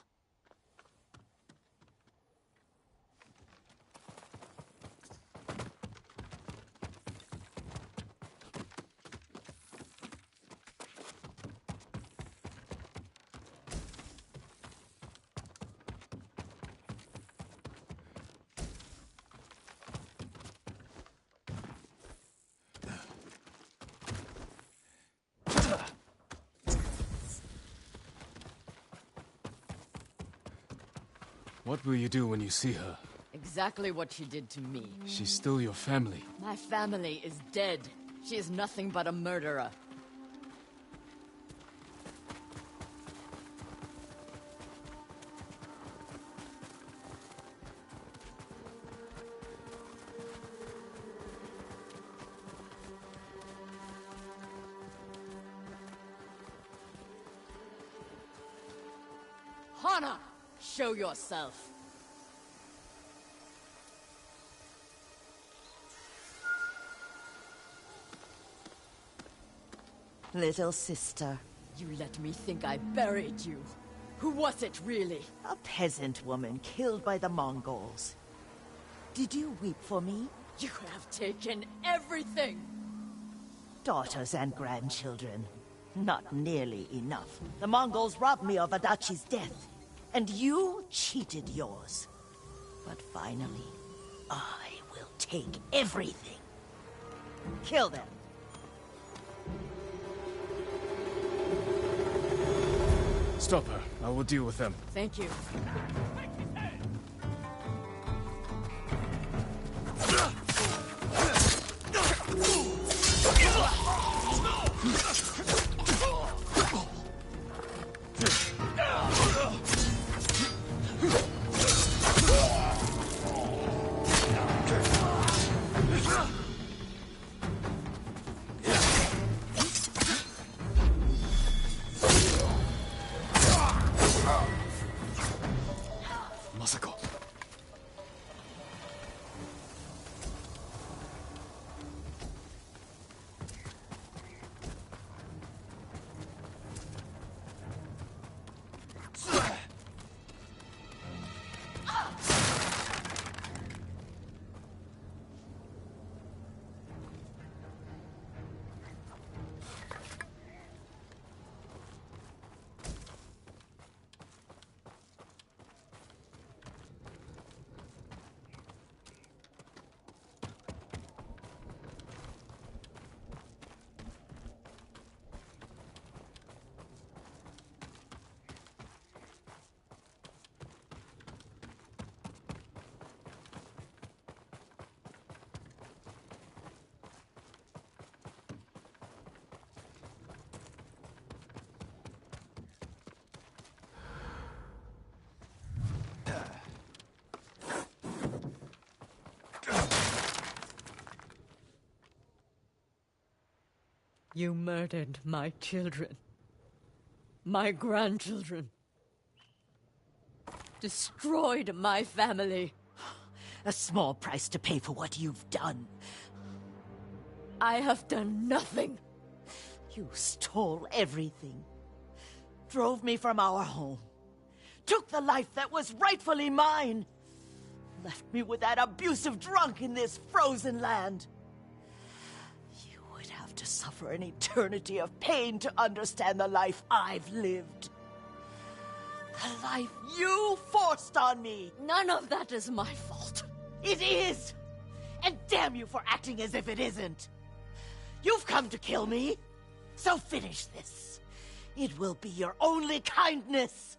What will you do when you see her? Exactly what she did to me. She's still your family. My family is dead. She is nothing but a murderer. Hana! Show yourself! Little sister. You let me think I buried you. Who was it, really? A peasant woman killed by the Mongols. Did you weep for me? You have taken everything! Daughters and grandchildren. Not nearly enough. The Mongols robbed me of Adachi's death. And you cheated yours. But finally, I will take everything. Kill them. stop her. I will deal with them. Thank you. You murdered my children. My grandchildren. Destroyed my family. A small price to pay for what you've done. I have done nothing. You stole everything. Drove me from our home. Took the life that was rightfully mine. Left me with that abusive drunk in this frozen land. You would have to suffer an eternity of pain to understand the life I've lived. The life you forced on me. None of that is my fault. It is! And damn you for acting as if it isn't. You've come to kill me, so finish this. It will be your only kindness.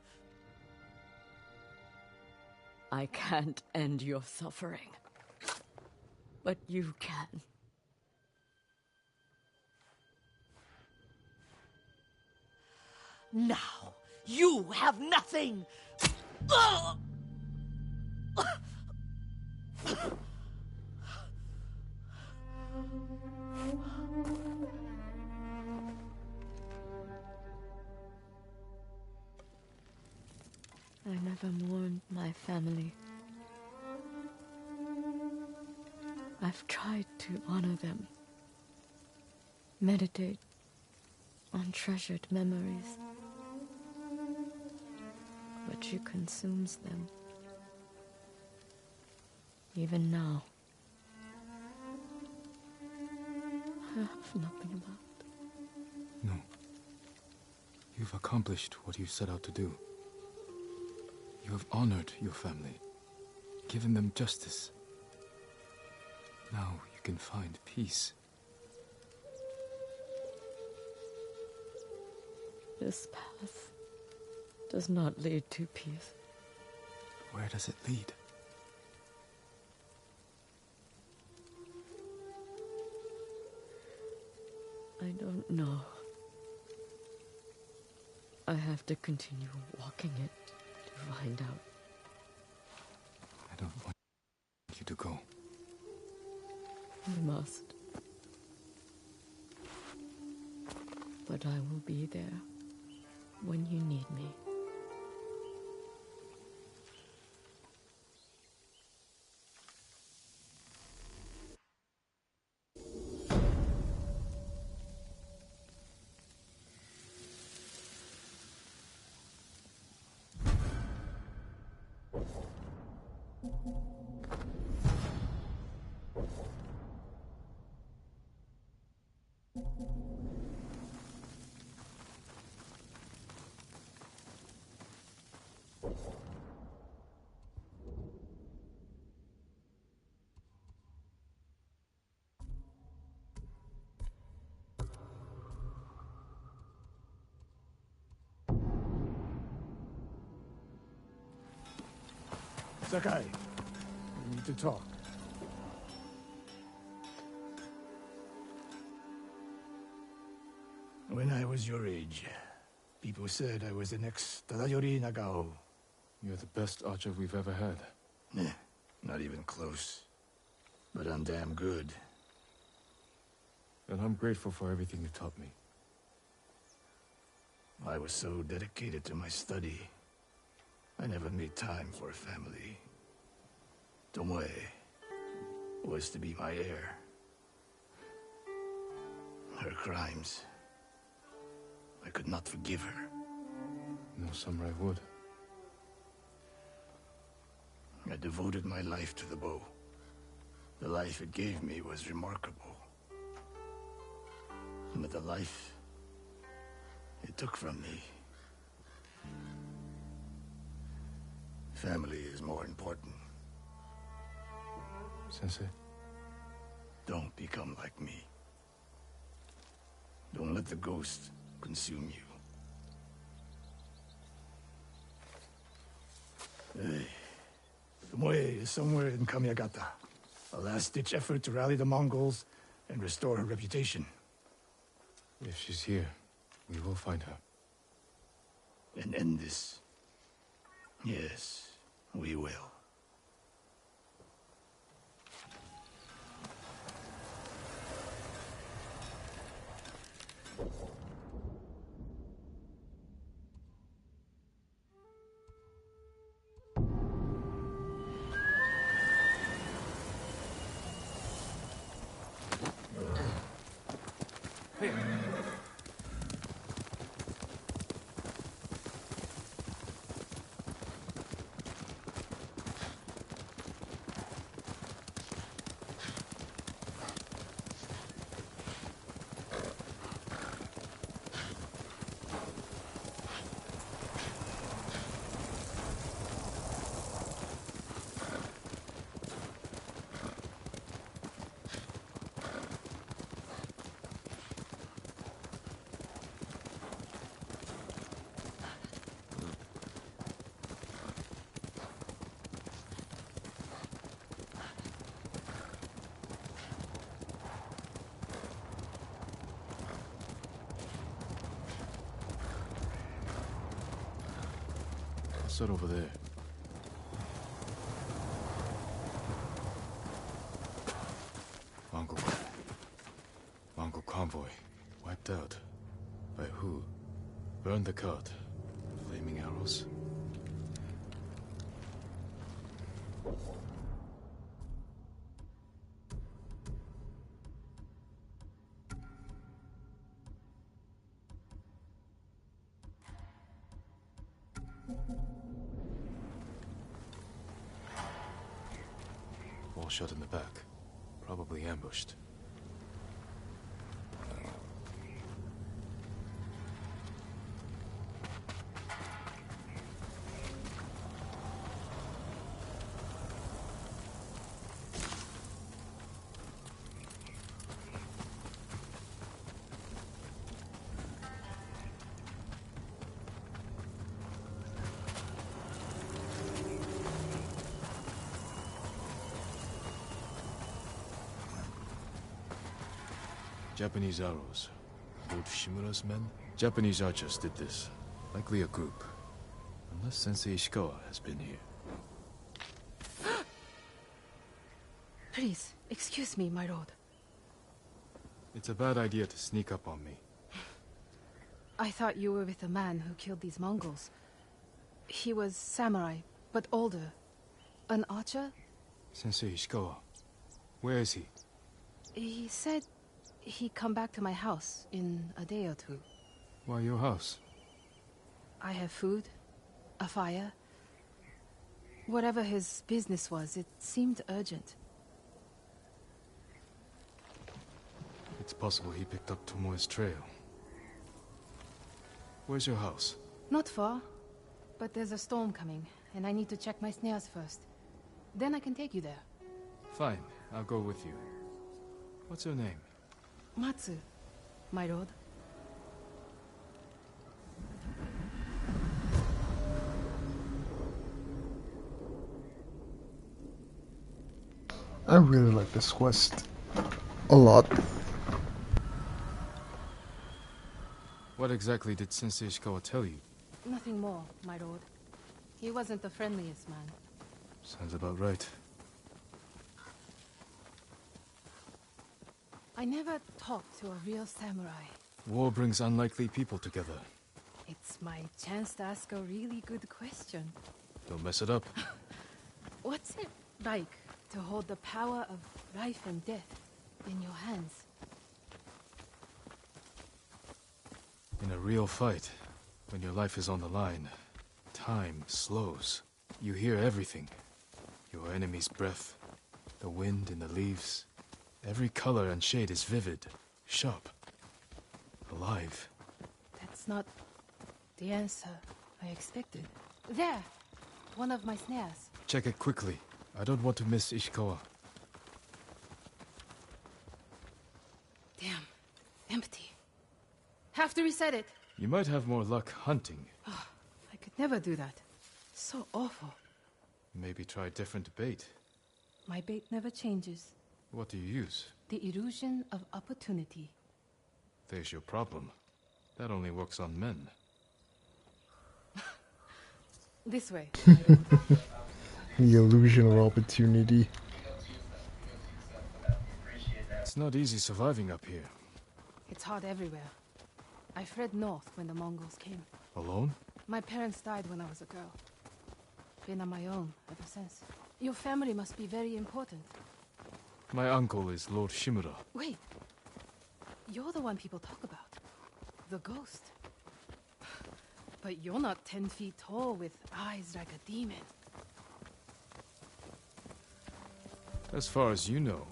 I can't end your suffering. But you can. Now, you have nothing! Ugh! I never mourned my family. I've tried to honor them. Meditate on treasured memories. But she consumes them. Even now. I have nothing left. No. You've accomplished what you set out to do. You have honored your family, given them justice. Now you can find peace. This path does not lead to peace. Where does it lead? I don't know. I have to continue walking it to find out. I don't want you to go. I must. But I will be there when you need me. Sakai, we need to talk. When I was your age, people said I was the next Tadayori Nagao. You're the best archer we've ever had. Not even close. But I'm damn good. And I'm grateful for everything you taught me. I was so dedicated to my study, I never made time for a family. Tomoe was to be my heir. Her crimes, I could not forgive her. No samurai would. I devoted my life to the bow. The life it gave me was remarkable. But the life it took from me... Family is more important. Sensei? Don't become like me. Don't let the ghost consume you. Hey, Tomoe is somewhere in Kamiagata. A last-ditch effort to rally the Mongols and restore her reputation. If she's here, we will find her. And end this. Yes, we will. What's that over there? Mongol convoy. Wiped out. By who? Burned the cart. Flaming arrows? Wall shut in the back. Probably ambushed. Japanese arrows. Lord Shimura's men? Japanese archers did this. Likely a group. Unless Sensei Ishikawa has been here. Please, excuse me, my lord. It's a bad idea to sneak up on me. I thought you were with the man who killed these Mongols. He was samurai, but older. An archer? Sensei Ishikawa. Where is he? He said he'd come back to my house in a day or two. Why your house? I have food, a fire. Whatever his business was, it seemed urgent. It's possible he picked up Tomoe's trail. Where's your house? Not far, but there's a storm coming, and I need to check my snares first. Then I can take you there. Fine, I'll go with you. What's your name? Matsu, my lord. I really like this quest a lot. What exactly did Sensei Ishikawa tell you? Nothing more, my lord. He wasn't the friendliest man. Sounds about right. I never talked to a real samurai. War brings unlikely people together. It's my chance to ask a really good question. Don't mess it up. What's it like to hold the power of life and death in your hands? In a real fight, when your life is on the line, time slows. You hear everything. Your enemy's breath, the wind in the leaves. Every color and shade is vivid, sharp, alive. That's not the answer I expected. There! One of my snares. Check it quickly. I don't want to miss Ishikawa. Damn. Empty. Have to reset it. You might have more luck hunting. Oh, I could never do that. So awful. Maybe try a different bait. My bait never changes. What do you use? The illusion of opportunity. There's your problem. That only works on men. This way. The illusion of opportunity. It's not easy surviving up here. It's hard everywhere. I fled north when the Mongols came. Alone? My parents died when I was a girl. Been on my own ever since. Your family must be very important. My uncle is Lord Shimura. Wait. You're the one people talk about. The ghost. But you're not 10 feet tall with eyes like a demon. As far as you know,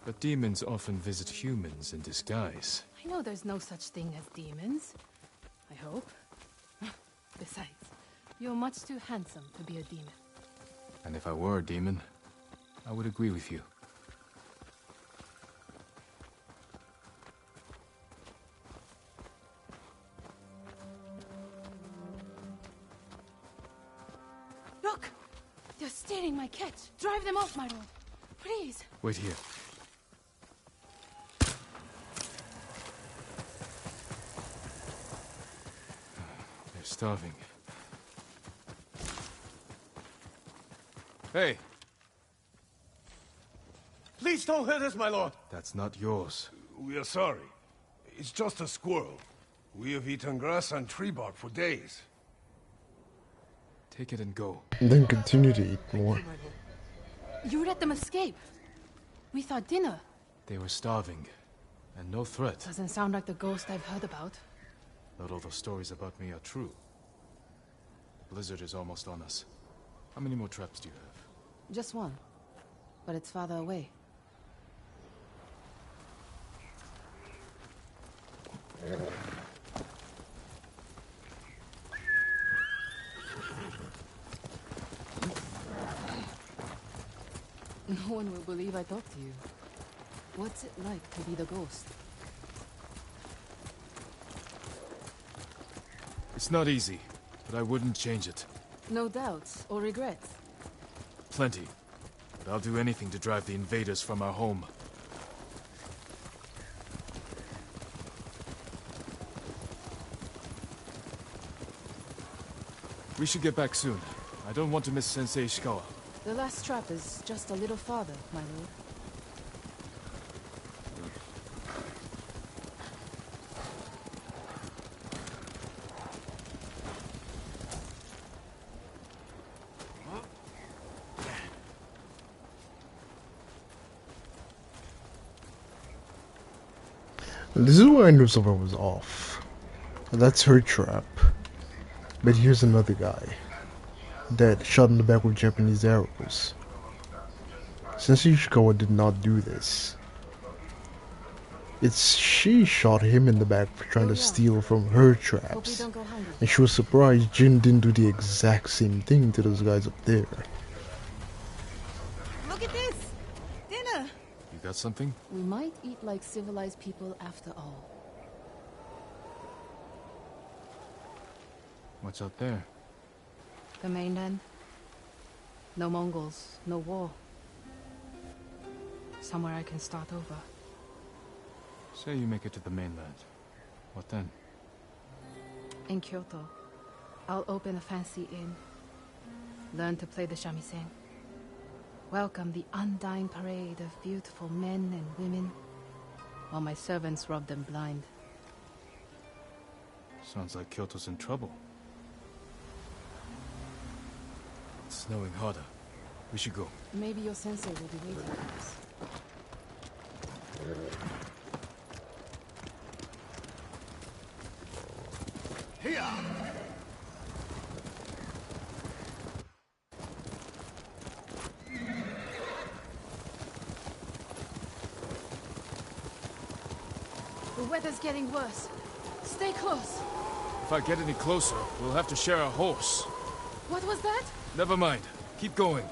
but demons often visit humans in disguise. I know there's no such thing as demons. I hope. Besides, you're much too handsome to be a demon. And if I were a demon, I would agree with you. Look! They're stealing my catch. Drive them off, my lord. Please. Wait here. They're starving. Hey! Please don't hurt us, my lord. That's not yours. We are sorry. It's just a squirrel. We have eaten grass and tree bark for days. Take it and go. And then continue to eat more. You let them escape. We thought dinner. They were starving, and no threat. Doesn't sound like the ghost I've heard about. Not all the stories about me are true. Blizzard is almost on us. How many more traps do you have? Just one. But it's farther away. No one will believe I talked to you. What's it like to be the ghost? It's not easy, but I wouldn't change it. No doubts or regrets. Plenty. But I'll do anything to drive the invaders from our home. We should get back soon. I don't want to miss Sensei Ishikawa. The last trap is just a little farther, my lord. This is where I knew something was off. That's her trap. But here's another guy. Dead, shot in the back with Japanese arrows. Sensei Ishikawa did not do this. She shot him in the back for trying to steal from her traps. And she was surprised Jin didn't do the exact same thing to those guys up there. Look at this! Dinner! You got something? We might eat like civilized people after all. What's out there? The mainland. No Mongols, no war. somewhere I can start over. Say you make it to the mainland. What then? In Kyoto, I'll open a fancy inn. Learn to play the shamisen. Welcome the undying parade of beautiful men and women, while my servants rub them blind. Sounds like Kyoto's in trouble. It's snowing harder. We should go. Maybe your sensei will be waiting for us. Here! The weather's getting worse. Stay close. If I get any closer, we'll have to share a horse. What was that? Never mind. Keep going.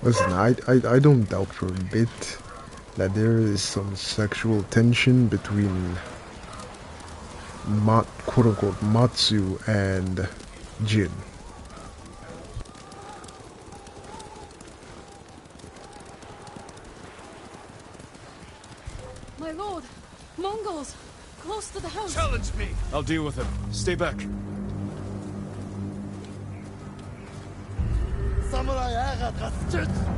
Listen, I don't doubt for a bit that there is some sexual tension between quote-unquote Matsu and Jin. My lord! Mongols! Close to the house! Challenge me! I'll deal with him. Stay back. Samurai Aga Gastut!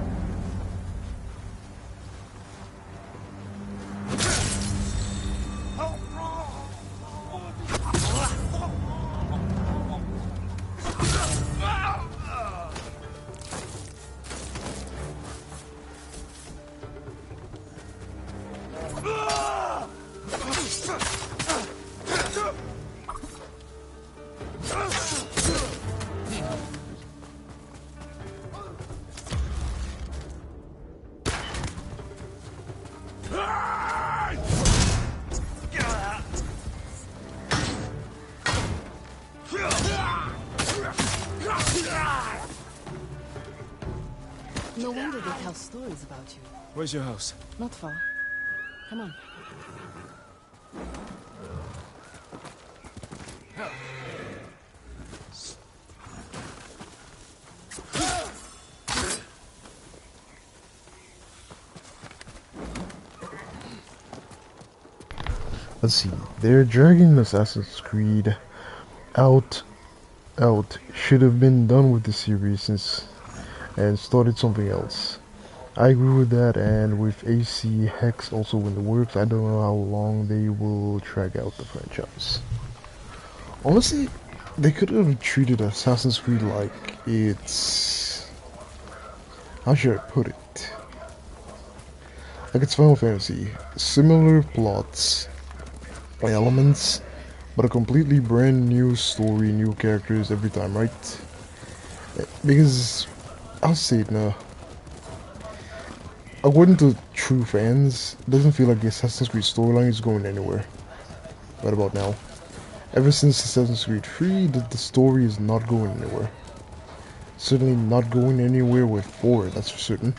No wonder they tell stories about you. Where's your house? Not far. Come on. Let's see. They're dragging Assassin's Creed out. Should have been done with the series since and started something else. I agree with that, and with AC Hex also in the works, I don't know how long they will drag out the franchise. Honestly, they could have treated Assassin's Creed like it's... how should I put it? Like it's Final Fantasy. Similar plots, elements, but a completely brand new story, new characters every time, right? Because, I'll say it now. According to true fans, it doesn't feel like the Assassin's Creed storyline is going anywhere. Right about now. Ever since Assassin's Creed 3, the story is not going anywhere. Certainly not going anywhere with 4, that's for certain.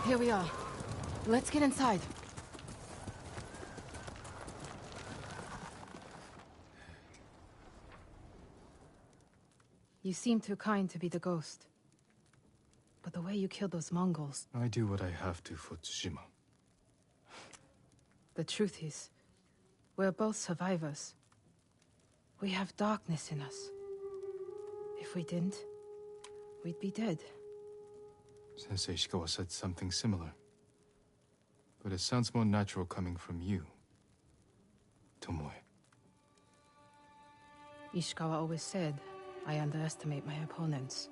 Here we are. Let's get inside. You seem too kind to be the ghost. But the way you killed those Mongols... I do what I have to for Tsushima. The truth is, we're both survivors. We have darkness in us. If we didn't, we'd be dead. Sensei Ishikawa said something similar. But it sounds more natural coming from you, Tomoe. Ishikawa always said, I underestimate my opponents.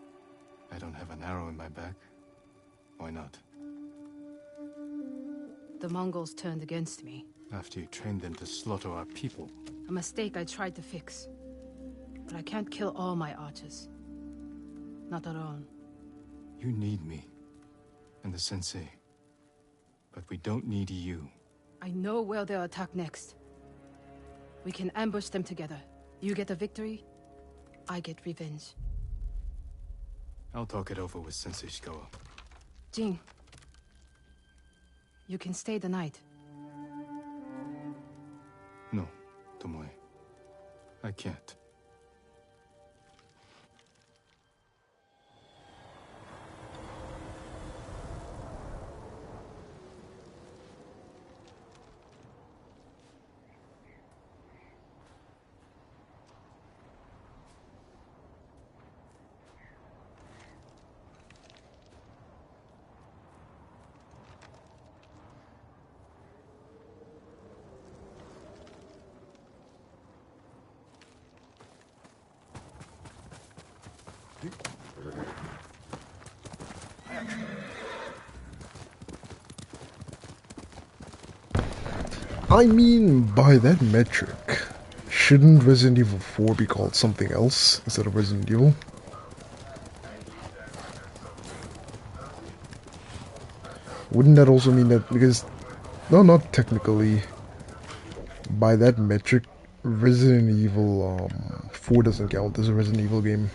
I don't have an arrow in my back. Why not? The Mongols turned against me. After you trained them to slaughter our people. A mistake I tried to fix. But I can't kill all my archers. Not alone. You need me. And the sensei. But we don't need you. I know where they'll attack next. We can ambush them together. You get a victory, I get revenge. I'll talk it over with Sensei Ishikawa. Jin, you can stay the night. No, Tomoe. I can't. I mean, by that metric, shouldn't Resident Evil 4 be called something else instead of Resident Evil? Wouldn't that also mean that, because, no, not technically, by that metric, Resident Evil 4 doesn't count as a Resident Evil game.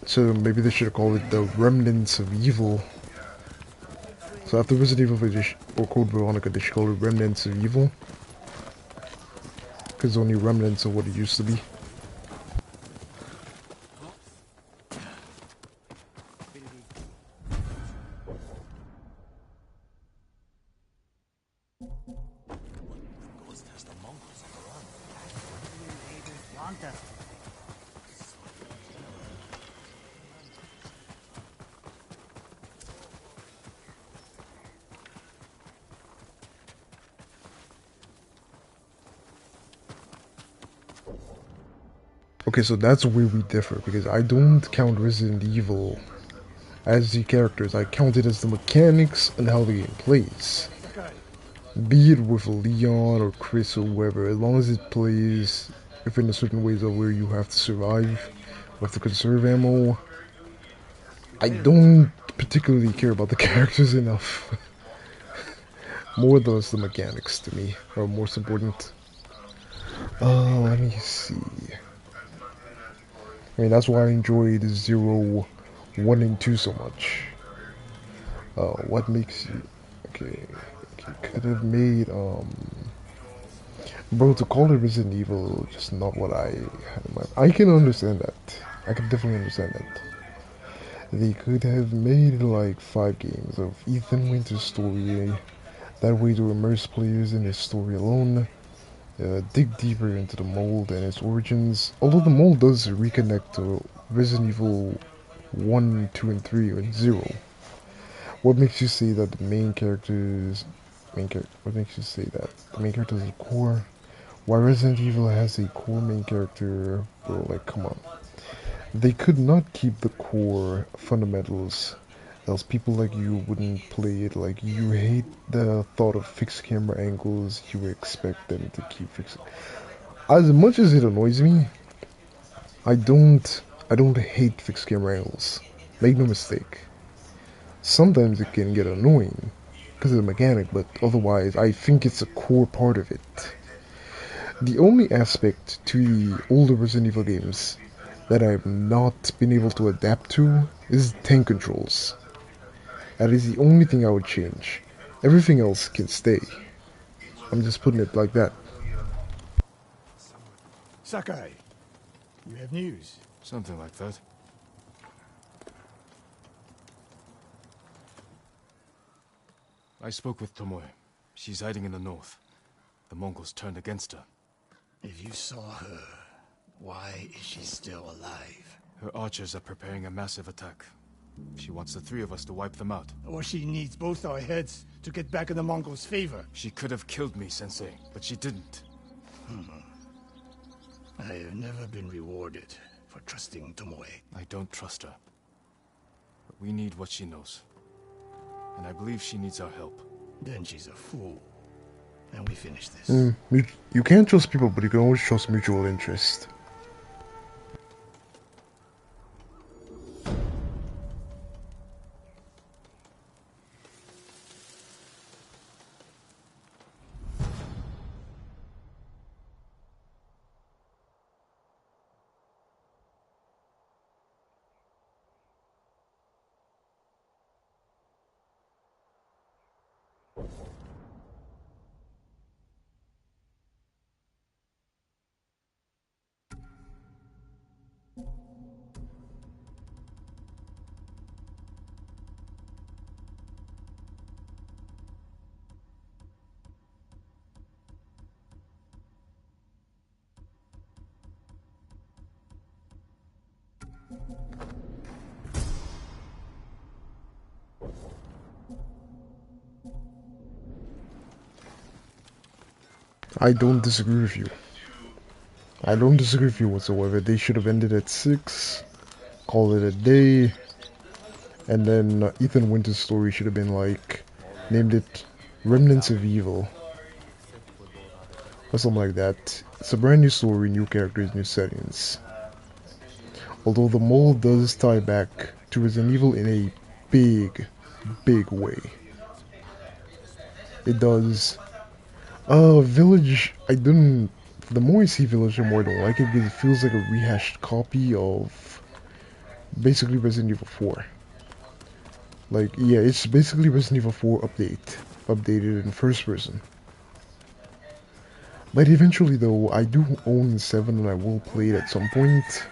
So maybe they should have called it the Remnants of Evil. So after Resident Evil Edition, or Code Veronica, they should call it Remnants of Evil. Because only remnants of what it used to be. Okay, so that's where we differ, because I don't count Resident Evil as the characters. I count it as the mechanics and how the game plays. Be it with Leon or Chris or whoever, as long as it plays within a certain ways of where you have to survive, you have to conserve ammo. I don't particularly care about the characters enough. More or less the mechanics to me are most important. Let me see. I mean, that's why I enjoyed 0, 1, and 2 so much. What makes you... Okay, could have made, bro, to call it Resident Evil, just not what I had in mind. I can understand that. I can definitely understand that. They could have made, like, 5 games of Ethan Winter's story. That way to immerse players in his story alone. Dig deeper into the mold and its origins, although the mold does reconnect to Resident Evil 1, 2, and 3, and 0. What makes you say that the main characters... What makes you say that the main character is a core? Why Resident Evil has a core main character? Bro, like, come on. They could not keep the core fundamentals, else people like you wouldn't play it. Like, you hate the thought of fixed camera angles, you expect them to keep fixing. As much as it annoys me, I don't hate fixed camera angles. Make no mistake. Sometimes it can get annoying because of the mechanic, but otherwise I think it's a core part of it. The only aspect to the older Resident Evil games that I've not been able to adapt to is tank controls. That is the only thing I would change. Everything else can stay. I'm just putting it like that. Sakai, you have news? Something like that. I spoke with Tomoe. She's hiding in the north. The Mongols turned against her. If you saw her, why is she still alive? Her archers are preparing a massive attack. She wants the three of us to wipe them out. Or she needs both our heads to get back in the Mongols' favor. She could have killed me, Sensei, but she didn't. I have never been rewarded for trusting Tomoe. I don't trust her. But we need what she knows. And I believe she needs our help. Then she's a fool. And we finish this. You can't trust people, but you can always trust mutual interest. I don't disagree with you. I don't disagree with you whatsoever. They should have ended at 6, call it a day, and then Ethan Winter's story should have been like, named it Remnants of Evil, or something like that. It's a brand new story, new characters, new settings. Although the mole does tie back to Resident Evil in a big, big way. It does. Village, the more I see Village, the more I don't like it, because it feels like a rehashed copy of basically Resident Evil 4. Like, yeah, it's basically Resident Evil 4 updated in first person. But eventually though, I do own 7 and I will play it at some point.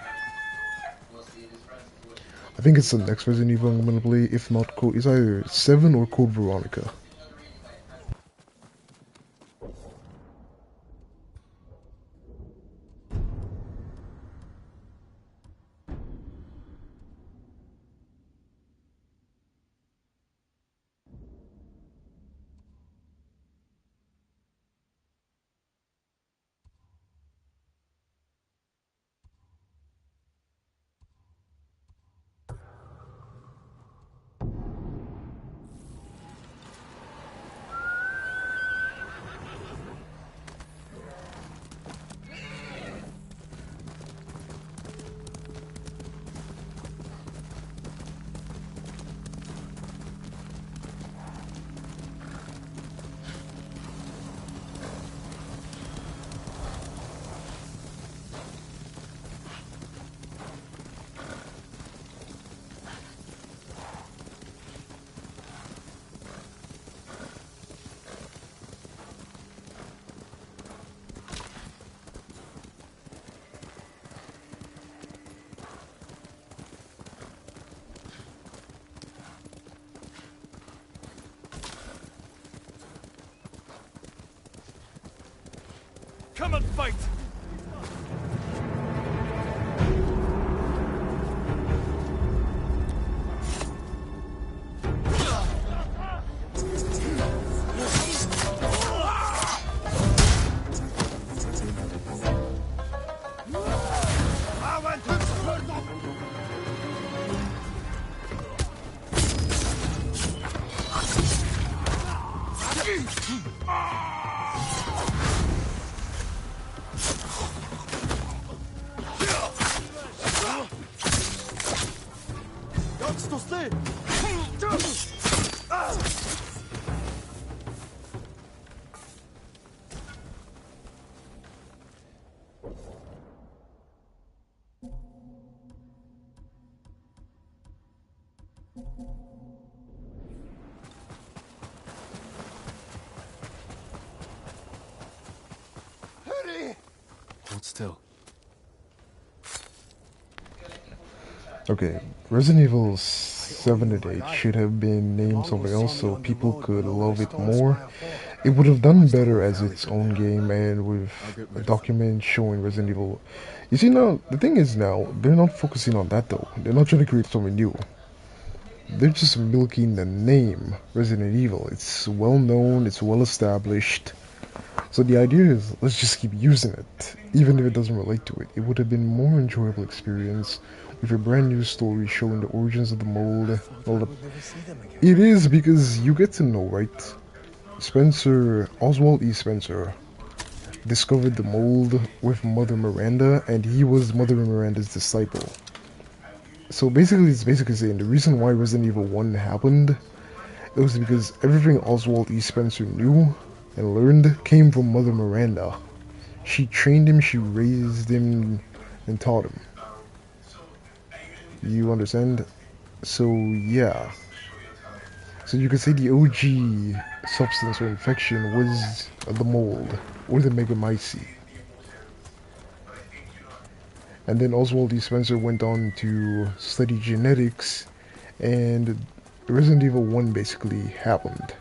I think it's the next Resident Evil I'm gonna play, if not it's either 7 or Code Veronica. Come and fight! Hurry! Hold still. Okay, Resident Evil 7 and 8 should have been named something else so people could love it more. It would have done better as its own game and with a document showing Resident Evil. You see now, the thing is now, they're not focusing on that though. They're not trying to create something new. They're just milking the name Resident Evil. It's well known, it's well established. So the idea is, let's just keep using it, even if it doesn't relate to it. It would have been a more enjoyable experience with a brand new story showing the origins of the mold. It is because you get to know, right? Oswald E. Spencer discovered the mold with Mother Miranda, and he was Mother Miranda's disciple. So basically, it's basically saying the reason why Resident Evil 1 happened, it was because everything Oswald E. Spencer knew and learned came from Mother Miranda. She trained him, she raised him, and taught him. You understand? So yeah. So you could say the OG substance or infection was the mold, or the Megamycete. And then Oswald E. Spencer went on to study genetics, and Resident Evil 1 basically happened.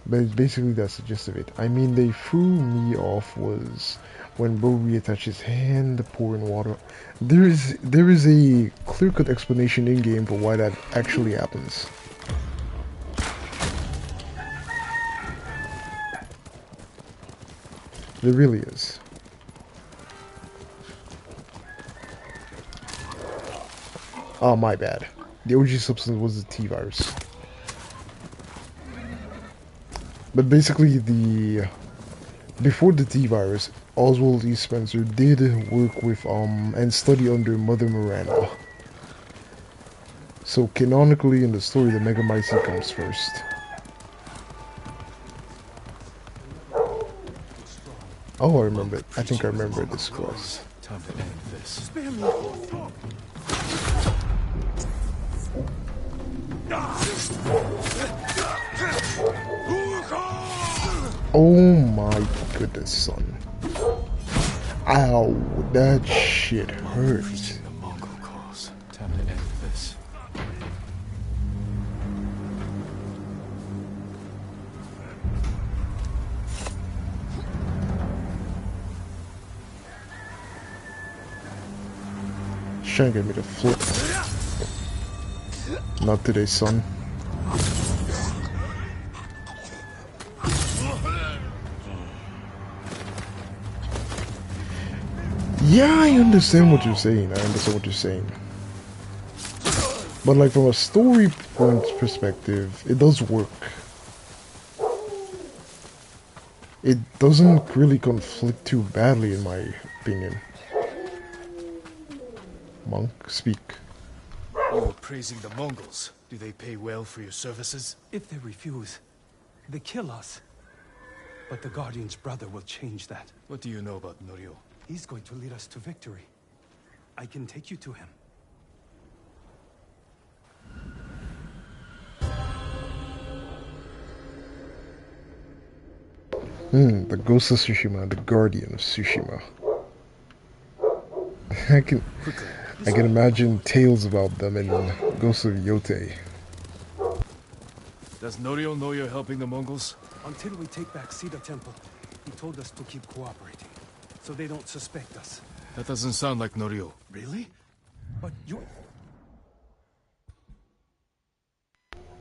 But basically that's the gist of it. I mean, they threw me off was when Bo reattached his hand, pouring water. There is a clear-cut explanation in-game for why that actually happens. There really is. Oh, my bad. The OG substance was the T-virus. But basically, before the T-virus, Oswald E. Spencer did work with and study under Mother Miranda. So canonically in the story, the Megamycete comes first. Oh, I remember. I think I remember this clause. Time to end this. Spare me. Oh my goodness, son. Ow, that shit hurts. The Mongol cause. Time to end this. Trying to get me to flip. Not today, son. Yeah, I understand what you're saying. But like from a story point perspective, it does work. It doesn't really conflict too badly in my opinion. Monk, speak. You were praising the Mongols. Do they pay well for your services? If they refuse, they kill us. But the Guardian's brother will change that. What do you know about Norio? He's going to lead us to victory. I can take you to him. The Ghost of Tsushima, the Guardian of Tsushima. I can imagine tales about them in Ghost of Yote. Does Norio know you're helping the Mongols? Until we take back Cedar Temple, he told us to keep cooperating, so they don't suspect us. That doesn't sound like Norio. Really? But you...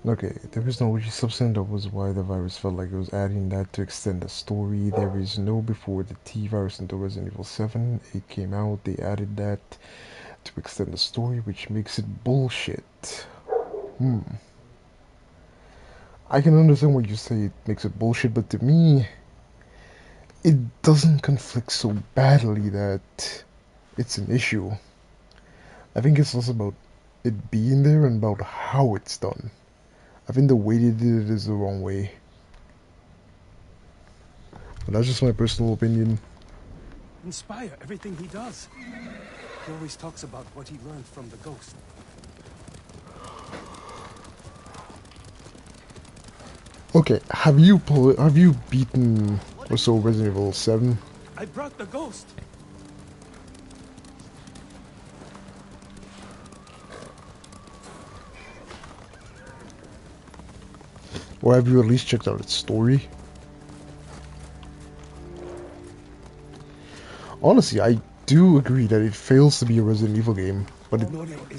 Okay, there is no OG substance. That was why the virus felt like it was adding that to extend the story. There is no before the T-virus into Resident Evil 7. It came out, they added that to extend the story, which makes it bullshit. I can understand what you say, it makes it bullshit, but to me, it doesn't conflict so badly that it's an issue. I think it's less about it being there and about how it's done. I think the way they did it is the wrong way. But that's just my personal opinion. Inspire everything he does. He always talks about what he learned from the ghost. Okay, have you beaten or so Resident Evil 7? I brought the ghost. Or have you at least checked out its story? Honestly, I do agree that it fails to be a Resident Evil game, but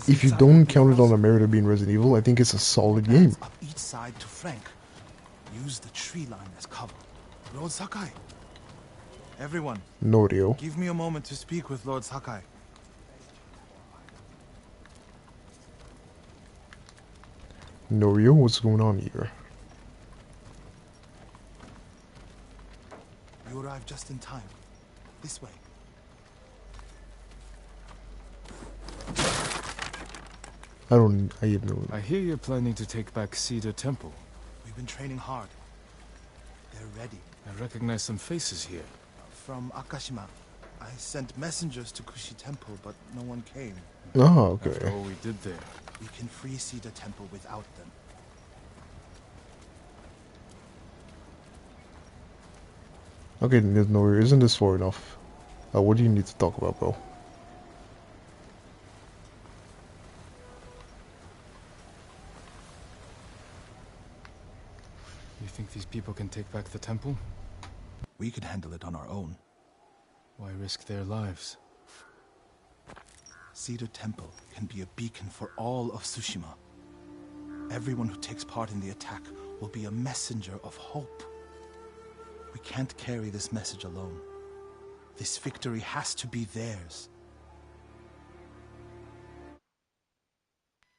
if you don't count it on the merit of being Resident Evil, I think it's a solid game. Up each side to flank. Use the tree line as cover. Lord Sakai. Everyone. Norio. Give me a moment to speak with Lord Sakai. Norio, what's going on here? You arrived just in time. This way. I have no... I hear you're planning to take back Cedar Temple. We've been training hard. They're ready. I recognize some faces here. From Akashima. I sent messengers to Kushi Temple, but no one came. Oh, okay. After all we did there. We can free Cedar Temple without them. Okay, Norio, isn't this far enough? What do you need to talk about, bro? You think these people can take back the temple? We can handle it on our own. Why risk their lives? Cedar Temple can be a beacon for all of Tsushima. Everyone who takes part in the attack will be a messenger of hope. We can't carry this message alone. This victory has to be theirs.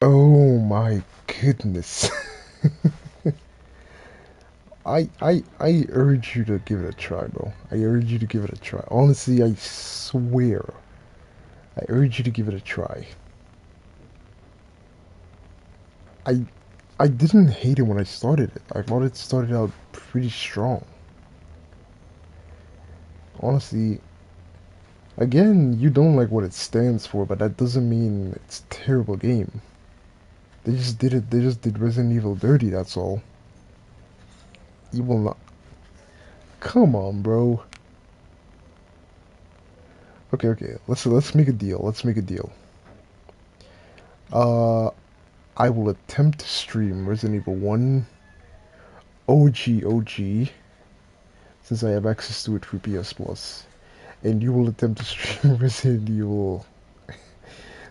Oh my goodness. I urge you to give it a try, bro. I urge you to give it a try. Honestly, I swear. I urge you to give it a try. I didn't hate it when I started it. I thought it started out pretty strong. Honestly, again, you don't like what it stands for, but that doesn't mean it's a terrible game. They just did Resident Evil dirty, that's all. You will not... Come on, bro. Okay, let's make a deal. Let's make a deal. I will attempt to stream Resident Evil 1 OG, since I have access to it through PS Plus. And you will attempt to stream Resident Evil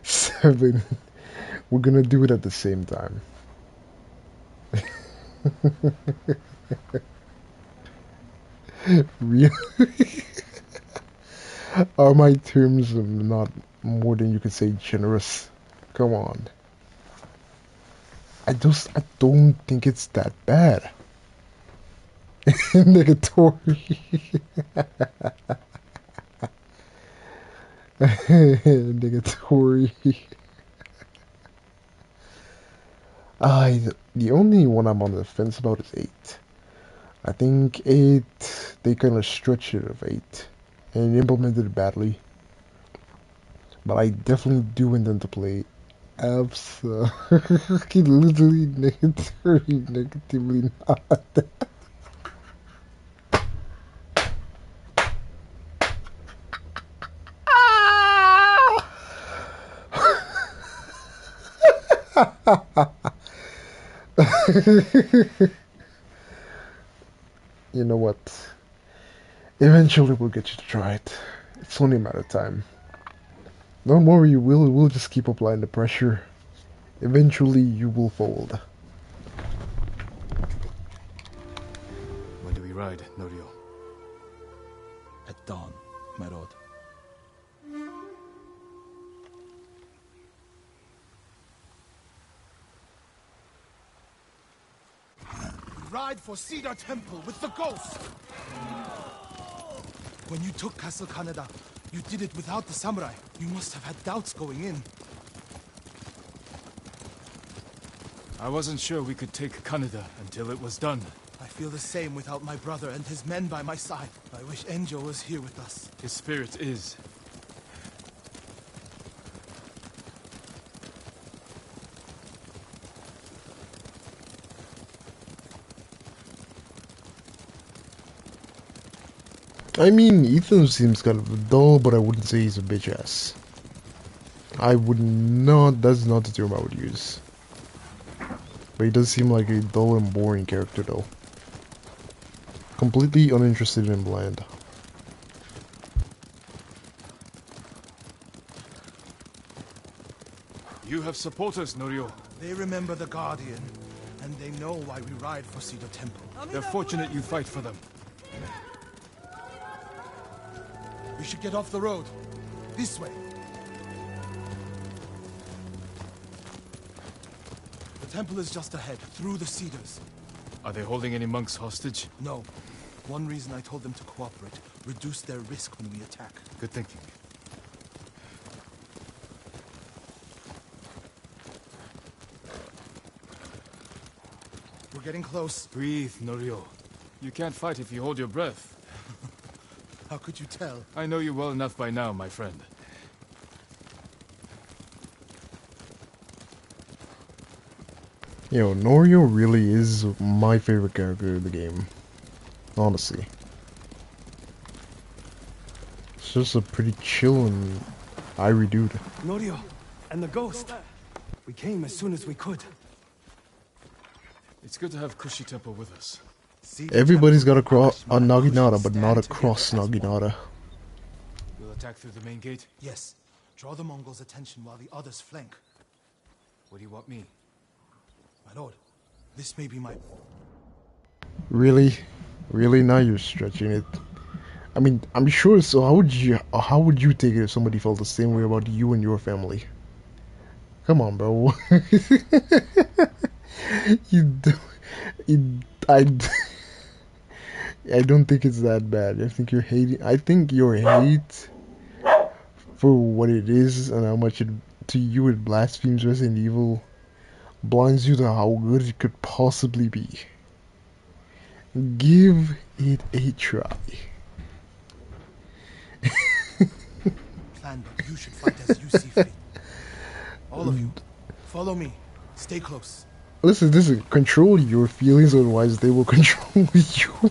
7. We're gonna do it at the same time. Really? Are my terms not more than you could say generous? Come on. I don't think it's that bad. Negatory. Negatory. The only one I'm on the fence about is 8. I think 8, they kind of stretched it of 8 and implemented it badly. But I definitely do intend to play absolutely negatively not. You know what? Eventually we'll get you to try it. It's only a matter of time. Don't worry, we'll just keep applying the pressure. Eventually you will fold. When do we ride, Norio? At dawn, my lord. Ride for Cedar Temple with the ghost! When you took Castle Kaneda, you did it without the samurai. You must have had doubts going in. I wasn't sure we could take Kaneda until it was done. I feel the same without my brother and his men by my side. I wish Enjo was here with us. His spirit is. I mean, Ethan seems kind of dull, but I wouldn't say he's a bitch ass. I would not, that's not the term I would use. But he does seem like a dull and boring character though. Completely uninterested and bland. You have supporters, Norio. They remember the Guardian, and they know why we ride for Cedar Temple. They're fortunate you fight for them. We should get off the road. This way. The temple is just ahead, through the cedars. Are they holding any monks hostage? No. One reason I told them to cooperate, reduce their risk when we attack. Good thinking. We're getting close. Breathe, Norio. You can't fight if you hold your breath. How could you tell? I know you well enough by now, my friend. Yo, Norio really is my favorite character in the game. Honestly. It's just a pretty chill and irie dude. Norio and the ghost. We came as soon as we could. It's good to have Kushi Temple with us. Everybody's got a Naginata, but not across Naginata. We'll attack through the main gate? Yes. Draw the Mongols' attention while the others flank. What do you want me? My lord, this may be my... Really? Really? Now you're stretching it. I mean, I'm sure, so how would you take it if somebody felt the same way about you and your family? Come on, bro. I don't think it's that bad. I think your hate for what it is and how much to you it blasphemes Resident Evil blinds you to how good it could possibly be. Give it a try. Plan, but you should fight as you see fit. All of you, follow me. Stay close. Listen, control your feelings, otherwise they will control you.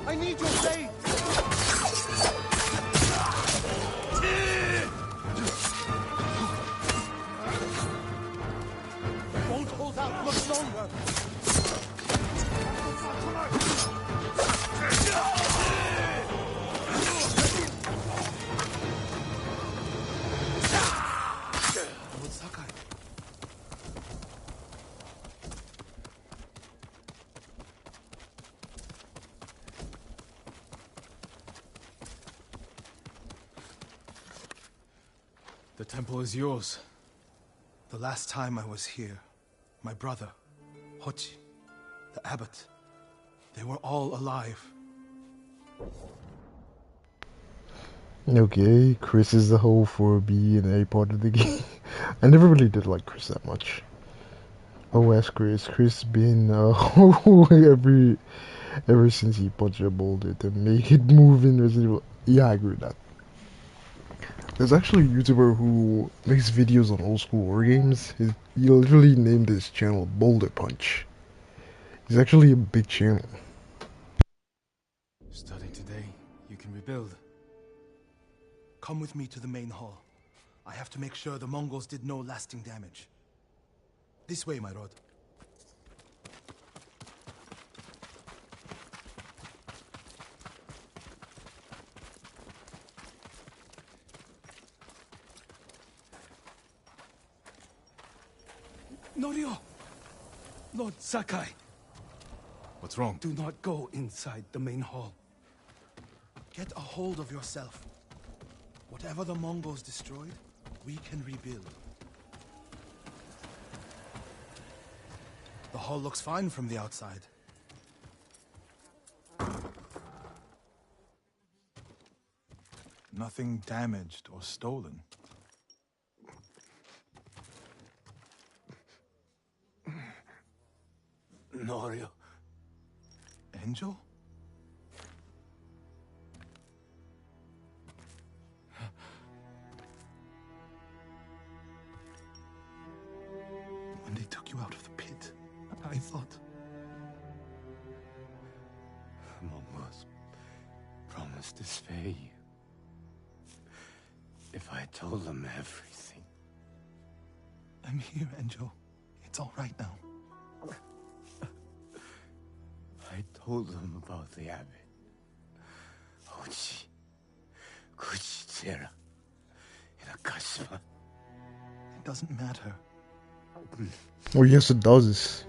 I need your blade! Won't hold out much longer! Lord Sakai. The temple is yours. The last time I was here, my brother, Hochi, the abbot, they were all alive. Okay, Chris is the whole for B and A part of the game. I never really did like Chris that much. Oh, ask Chris. Chris been ever since he punched a boulder to make it move in Resident Evil. Yeah, I agree with that. There's actually a YouTuber who makes videos on old school war games. He literally named his channel Boulder Punch. He's actually a big channel. Starting today, you can rebuild. Come with me to the main hall. I have to make sure the Mongols did no lasting damage. This way, my lord. Norio! Lord Sakai! What's wrong? Do not go inside the main hall. Get a hold of yourself. Whatever the Mongols destroyed, we can rebuild. The hall looks fine from the outside. Nothing damaged or stolen. Norio. Angel? When they took you out of the pit, I thought... The Mongols promised to spare you. If I told them everything. I'm here, Angel. It's all right now. I told them about the abbot. Hochi, Kuchitera, in Akashima. It doesn't matter. Oh yes it does.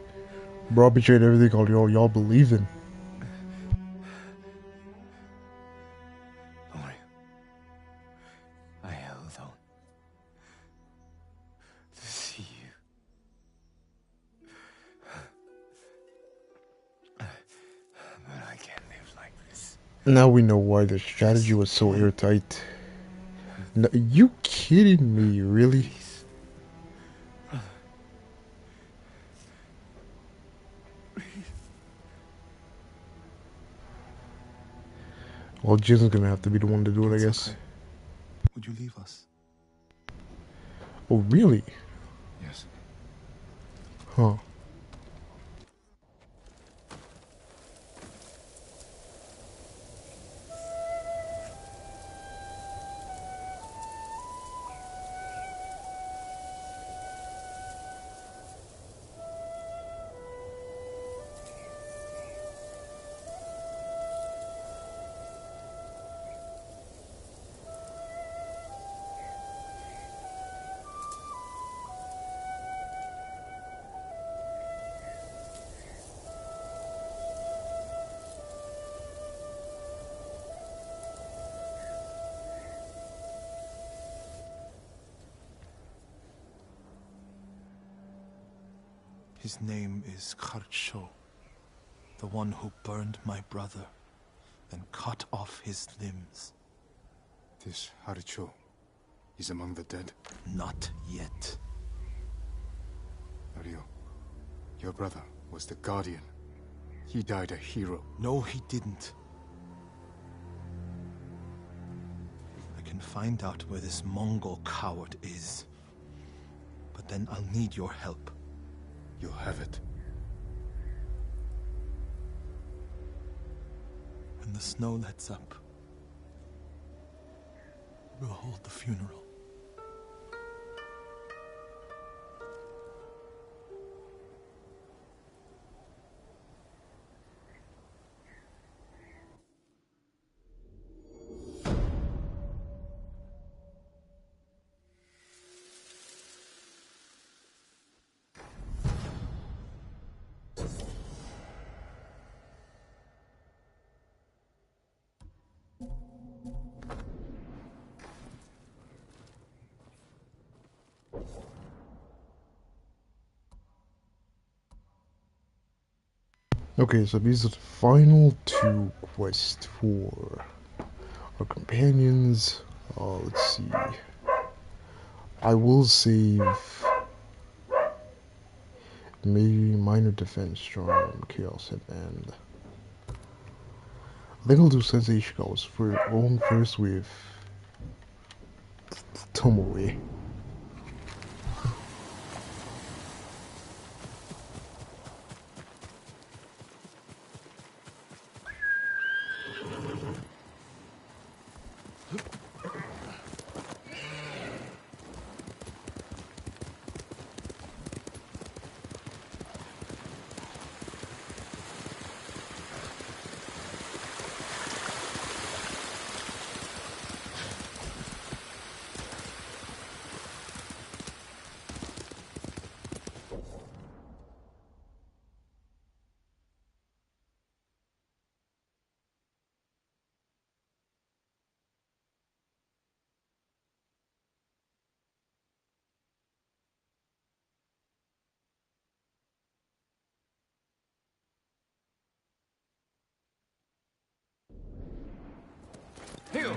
Bro betrayed everything y'all believe in. Don't worry. I held on to see you. But I can't live like this. Now we know why the strategy was so airtight. No, you kidding me, really? Well, Jin's gonna have to be the one to do it, I guess. Okay. Would you leave us? Oh, really? Yes. Huh. His name is Kharcho, the one who burned my brother, then cut off his limbs. This Haricho is among the dead? Not yet. Ryo, your brother was the Guardian. He died a hero. No, he didn't. I can find out where this Mongol coward is. But then I'll need your help. You'll have it. When when the snow lets up, we'll hold the funeral. Okay, so these are the final two quests for our companions. Let's see. I will save maybe minor defense charm, chaos headband. I think I'll do Sensei Ishikawa's going first with Tomoe. Heal!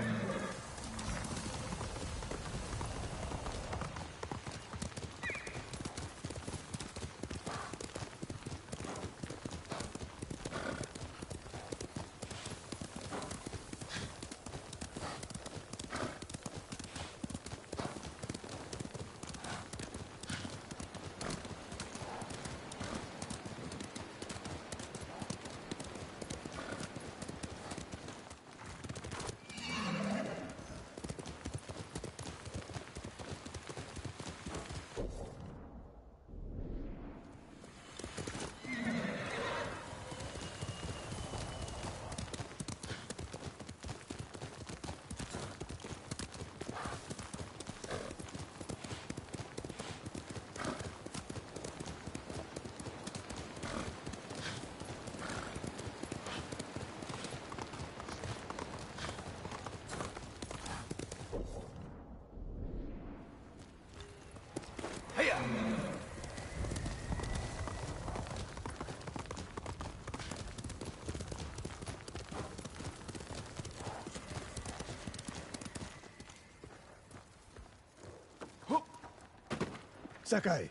Sakai.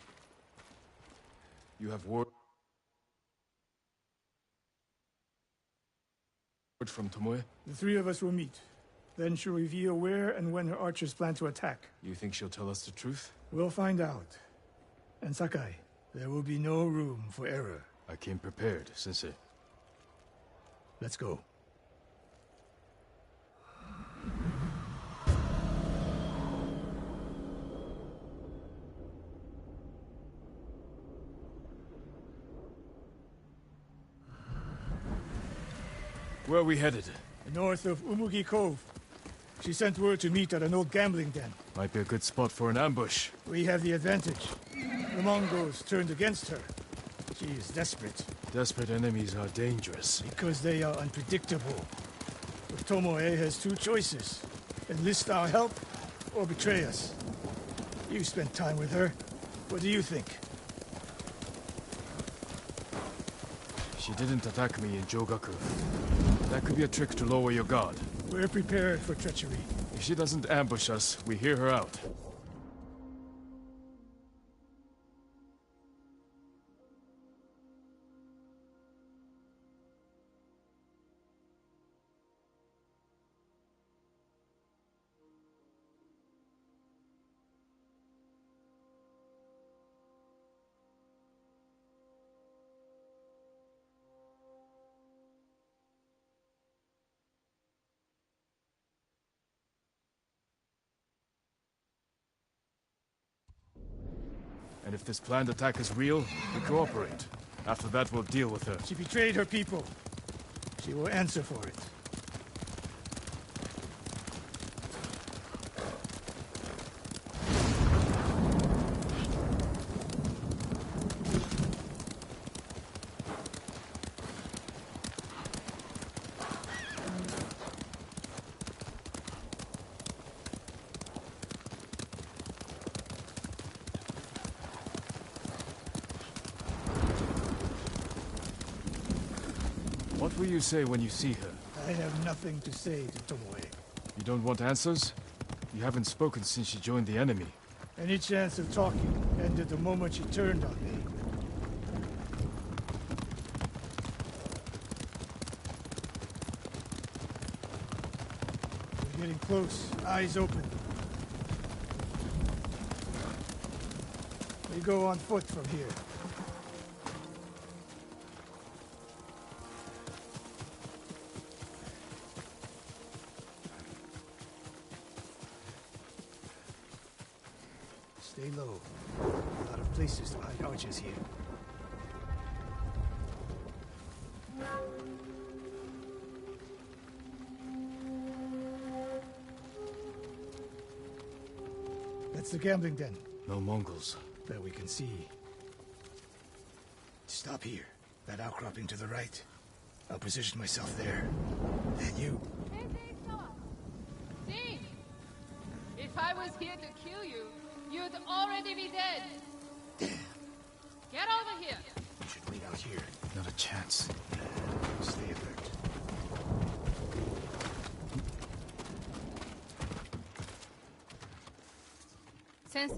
You have word from Tomoe? The three of us will meet. Then she'll reveal where and when her archers plan to attack. You think she'll tell us the truth? We'll find out. And Sakai, there will be no room for error. I came prepared, Sensei. Let's go. Where are we headed? North of Umugi Cove. She sent word to meet at an old gambling den. Might be a good spot for an ambush. We have the advantage. The Mongols turned against her. She is desperate. Desperate enemies are dangerous. Because they are unpredictable. But Tomoe has two choices. Enlist our help, or betray us. You spent time with her. What do you think? She didn't attack me in Jogaku. That could be a trick to lower your guard. We're prepared for treachery. If she doesn't ambush us, we hear her out. And if this planned attack is real, we cooperate. After that, we'll deal with her. She betrayed her people. She will answer for it. What will you say when you see her? I have nothing to say to Tomoe. You don't want answers? You haven't spoken since she joined the enemy. Any chance of talking ended the moment she turned on me. We're getting close. Eyes open. We go on foot from here. Stay low. A lot of places to hide archers here. That's the gambling den. No Mongols. That we can see. Stop here. That outcropping to the right. I'll position myself there. Then you. Jin! If I was here to kill you, you'd already be dead. Get over here. We should wait out here. Not a chance. Stay alert. Sense.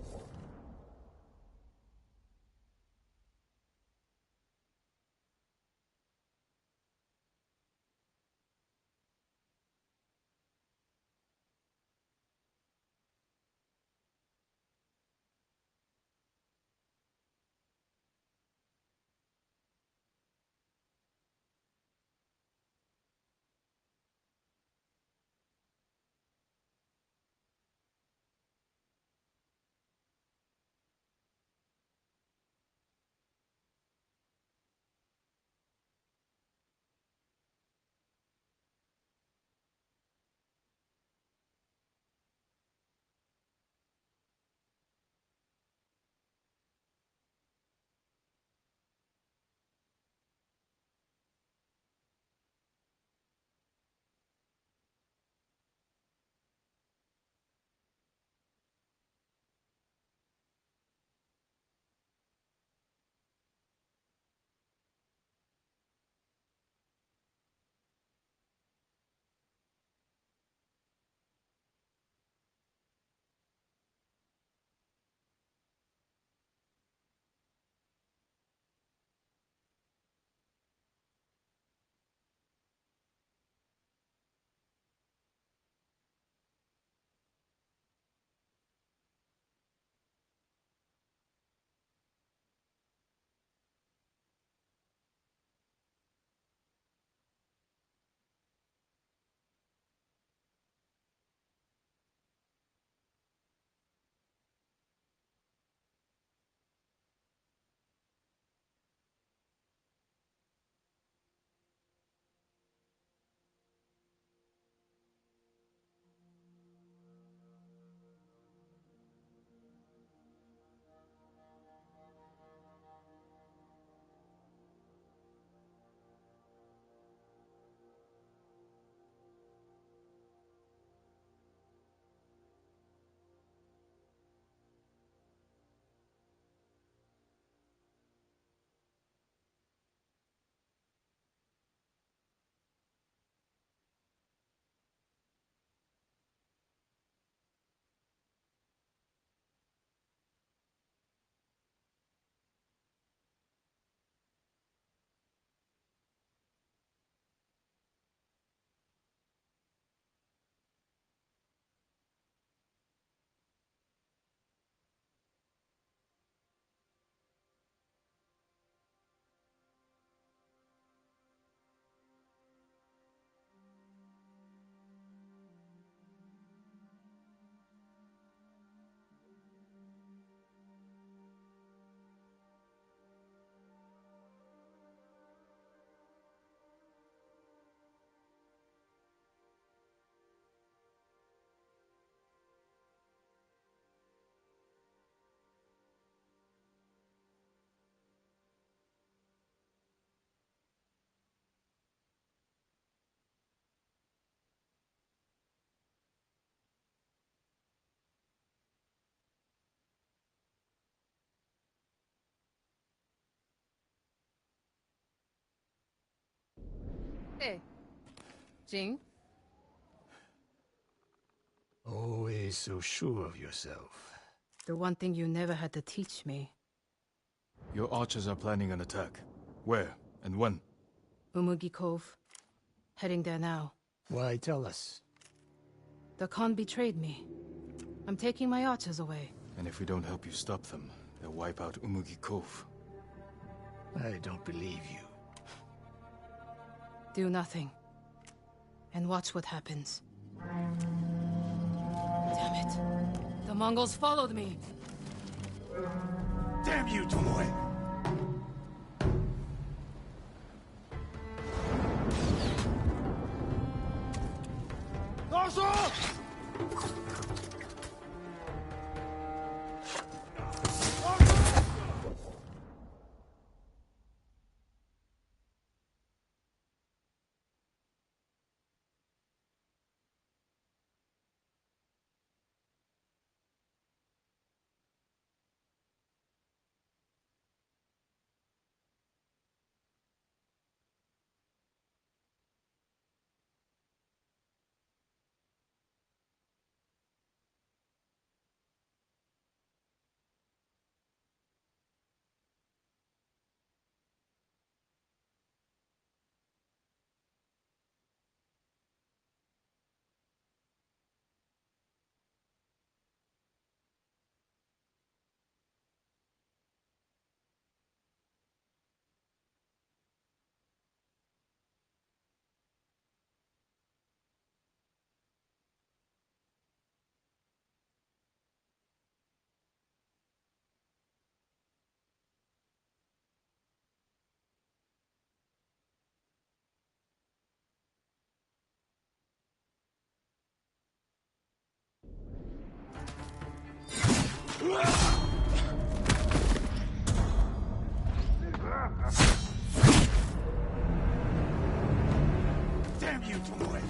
Hey. Jing? Always so sure of yourself. The one thing you never had to teach me. Your archers are planning an attack. Where and when? Umugi Cove. Heading there now. Why tell us? The Khan betrayed me. I'm taking my archers away. And if we don't help you stop them, they'll wipe out Umugi Cove. I don't believe you. Do nothing. And watch what happens. Damn it. The Mongols followed me. Damn you, Tomoe! Damn you, Tomoe!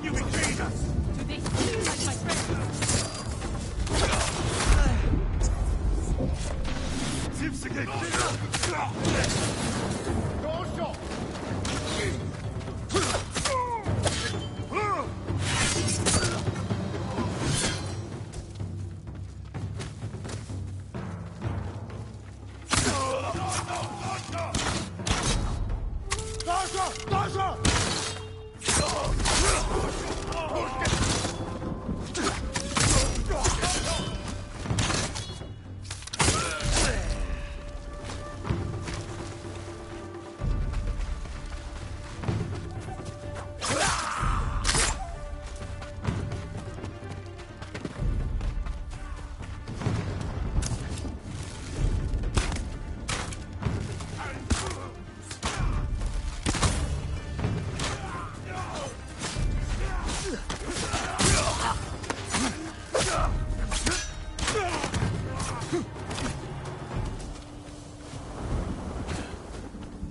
You betrayed us! Do they seem like my friends? Jin Sakai!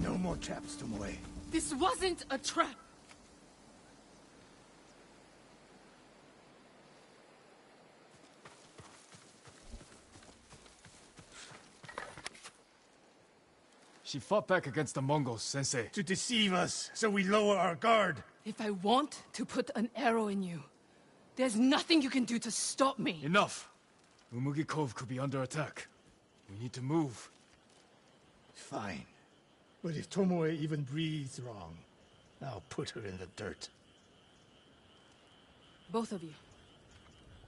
No more traps, Tomoe. This wasn't a trap! She fought back against the Mongols, Sensei. To deceive us, so we lower our guard. If I want to put an arrow in you, there's nothing you can do to stop me. Enough! Umugi Cove could be under attack. We need to move. Fine. But if Tomoe even breathes wrong, I'll put her in the dirt. Both of you.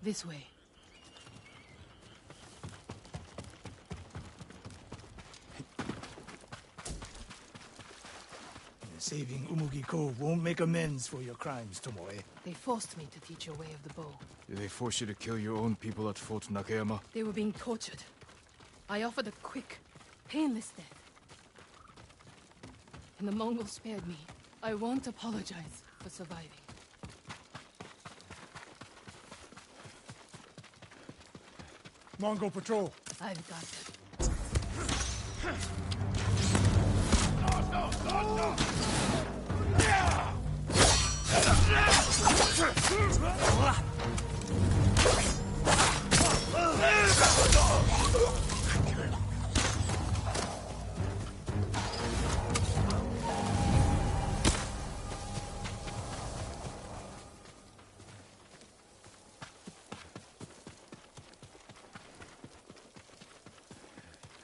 This way. Saving Umugi Cove won't make amends for your crimes, Tomoe. They forced me to teach your way of the bow. Did they force you to kill your own people at Fort Nakayama? They were being tortured. I offered a quick, painless death. And the Mongols spared me. I won't apologize for surviving. Mongol patrol. I've got it.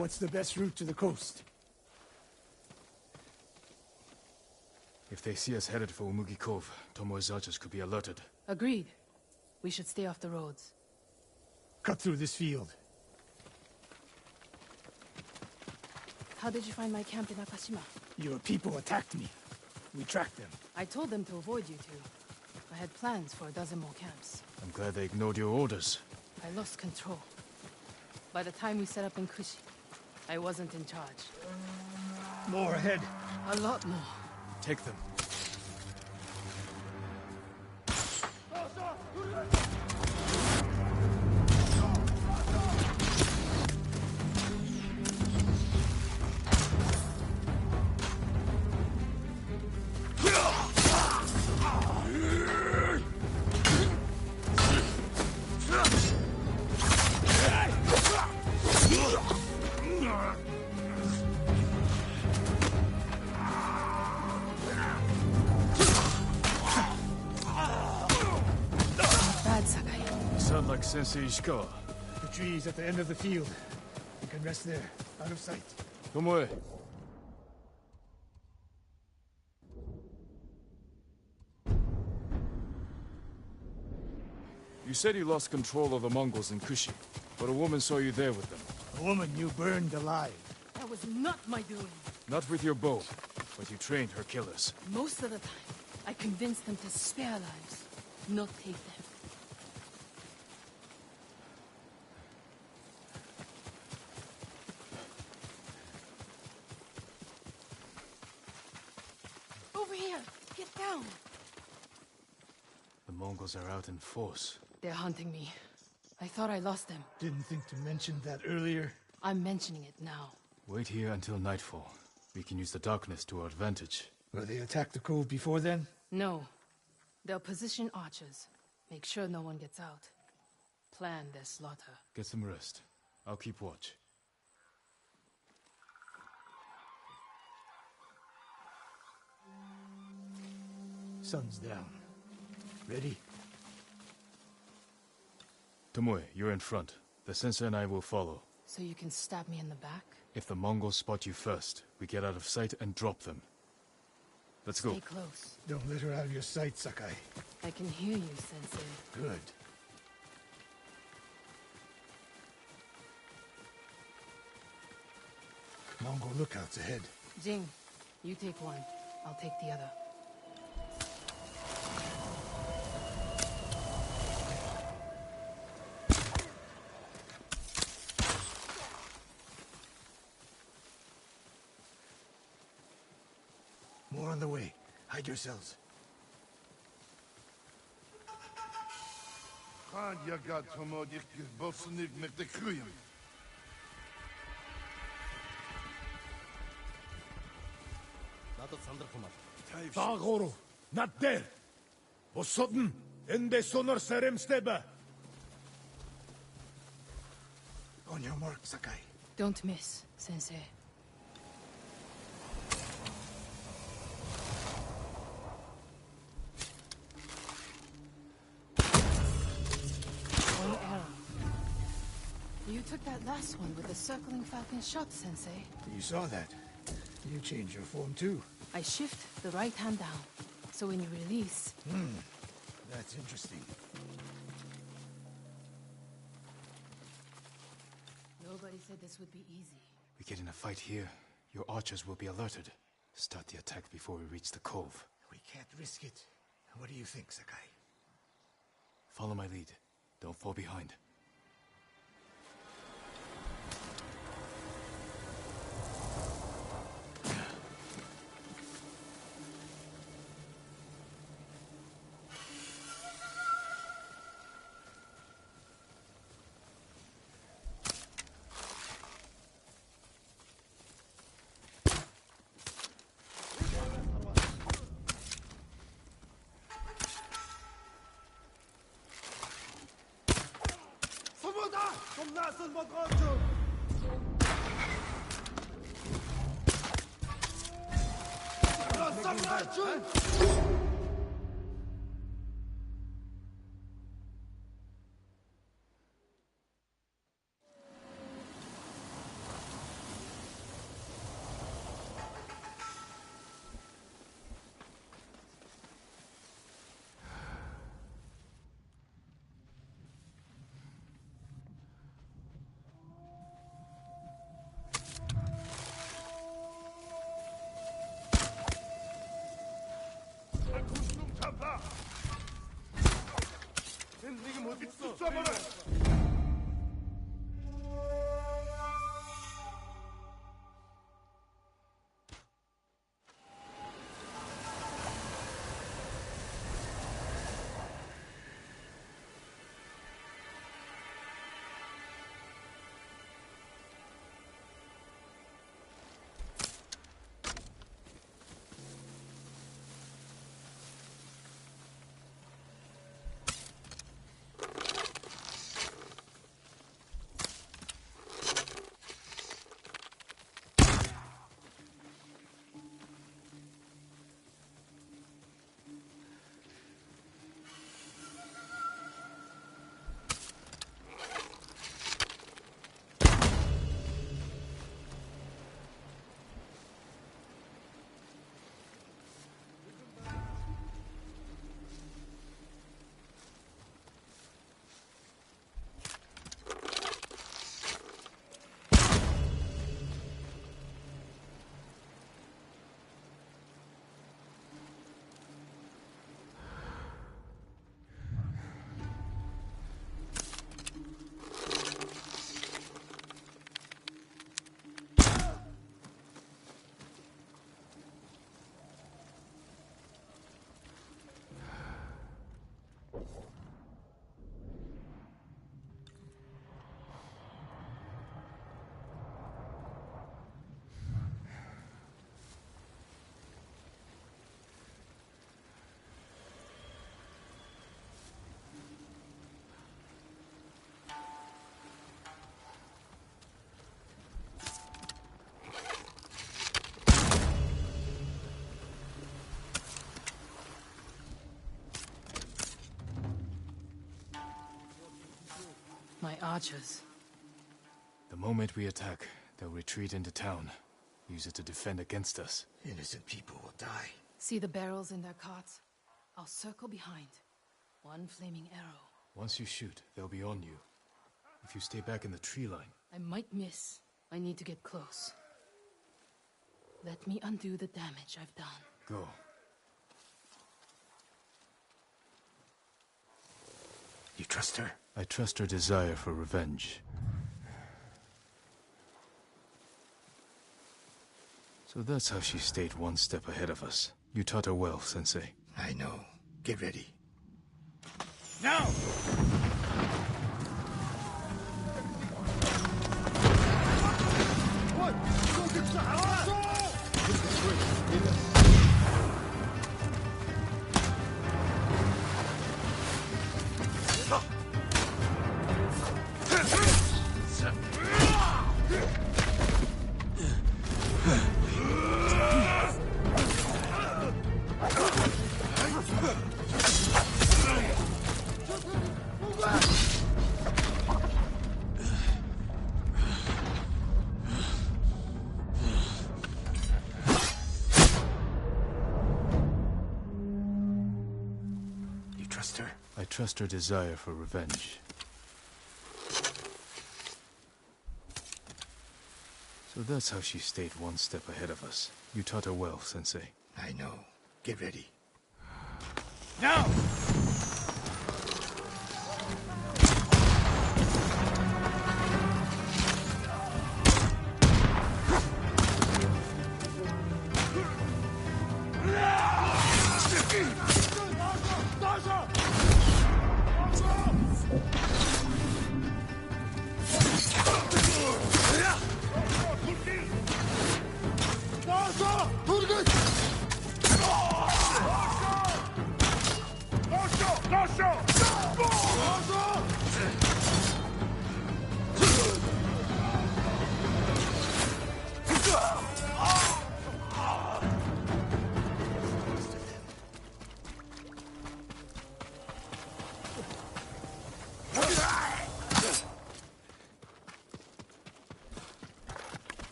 What's the best route to the coast? If they see us headed for Umugi Cove, Tomoe's archers could be alerted. Agreed. We should stay off the roads. Cut through this field. How did you find my camp in Akashima? Your people attacked me. We tracked them. I told them to avoid you two. I had plans for a dozen more camps. I'm glad they ignored your orders. I lost control. By the time we set up in Kushi, I wasn't in charge. More ahead. A lot more. Take them. Sensei Ishikawa. The trees at the end of the field. You can rest there, out of sight. Tomoe. You said you lost control of the Mongols in Kushi, but a woman saw you there with them. A woman you burned alive. That was not my doing. Not with your bow, but you trained her killers. Most of the time, I convinced them to spare lives, not take them. Down. The Mongols are out in force. They're hunting me. I thought I lost them. Didn't think to mention that earlier. I'm mentioning it now. Wait here until nightfall. We can use the darkness to our advantage. Will they attack the cove before then? No. They'll position archers. Make sure no one gets out. Plan their slaughter. Get some rest. I'll keep watch. Sun's down. Ready? Tomoe, you're in front. The sensei and I will follow. So you can stab me in the back? If the Mongols spot you first, we get out of sight and drop them. Let's go. Stay close. Don't let her out of your sight, Sakai. I can hear you, Sensei. Good. Mongol lookouts ahead. Jing, you take one. I'll take the other. More on the way. Hide yourselves. Khan yagat tomodik bosunik mektekuyum. Dagoro, not there. Bosodn, ende sonor serem steba. On your mark, Sakai. Don't miss, Sensei. One arrow. You took that last one with the circling falcon shot, Sensei. You saw that. You changed your form too. I shift the right hand down, so when you release... That's interesting. Nobody said this would be easy. We get in a fight here, your archers will be alerted. Start the attack before we reach the cove. We can't risk it. What do you think, Sakai? Follow my lead. Don't fall behind. My archers. The moment we attack, they'll retreat into town. Use it to defend against us. Innocent people will die. See the barrels in their carts? I'll circle behind. One flaming arrow. Once you shoot, they'll be on you. If you stay back in the tree line... I might miss. I need to get close. Let me undo the damage I've done. Go. You trust her? I trust her desire for revenge. So that's how she stayed one step ahead of us. You taught her well, Sensei. I know. Get ready. Now! I trust her desire for revenge. So that's how she stayed one step ahead of us. You taught her well, Sensei. I know. Get ready. Now!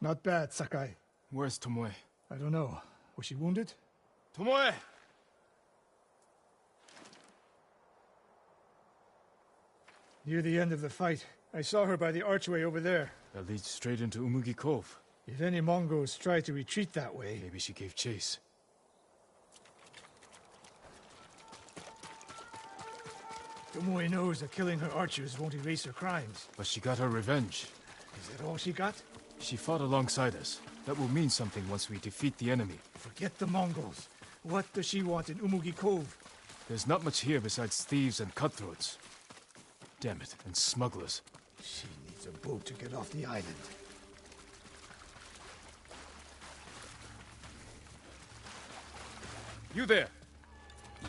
Not bad, Sakai. Where's Tomoe? I don't know. Was she wounded? Tomoe! Near the end of the fight, I saw her by the archway over there. That leads straight into Umugi Cove. If any Mongols try to retreat that way... Maybe she gave chase. Tomoe knows that killing her archers won't erase her crimes. But she got her revenge. Is that all she got? She fought alongside us. That will mean something once we defeat the enemy. Forget the Mongols. What does she want in Umugi Cove? There's not much here besides thieves and cutthroats. Damn it, and smugglers. She needs a boat to get off the island. You there!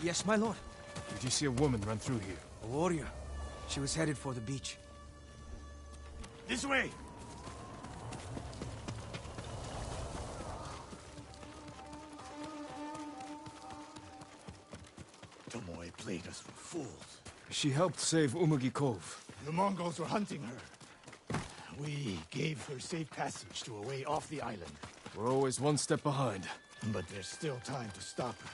Yes, my lord. Did you see a woman run through here? A warrior. She was headed for the beach. This way! Tomoe played us for fools. She helped save Umugi Cove. The Mongols were hunting her. We gave her safe passage to a way off the island. We're always one step behind. But there's still time to stop her.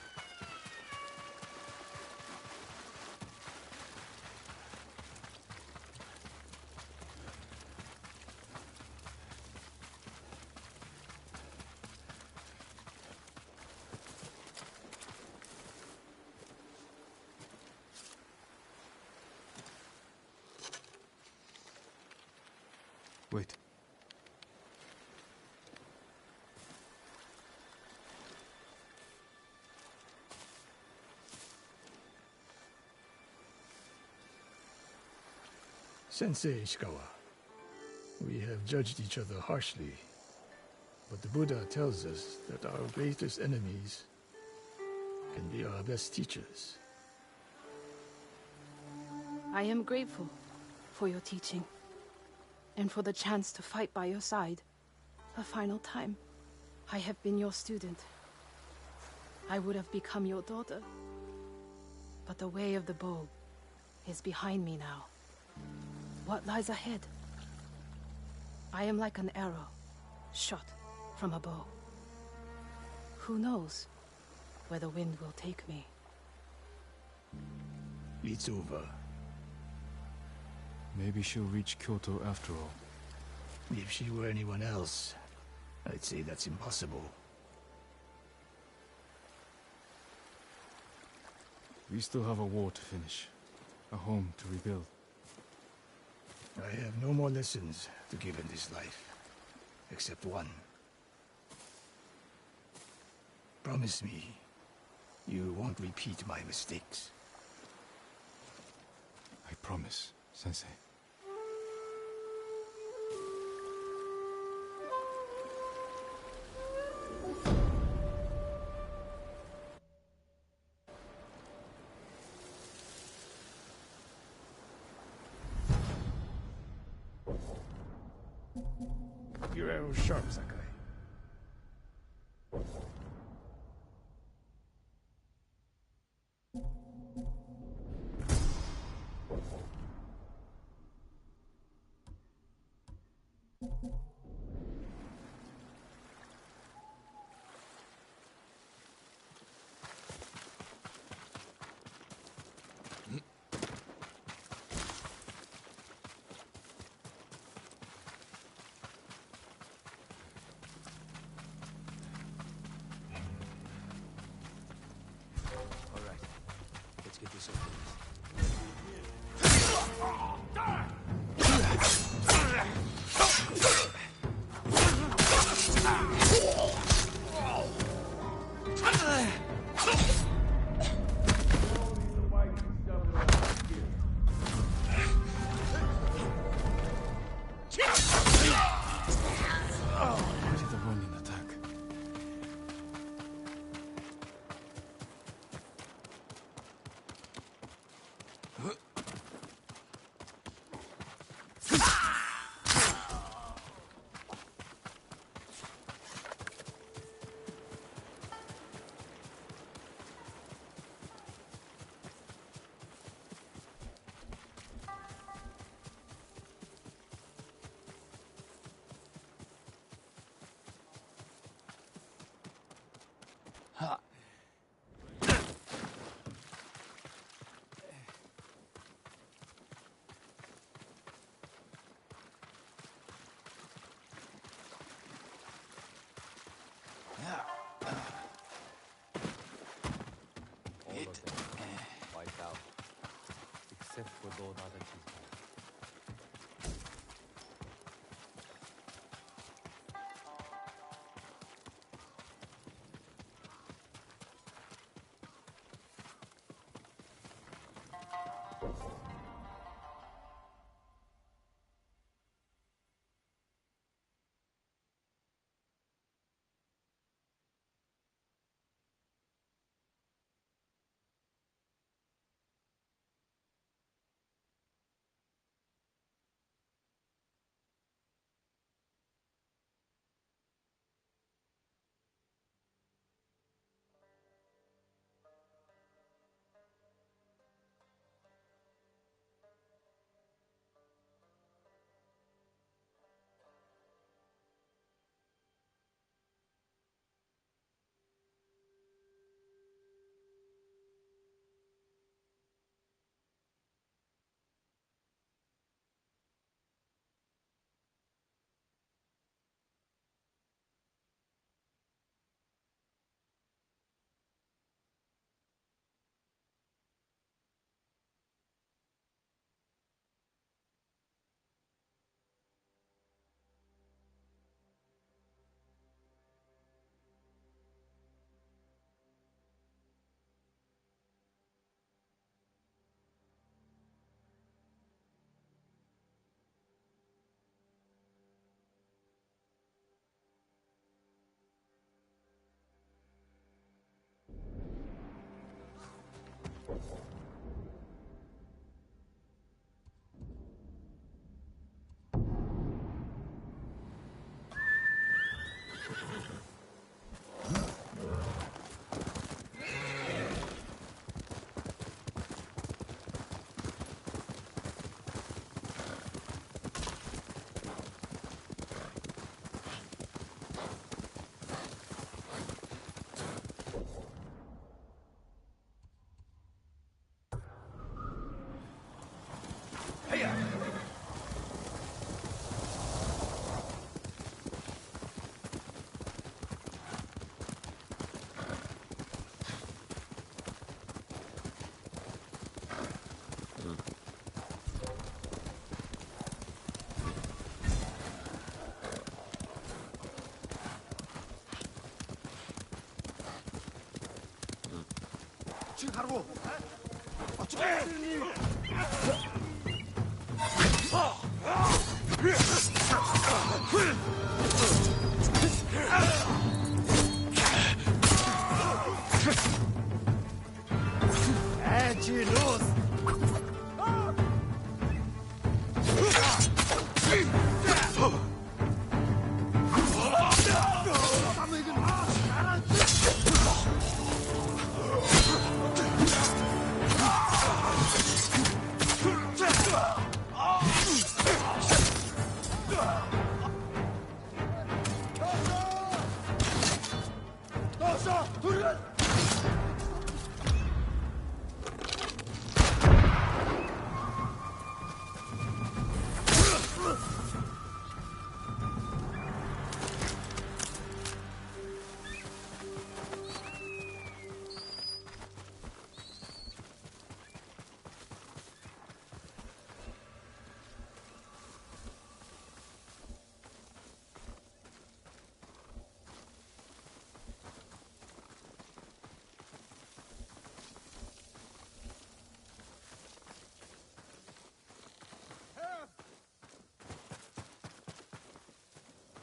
Wait. Sensei Ishikawa, we have judged each other harshly, but the Buddha tells us that our greatest enemies can be our best teachers. I am grateful for your teaching, and for the chance to fight by your side a final time. I have been your student. I would have become your daughter, but the way of the bow is behind me now. What lies ahead? I am like an arrow, shot from a bow. Who knows where the wind will take me? It's over. Maybe she'll reach Kyoto after all. If she were anyone else, I'd say that's impossible. We still have a war to finish. A home to rebuild. I have no more lessons to give in this life, except one. Promise me, you won't repeat my mistakes. I promise, Sensei. Your arrow's sharp, Sakai. Get this over with.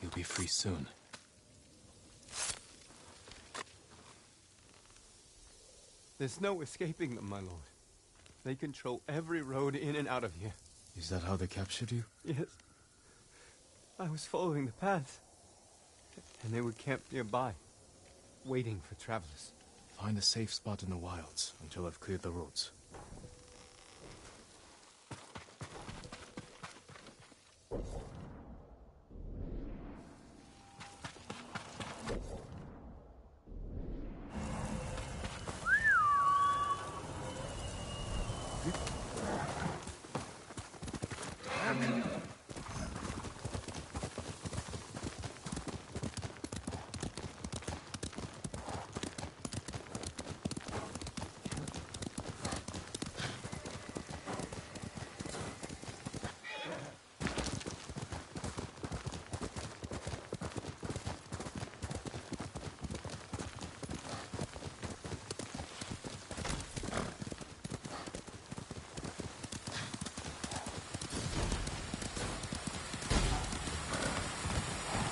You'll be free soon. There's no escaping them, my lord. They control every road in and out of here. Is that how they captured you? Yes. I was following the paths, and they were camped nearby, waiting for travelers. Find a safe spot in the wilds until I've cleared the roads.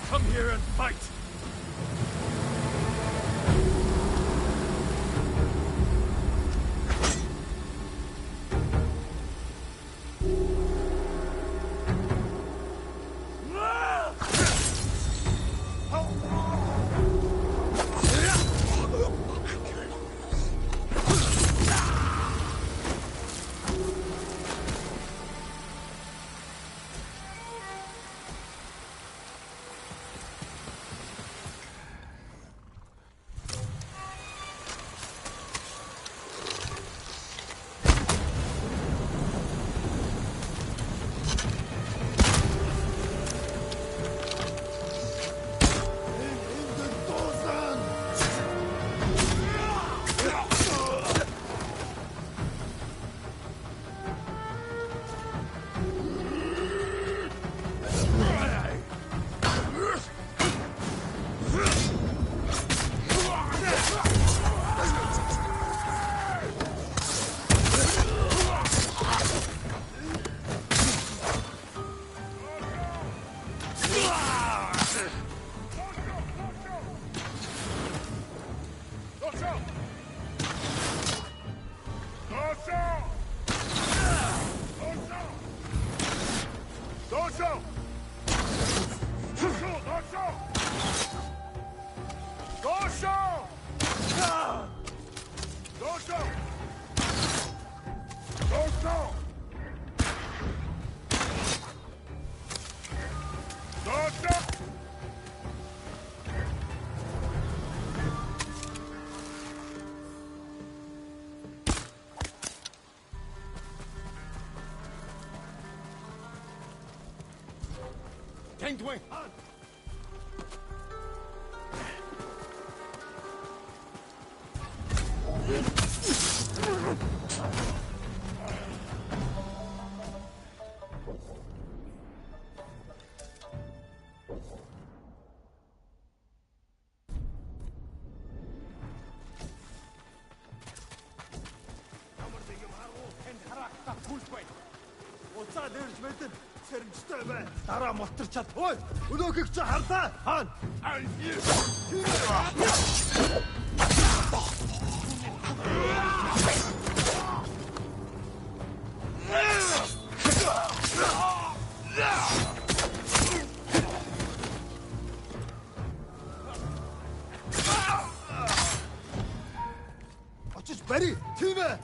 Come here and fight! Tingway! Дараа мотор чадвал. Өнөөхийг чи харлаа. Хаана? Очиж бари. Тийм ээ.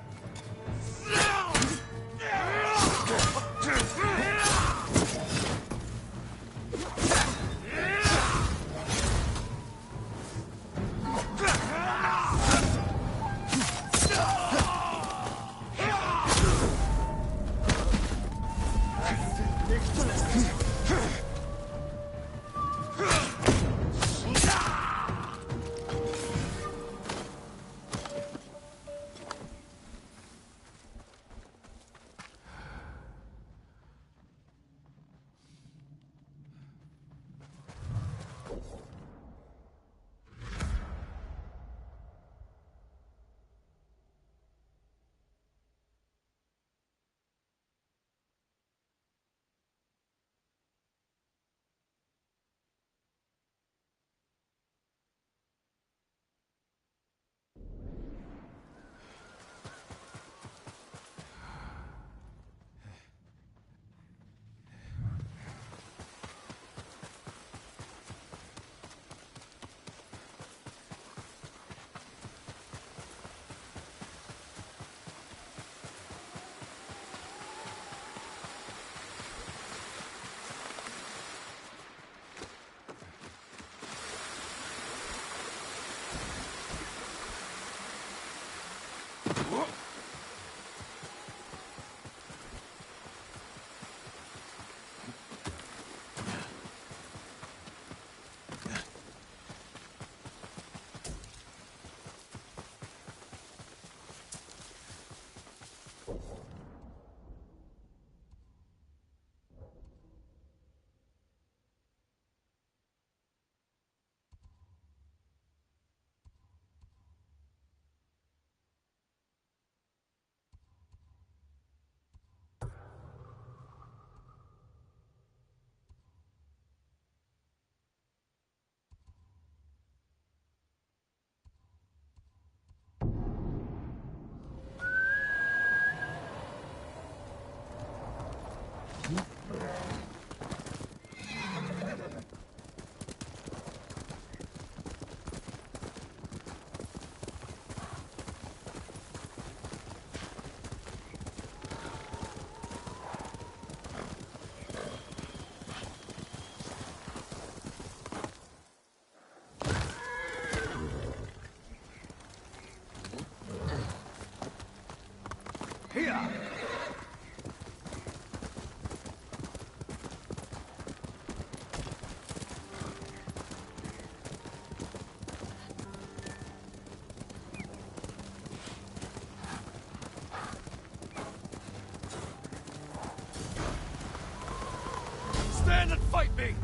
Stand and fight me!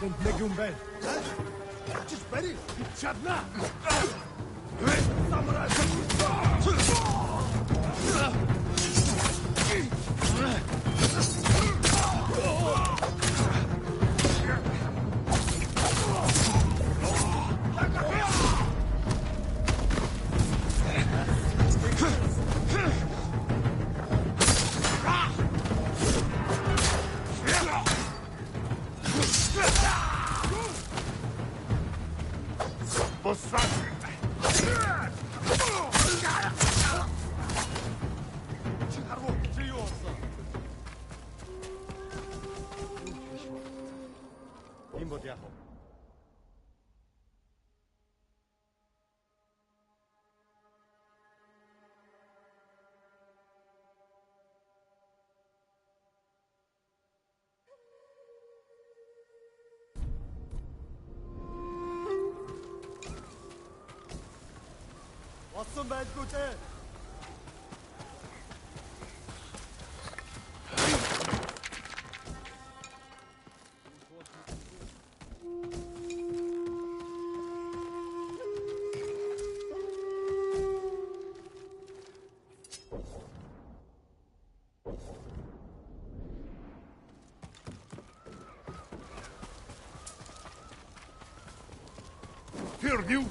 نجم بان تشبري تشابنا 왔어 맨구제 Perdiu!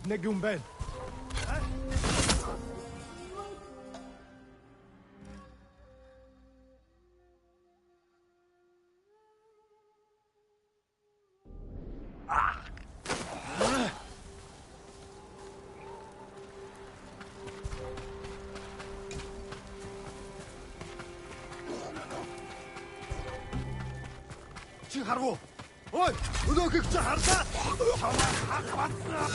نجم بان Чи харав? Ой, өнөөхийг чи харлаа. Чамаа хахватна.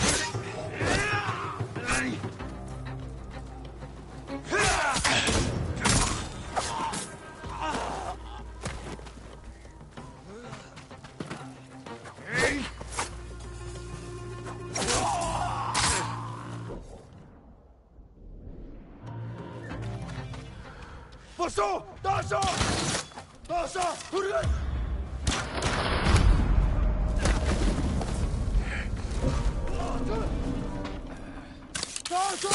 Босо! Досо! Досо! Хүргэн! Досо!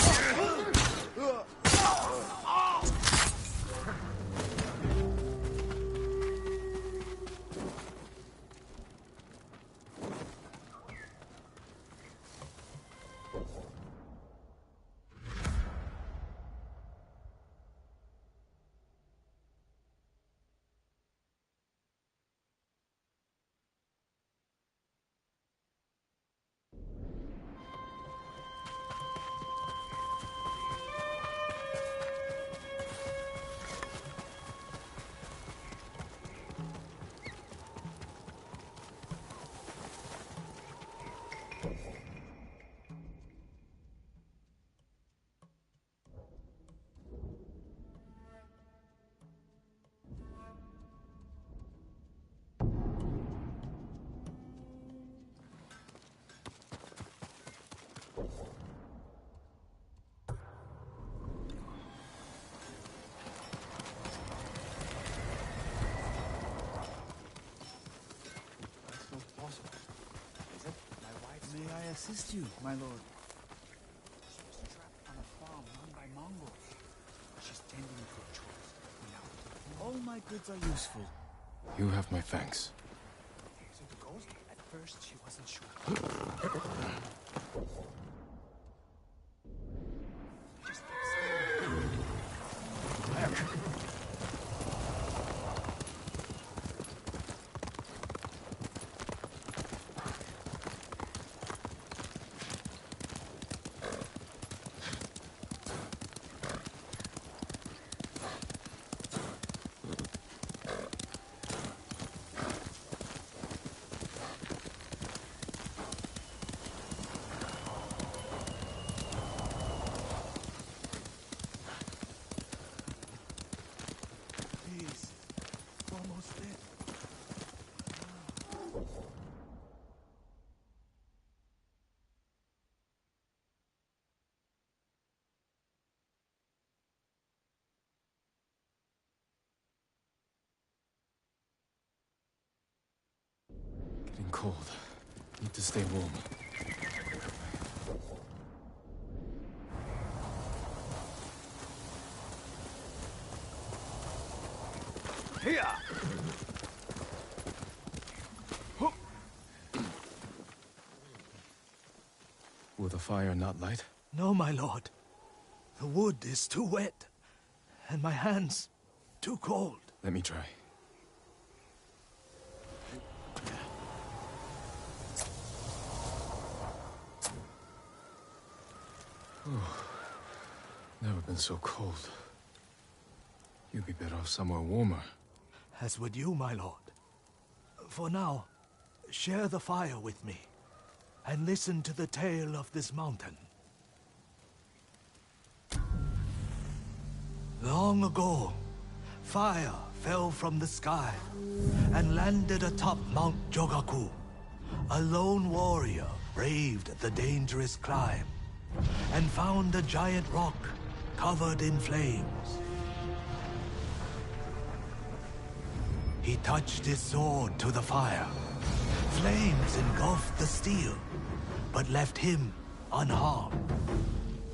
May I assist you, my lord? She was trapped on a farm run by Mongols. She's tending to a choice. All my goods are useful. You have my thanks. So the ghost? At first, she wasn't sure. Getting cold. Need to stay warm. Here! Will the fire not light? No, my lord. The wood is too wet, and my hands too cold. Let me try. Never been so cold. You'd be better off somewhere warmer. As would you, my lord. For now, share the fire with me, and listen to the tale of this mountain. Long ago, fire fell from the sky and landed atop Mount Jogaku. A lone warrior braved the dangerous climb and found a giant rock covered in flames. He touched his sword to the fire. Flames engulfed the steel, but left him unharmed.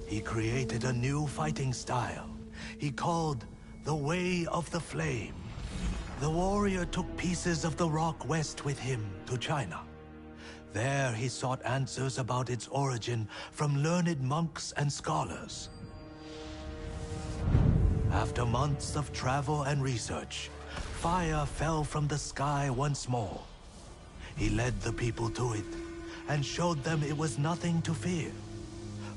He created a new fighting style he called the Way of the Flame. The warrior took pieces of the rock west with him to China. There he sought answers about its origin from learned monks and scholars. After months of travel and research, fire fell from the sky once more. He led the people to it and showed them it was nothing to fear.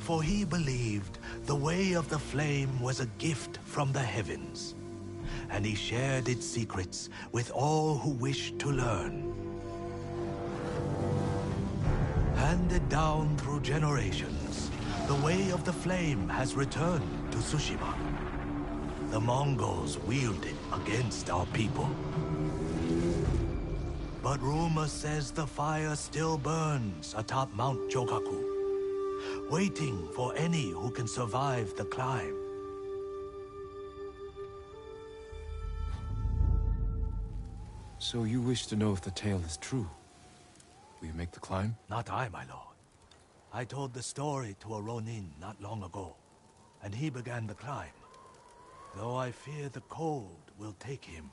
For he believed the Way of the Flame was a gift from the heavens. and he shared its secrets with all who wished to learn. Handed down through generations, the way of the flame has returned to Tsushima. The Mongols wield it against our people. But rumor says the fire still burns atop Mount Jogaku, waiting for any who can survive the climb. So you wish to know if the tale is true? Will you make the climb? Not I, my lord. I told the story to a Ronin not long ago, and he began the climb. Though I fear the cold will take him.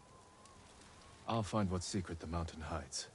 I'll find what secret the mountain hides.